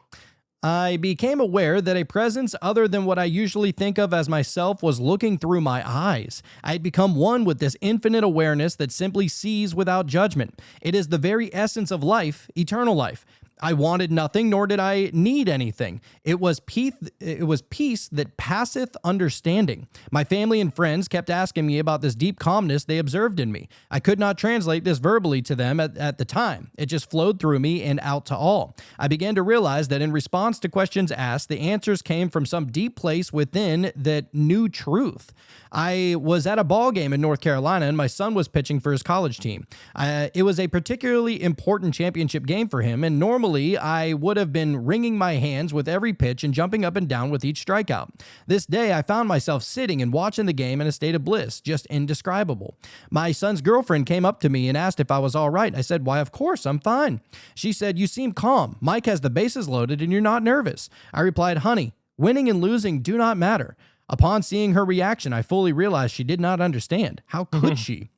I became aware that a presence other than what I usually think of as myself was looking through my eyes. I had become one with this infinite awareness that simply sees without judgment. It is the very essence of life, eternal life. I wanted nothing, nor did I need anything. It was peace that passeth understanding. My family and friends kept asking me about this deep calmness they observed in me. I could not translate this verbally to them at the time. It just flowed through me and out to all. I began to realize that in response to questions asked, the answers came from some deep place within that knew truth. I was at a ball game in North Carolina, and my son was pitching for his college team. It was a particularly important championship game for him, and normally I would have been wringing my hands with every pitch and jumping up and down with each strikeout. This day, I found myself sitting and watching the game in a state of bliss, just indescribable. My son's girlfriend came up to me and asked if I was all right. I said, why, of course, I'm fine. She said, you seem calm. Mike has the bases loaded and you're not nervous. I replied, honey, winning and losing do not matter. Upon seeing her reaction, I fully realized she did not understand. How could she?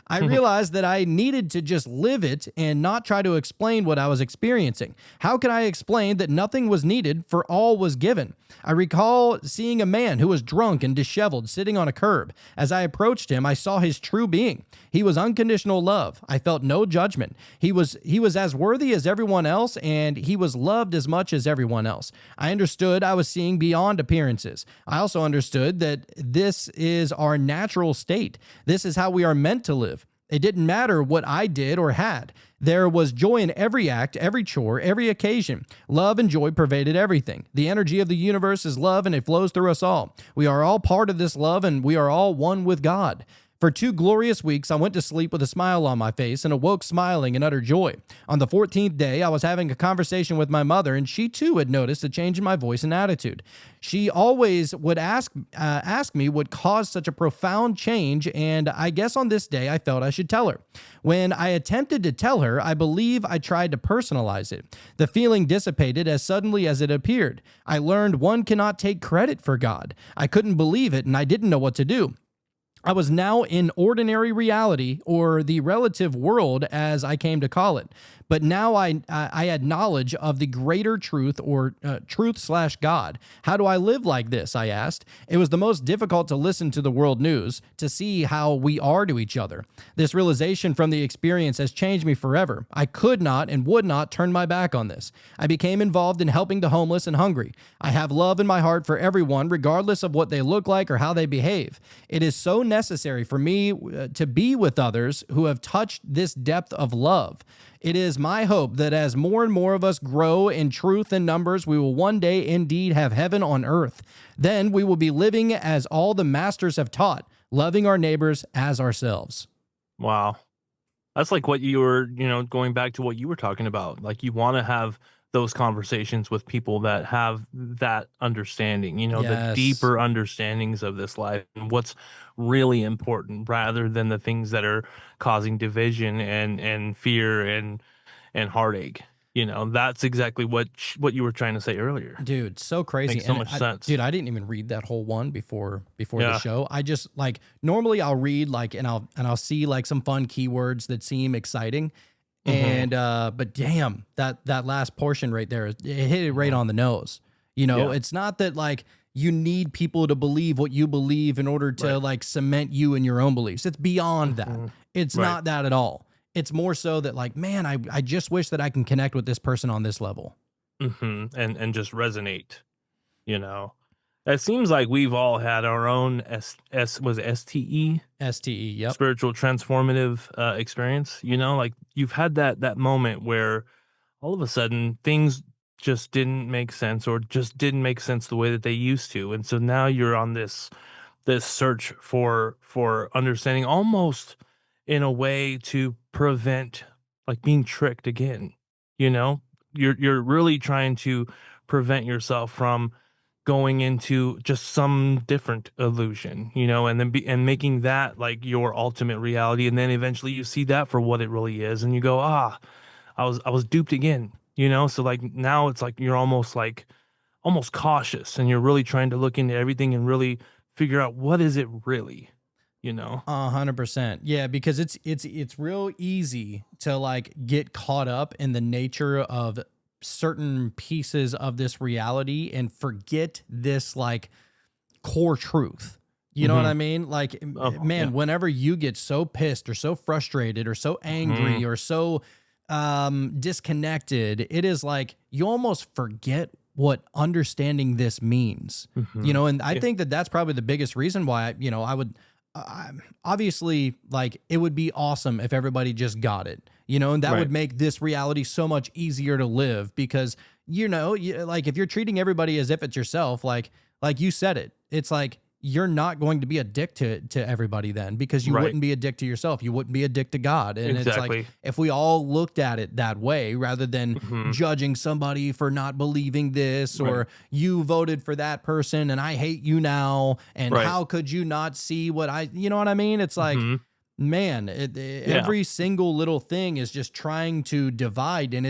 I realized that I needed to just live it and not try to explain what I was experiencing. How could I explain that nothing was needed for all was given? I recall seeing a man who was drunk and disheveled sitting on a curb. As I approached him, I saw his true being. He was unconditional love. I felt no judgment. He was as worthy as everyone else, and he was loved as much as everyone else. I understood I was seeing beyond appearances. I also understood that this is our natural state. This is how we are meant to live. It didn't matter what I did or had. There was joy in every act, every chore, every occasion. Love and joy pervaded everything. The energy of the universe is love, and it flows through us all. We are all part of this love, and we are all one with God. For 2 glorious weeks, I went to sleep with a smile on my face and awoke smiling in utter joy. On the 14th day, I was having a conversation with my mother, and she too had noticed a change in my voice and attitude. She always would ask me what caused such a profound change, and I guess on this day I felt I should tell her. When I attempted to tell her, I believe I tried to personalize it. The feeling dissipated as suddenly as it appeared. I learned one cannot take credit for God. I couldn't believe it, and I didn't know what to do. I was now in ordinary reality, or the relative world as I came to call it. But now I had knowledge of the greater truth, or truth/God. How do I live like this? I asked. It was the most difficult to listen to the world news, to see how we are to each other. This realization from the experience has changed me forever. I could not and would not turn my back on this. I became involved in helping the homeless and hungry. I have love in my heart for everyone, regardless of what they look like or how they behave. It is so necessary for me to be with others who have touched this depth of love. It is my hope that as more and more of us grow in truth and numbers, we will one day indeed have heaven on earth. Then we will be living as all the masters have taught, loving our neighbors as ourselves. Wow. That's like what you were, going back to what you were talking about. Like, you want to have those conversations with people that have that understanding, the Yes. deeper understandings of this life and what's really important, rather than the things that are causing division and fear and heartache. That's exactly what you were trying to say earlier. Dude, so crazy. Makes so much sense. Dude, I didn't even read that whole one before the Yeah. show. I just normally I'll read and I'll see some fun keywords that seem exciting. And but damn, that last portion right there, it hit it right on the nose. Yeah. It's not that you need people to believe what you believe in order to cement you in your own beliefs. It's beyond that. It's not that at all. It's more so that man, I just wish that I can connect with this person on this level. And just resonate. It seems like we've all had our own STE? STE, yep. Spiritual transformative experience. You've had that moment where all of a sudden things just didn't make sense, or just didn't make sense the way that they used to. And so now you're on this search for understanding, almost in a way to prevent being tricked again. You're really trying to prevent yourself from going into just some different illusion, and then and making that your ultimate reality. And then eventually you see that for what it really is, and you go, I was duped again, So now it's you're almost cautious, and you're really trying to look into everything and really figure out what is it really, 100%. Yeah, because it's real easy to get caught up in the nature of certain pieces of this reality and forget this core truth. You know what I mean? Whenever you get so pissed or so frustrated or so angry or so disconnected, it is you almost forget what understanding this means. And I think that that's probably the biggest reason why I would obviously it would be awesome if everybody just got it, and that would make this reality so much easier to live, because if you're treating everybody as if it's yourself, like you said it, it's you're not going to be a dick to everybody then, because you wouldn't be a dick to yourself. You wouldn't be a dick to God. And Exactly. it's if we all looked at it that way, rather than judging somebody for not believing this, or you voted for that person and I hate you now, and how could you not see what you know what I mean? It's man, every single little thing is just trying to divide, and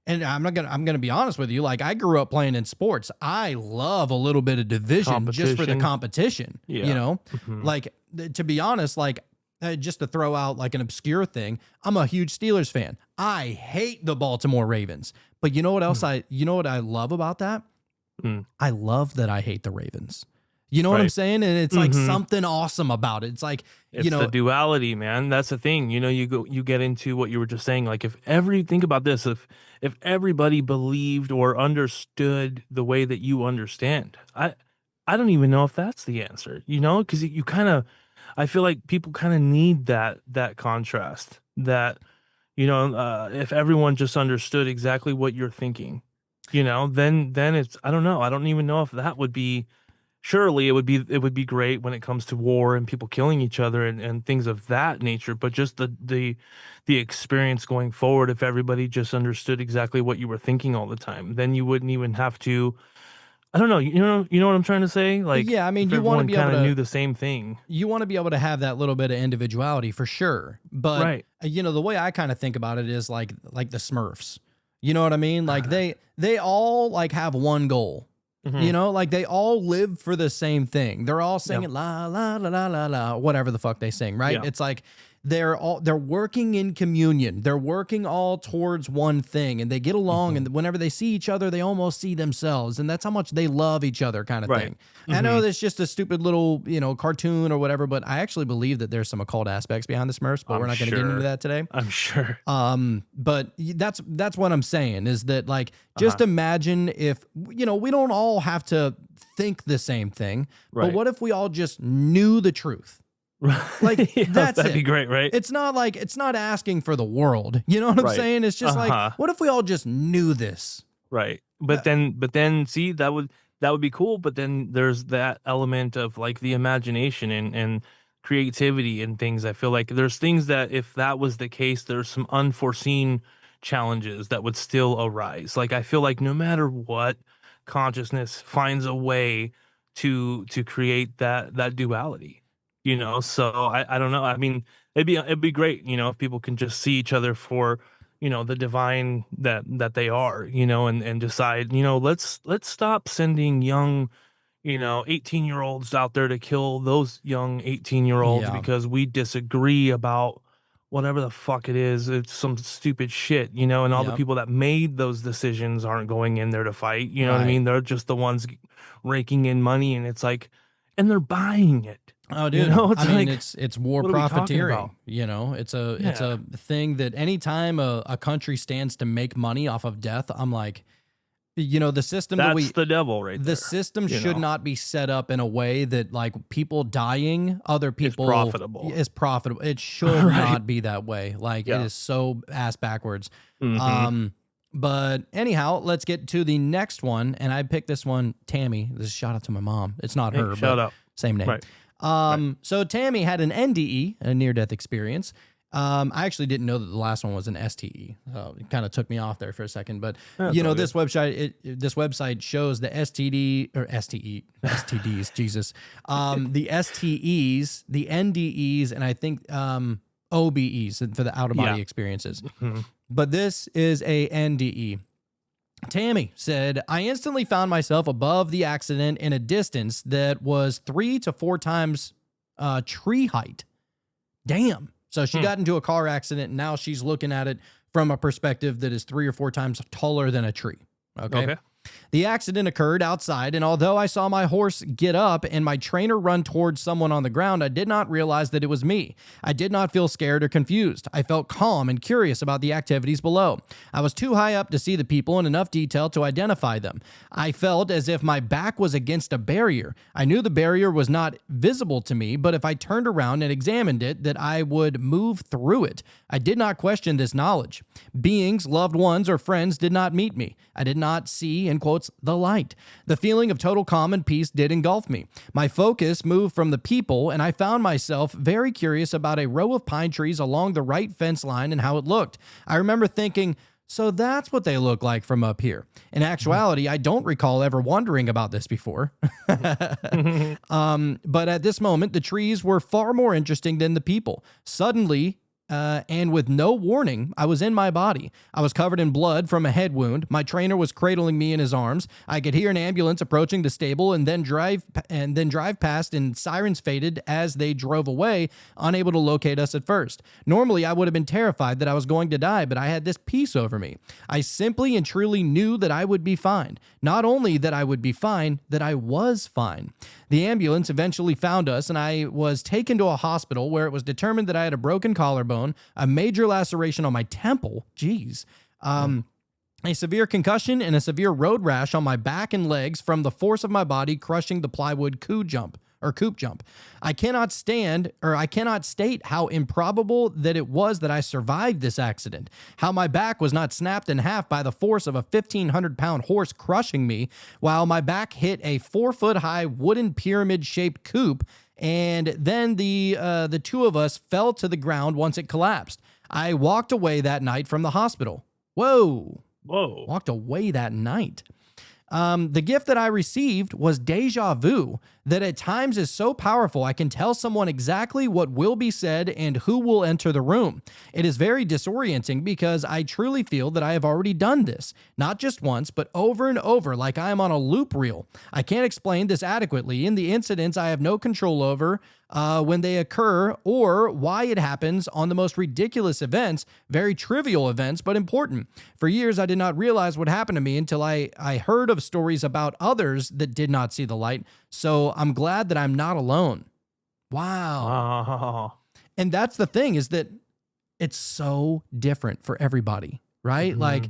and I'm gonna be honest with you. Like, I grew up playing in sports. I love a little bit of division just for the competition. Yeah. You know, Mhm. like to be honest, like just to throw out like an obscure thing, I'm a huge Steelers fan. I hate the Baltimore Ravens, but you know what else you know what I love about that? I love that I hate the Ravens. You know what I'm Right. saying? And it's like something awesome about it. It's like, It's you know, the duality, man. That's the thing. You know, you get into what you were just saying. Like, think about this, if everybody believed or understood the way that you understand, I don't even know if that's the answer, you know, because you kind of, I feel like people kind of need that contrast, that, you know, if everyone just understood exactly what you're thinking, you know, then it's, I don't know. I don't even know if that would be, surely it would be great when it comes to war and people killing each other and things of that nature, but just the experience going forward, if everybody just understood exactly what you were thinking all the time, then you wouldn't even have to, I don't know, you know what I'm trying to say? Like, yeah, I mean, if you want to everyone be able kind of to knew the same thing. you want to be able to have that little bit of individuality for sure. But Right. you know, the way I kind of think about it is like the Smurfs. You know what I mean? Like they all like have one goal. You know, like they all live for the same thing. They're all singing la la la la la la, whatever the fuck they sing, right? Yeah. It's like they're working in communion. They're working all towards one thing, and they get along. And whenever they see each other, they almost see themselves, and that's how much they love each other, kind of Right. thing. I know that's just a stupid little, you know, cartoon or whatever, but I actually believe that there's some occult aspects behind the Smurfs. But we're not going to get into that today. I'm sure. But that's what I'm saying is that, like, just imagine if, you know, we don't all have to think the same thing, but Right. what if we all just knew the truth? Like, Yeah, that's that'd it. be great, right? It's not like, it's not asking for the world. You know what I'm Right. saying? It's just Uh-huh. like, what if we all just knew this? Right. But then see, that would be cool, but then there's that element of like the imagination and creativity and things. I feel like there's things that if that was the case, there's some unforeseen challenges that would still arise. Like, I feel like no matter what, consciousness finds a way to create that duality. You know, so I don't know. I mean, it'd be great, you know, if people can just see each other for, you know, the divine that they are, you know, and decide, you know, let's stop sending young, you know, 18-year-olds out there to kill those young 18-year-olds Yeah. because we disagree about whatever the fuck it is. It's some stupid shit, you know, and all the Yep. people that made those decisions aren't going in there to fight. You know what I Right. mean? They're just the ones raking in money, and it's like, and they're buying it. Oh, dude. You know, it's I mean, like, it's war what are we talking profiteering. about? You know, it's a thing that anytime a country stands to make money off of death, I'm like, you know, the system That's the devil right the there. system you should know? not be set up in a way that like people dying, other people profitable. is profitable. It should Right. not be that way. Like, it is so ass backwards. Mhm. But anyhow, let's get to the next one. And I picked this one, Tammy. This is a shout out to my mom. It's not Hey, her, shout but out. same name. Right. So Tammy had an NDE, a near-death experience. I actually didn't know that the last one was an STE. So it kind of took me off there for a second, but That's you know, all this website shows the STDs, Jesus. The STEs, the NDEs, and I think OBEs for the out-of-body Yeah. experiences. Mhm. But this is a NDE. Tammy said, I instantly found myself above the accident in a distance that was 3 to 4 times tree height. Damn. So she got into a car accident, and now she's looking at it from a perspective that is 3 or 4 times taller than a tree. Okay. The accident occurred outside, and although I saw my horse get up and my trainer run towards someone on the ground, I did not realize that it was me. I did not feel scared or confused. I felt calm and curious about the activities below. I was too high up to see the people in enough detail to identify them. I felt as if my back was against a barrier. I knew the barrier was not visible to me, but if I turned around and examined it, that I would move through it. I did not question this knowledge. Beings, loved ones, or friends did not meet me. I did not see, in quotes, the light. The feeling of total calm and peace did engulf me. My focus moved from the people, and I found myself very curious about a row of pine trees along the right fence line and how it looked. I remember thinking, so that's what they look like from up here. In actuality, I don't recall ever wondering about this before. But at this moment, the trees were far more interesting than the people. Suddenly, and with no warning, I was in my body. I was covered in blood from a head wound. My trainer was cradling me in his arms. I could hear an ambulance approaching the stable and then drive past, and sirens faded as they drove away, unable to locate us at first. Normally, I would have been terrified that I was going to die, but I had this peace over me. I simply and truly knew that I would be fine. Not only that I would be fine, that I was fine. The ambulance eventually found us, and I was taken to a hospital where it was determined that I had a broken collarbone, a major laceration on my temple, a severe concussion, and a severe road rash on my back and legs from the force of my body crushing the plywood coop jump. I cannot state how improbable that it was that I survived this accident, how my back was not snapped in half by the force of a 1,500-pound horse crushing me, while my back hit a 4-foot-high wooden pyramid-shaped coop, and then the two of us fell to the ground once it collapsed. I walked away that night from the hospital. Whoa. Walked away that night. The gift that I received was deja vu, that at times is so powerful I can tell someone exactly what will be said and who will enter the room. It is very disorienting because I truly feel that I have already done this, not just once, but over and over, like I am on a loop reel. I can't explain this adequately. In the incidents I have no control over when they occur or why it happens on the most ridiculous events, very trivial events, but important. For years, I did not realize what happened to me until I heard of stories about others that did not see the light. So I'm glad that I'm not alone. Wow. And that's the thing, is that it's so different for everybody, right? Like,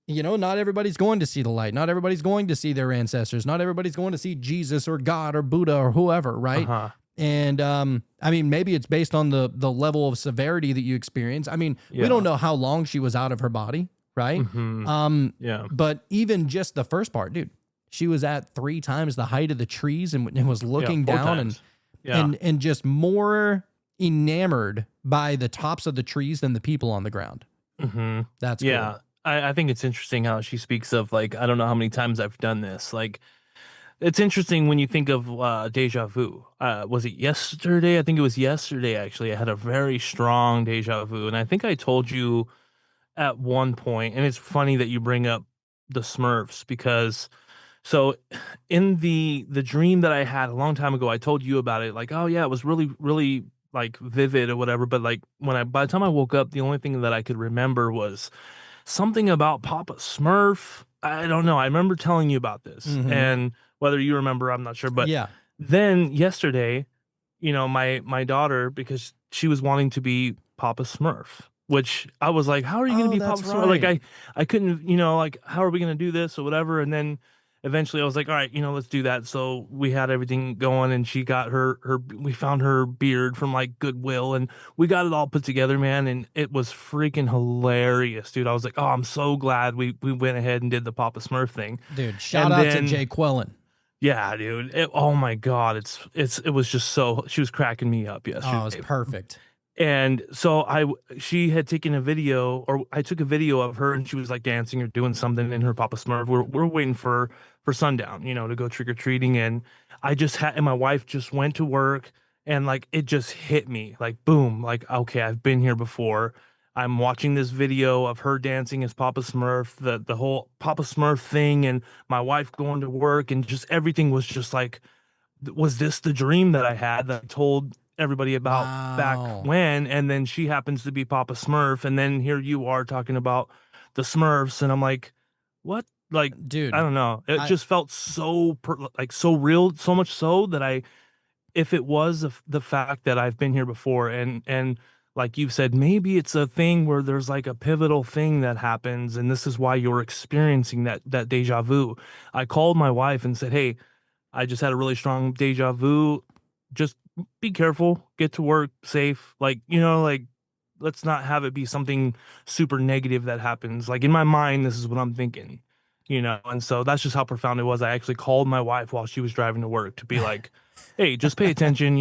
not everybody's going to see the light. Not everybody's going to see their ancestors. Not everybody's going to see Jesus or God or Buddha or whoever, right? And I mean, maybe it's based on the level of severity that you experience. I mean, we don't know how long she was out of her body, right? But even just the first part, dude, she was at 3 times the height of the trees and was looking down and just more enamored by the tops of the trees than the people on the ground. That's cool. I think it's interesting how she speaks of, like, I don't know how many times I've done this. Like, it's interesting when you think of deja vu. Was it yesterday? I think it was yesterday, actually. I had a very strong deja vu. And I think I told you at one point, and it's funny that you bring up the Smurfs, because so in the dream that I had a long time ago, I told you about it. Like, oh yeah, it was really, really like vivid or whatever. But like by the time I woke up, the only thing that I could remember was something about Papa Smurf. I don't know. I remember telling you about this, and whether you remember, I'm not sure. But then yesterday, my daughter, because she was wanting to be Papa Smurf, which I was like, how are you going to be Papa Smurf? Like I couldn't, like, how are we going to do this or whatever? And then eventually I was like, all right, let's do that. So we had everything going, and she got we found her beard from like Goodwill, and we got it all put together, man. And it was freaking hilarious, dude. I was like, oh, I'm so glad we went ahead and did the Papa Smurf thing. Dude, shout out to Jay Quellen. Yeah, dude. Oh my God. It was just so, she was cracking me up yesterday. Oh, it was perfect. And so she had taken a video, or I took a video of her, and she was like dancing or doing something in her Papa Smurf. We're waiting for sundown, to go trick or treating. And and my wife just went to work, and like, it just hit me like, boom, like, okay, I've been here before. I'm watching this video of her dancing as Papa Smurf, the whole Papa Smurf thing, and my wife going to work, and just everything was just like, was this the dream that I had that I told everybody about back when? And then she happens to be Papa Smurf, and then here you are talking about the Smurfs, and I'm like, what? Like, dude, I don't know. It just felt so so real, so much so that if it was the fact that I've been here before, and like you've said, maybe it's a thing where there's like a pivotal thing that happens, and this is why you're experiencing that deja vu. I called my wife and said, hey, I just had a really strong deja vu. Just be careful, get to work safe. Like, like, let's not have it be something super negative that happens. Like, in my mind, this is what I'm thinking, and so that's just how profound it was. I actually called my wife while she was driving to work to be like, hey, just pay attention,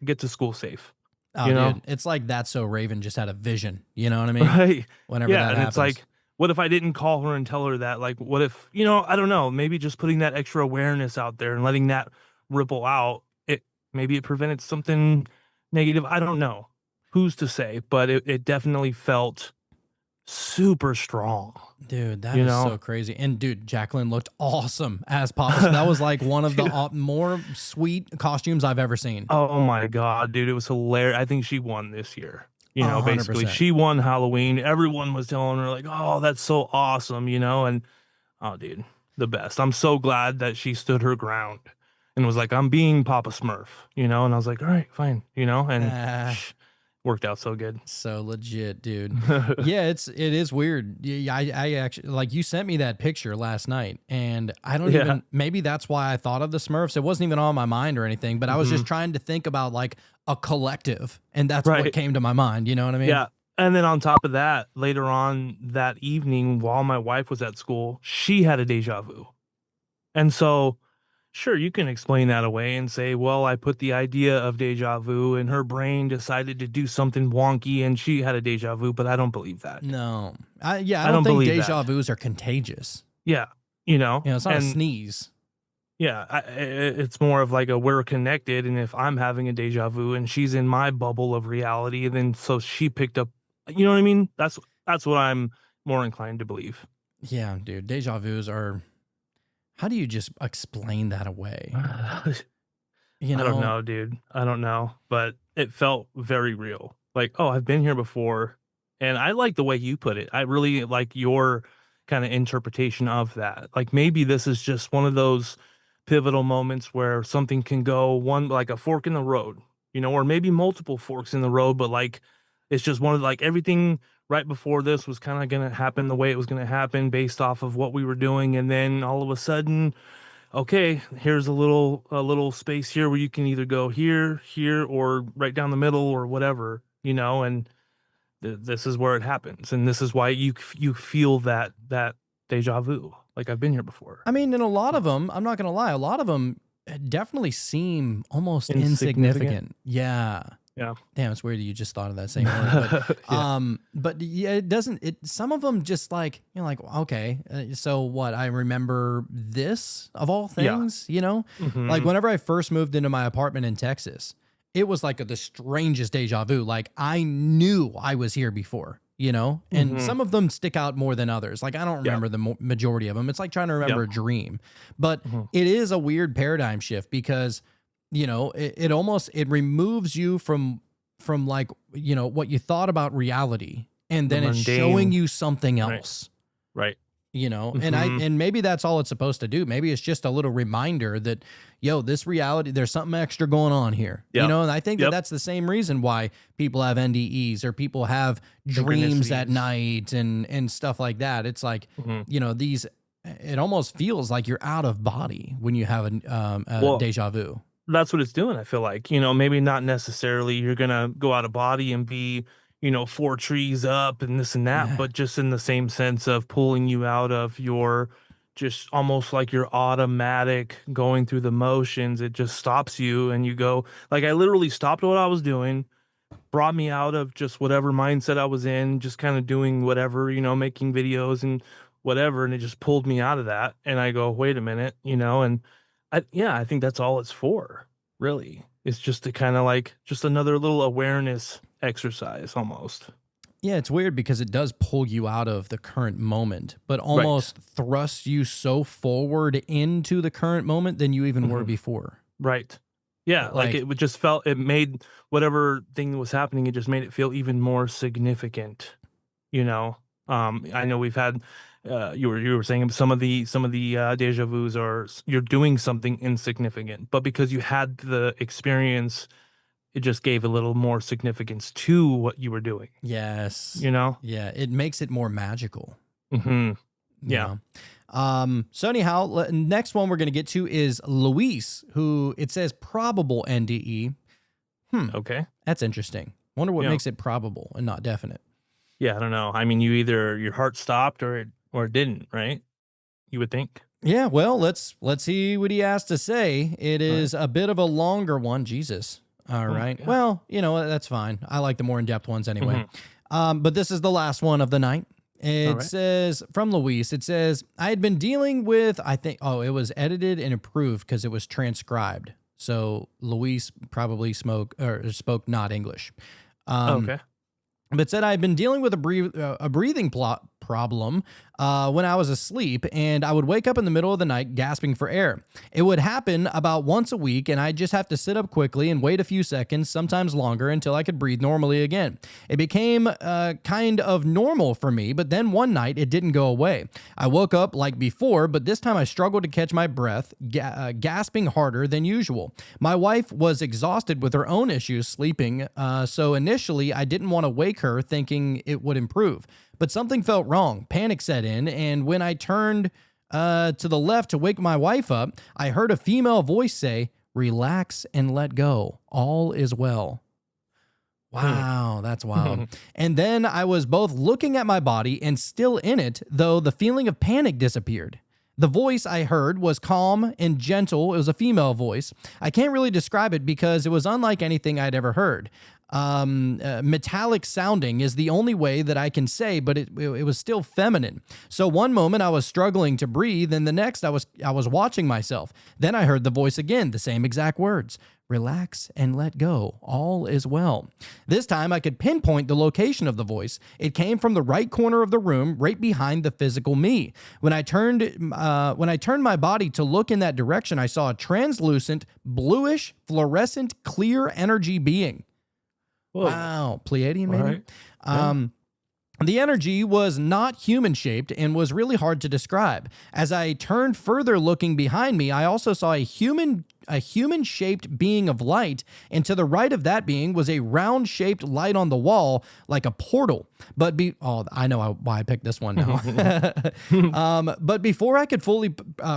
get to school safe. Oh, dude, it's like That's So Raven just had a vision. You know what I mean? Right. Whenever that happens. It's like, what if I didn't call her and tell her that? Like, what if, I don't know, maybe just putting that extra awareness out there and letting that ripple out, maybe it prevented something negative. I don't know. who's to say? But it definitely felt super strong. Dude, that is so crazy. And dude, Jacqueline looked awesome as Papa. That was like one of the more sweet costumes I've ever seen. Oh my God, dude. It was hilarious. I think she won this year. Basically 100%. she won Halloween. Everyone was telling her like, oh, that's so awesome, and oh, dude, the best. I'm so glad that she stood her ground and was like, I'm being Papa Smurf, and I was like, all right, fine, and worked out so good. So legit, dude. Yeah, it is weird. Yeah, I actually, like, you sent me that picture last night, and I don't even, maybe that's why I thought of the Smurfs. It wasn't even on my mind or anything, but I was just trying to think about like a collective, and that's what came to my mind. You know what I mean? Yeah. And then on top of that, later on that evening, while my wife was at school, she had a deja vu. And so, sure, you can explain that away and say, well, I put the idea of deja vu and her brain decided to do something wonky and she had a deja vu, but I don't believe that. No. I don't think deja vus are contagious. Yeah. It's not a sneeze. Yeah. It's more of like we're connected. And if I'm having a deja vu and she's in my bubble of reality, then so she picked up, you know what I mean? That's what I'm more inclined to believe. Yeah, dude. Deja vus are, how do you just explain that away? I don't know, dude. I don't know, but it felt very real. Like, oh, I've been here before. And I like the way you put it. I really like your kind of interpretation of that. Like maybe this is just one of those pivotal moments where something can go one, like a fork in the road, or maybe multiple forks in the road, but like, it's just one of like everything right before this was kind of going to happen the way it was going to happen based off of what we were doing. And then all of a sudden, okay, here's a little space here where you can either go here, or right down the middle or whatever, and this is where it happens. And this is why you feel that deja vu. Like I've been here before. I mean, and a lot of them, I'm not going to lie, a lot of them definitely seem almost insignificant. Yeah. Yeah. Damn, it's weird that you just thought of that same word. But, but yeah, it doesn't, some of them just like, like, okay, so what? I remember this of all things, like whenever I first moved into my apartment in Texas, it was like the strangest deja vu. Like I knew I was here before, and some of them stick out more than others. Like I don't remember the majority of them. It's like trying to remember a dream, but it is a weird paradigm shift because it almost, it removes you from like, what you thought about reality. And then it's showing you something else. Right. And maybe that's all it's supposed to do. Maybe it's just a little reminder that, this reality, there's something extra going on here, and I think that that's the same reason why people have NDEs or people have dreams at night and stuff like that. It's like, it almost feels like you're out of body when you have a deja vu. That's what it's doing. I feel like, maybe not necessarily you're going to go out of body and be, 4 trees up and this and that, but just in the same sense of pulling you out of your, just almost like your automatic going through the motions. It just stops you and you go, like, I literally stopped what I was doing, brought me out of just whatever mindset I was in, just kind of doing whatever, making videos and whatever. And it just pulled me out of that. And I go, wait a minute, and I think that's all it's for, really. It's just to kind of like just another little awareness exercise almost. Yeah, it's weird because it does pull you out of the current moment, but almost thrusts you so forward into the current moment than you even were before. Right. Yeah, like it would just it made whatever thing was happening, it just made it feel even more significant, I know we've had you were saying some of the deja vus are you're doing something insignificant, but because you had the experience, it just gave a little more significance to what you were doing. Yes. Yeah, it makes it more magical. Yeah. So anyhow, next one we're going to get to is Luis, who it says probable NDE. Okay. That's interesting. Wonder what makes it probable and not definite. Yeah, I don't know. I mean, your heart stopped or it didn't, right? You would think. Yeah, well, let's see what he has to say. It is a bit of a longer one. Jesus. All right. Well, that's fine. I like the more in-depth ones anyway. But this is the last one of the night. It says, from Luis, it says, I had been dealing with, it was edited and approved because it was transcribed. So Luis probably spoke not English. Okay. But said I had been dealing with a breathing problem when I was asleep, and I would wake up in the middle of the night gasping for air. It would happen about once a week, and I'd just have to sit up quickly and wait a few seconds, sometimes longer, until I could breathe normally again. It became kind of normal for me, but then one night it didn't go away. I woke up like before, but this time I struggled to catch my breath, gasping harder than usual. My wife was exhausted with her own issues sleeping, so initially I didn't want to wake her thinking it would improve. But something felt wrong. Panic set in, and when I turned to the left to wake my wife up, I heard a female voice say, "Relax and let go. All is well." Wow, that's wild. And then I was both looking at my body and still in it, though the feeling of panic disappeared. The voice I heard was calm and gentle. It was a female voice. I can't really describe it because it was unlike anything I'd ever heard. Metallic sounding is the only way that I can say, but it was still feminine. So one moment I was struggling to breathe, and the next I was watching myself. Then I heard the voice again, the same exact words. "Relax and let go. All is well." This time I could pinpoint the location of the voice. It came from the right corner of the room, right behind the physical me. When I turned my body to look in that direction, I saw a translucent, bluish, fluorescent, clear energy being. Whoa. Wow, Pleiadian maybe? All right. Yeah. The energy was not human-shaped and was really hard to describe. As I turned further looking behind me, I also saw a human-shaped being of light, and to the right of that being was a round-shaped light on the wall, like a portal. I know why I picked this one now. But before I could fully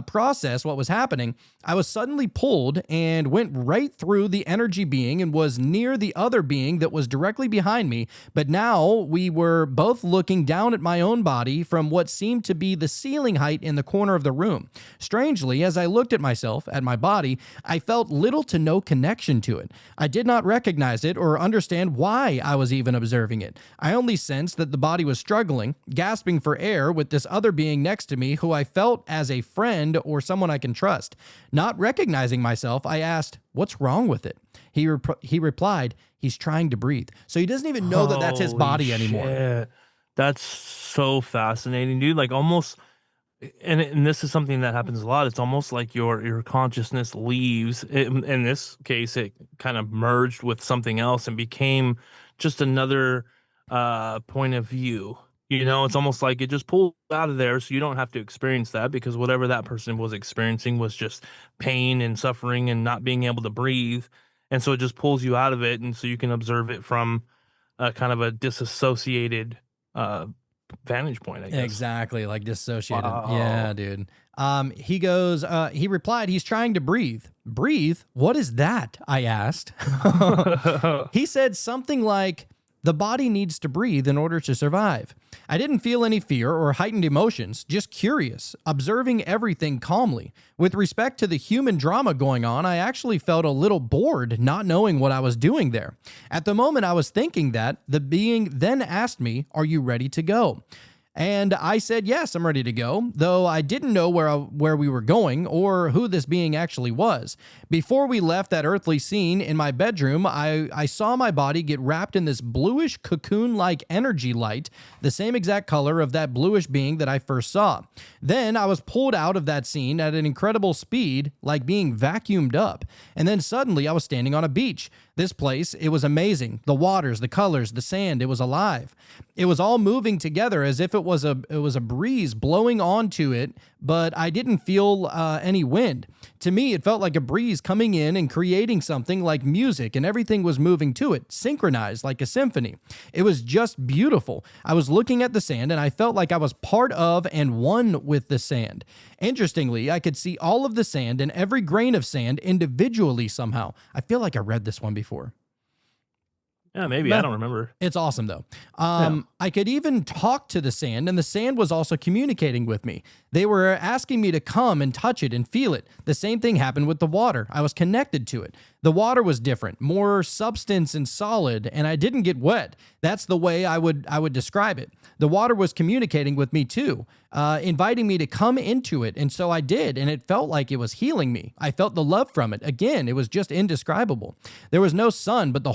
process what was happening, I was suddenly pulled and went right through the energy being and was near the other being that was directly behind me. But now we were both looking down at my own body from what seemed to be the ceiling height in the corner of the room. Strangely, as I looked at myself, at my body, I felt little to no connection to it. I did not recognize it or understand why I was even observing it. I only sensed that the body was struggling, gasping for air with this other being next to me who I felt as a friend or someone I can trust. Not recognizing myself, I asked, "What's wrong with it?" He replied, "He's trying to breathe." So he doesn't even know that that's his body anymore. Shit. That's so fascinating, dude. Like almost, and this is something that happens a lot. It's almost like your consciousness leaves. In this case, it kind of merged with something else and became just another point of view. You know, it's almost like it just pulled out of there, so you don't have to experience that because whatever that person was experiencing was just pain and suffering and not being able to breathe, and so it just pulls you out of it, and so you can observe it from kind of a disassociated vantage point, I guess. Exactly, like dissociated. Wow. Yeah, dude. He replied, "He's trying to breathe." "Breathe? What is that?" I asked. He said something like, "The body needs to breathe in order to survive." I didn't feel any fear or heightened emotions, just curious, observing everything calmly. With respect to the human drama going on, I actually felt a little bored not knowing what I was doing there. At the moment I was thinking that, the being then asked me, "Are you ready to go?" And I said, "Yes, I'm ready to go," though I didn't know where we were going or who this being actually was. Before we left that earthly scene in my bedroom, I saw my body get wrapped in this bluish cocoon-like energy light, the same exact color of that bluish being that I first saw. Then I was pulled out of that scene at an incredible speed, like being vacuumed up. And then suddenly I was standing on a beach. This place, it was amazing. The waters, the colors, the sand, it was alive. It was all moving together as if it was a breeze blowing onto it, but I didn't feel any wind. To me, it felt like a breeze coming in and creating something like music, and everything was moving to it, synchronized like a symphony. It was just beautiful. I was looking at the sand, and I felt like I was part of and one with the sand. Interestingly, I could see all of the sand and every grain of sand individually somehow. I feel like I read this one before. Yeah, maybe. I don't remember. It's awesome, though. I could even talk to the sand, and the sand was also communicating with me. They were asking me to come and touch it and feel it. The same thing happened with the water. I was connected to it. The water was different, more substance and solid, and I didn't get wet. That's the way I would describe it. The water was communicating with me too, inviting me to come into it, and so I did, and it felt like it was healing me. I felt the love from it. Again, it was just indescribable. There was no sun, but the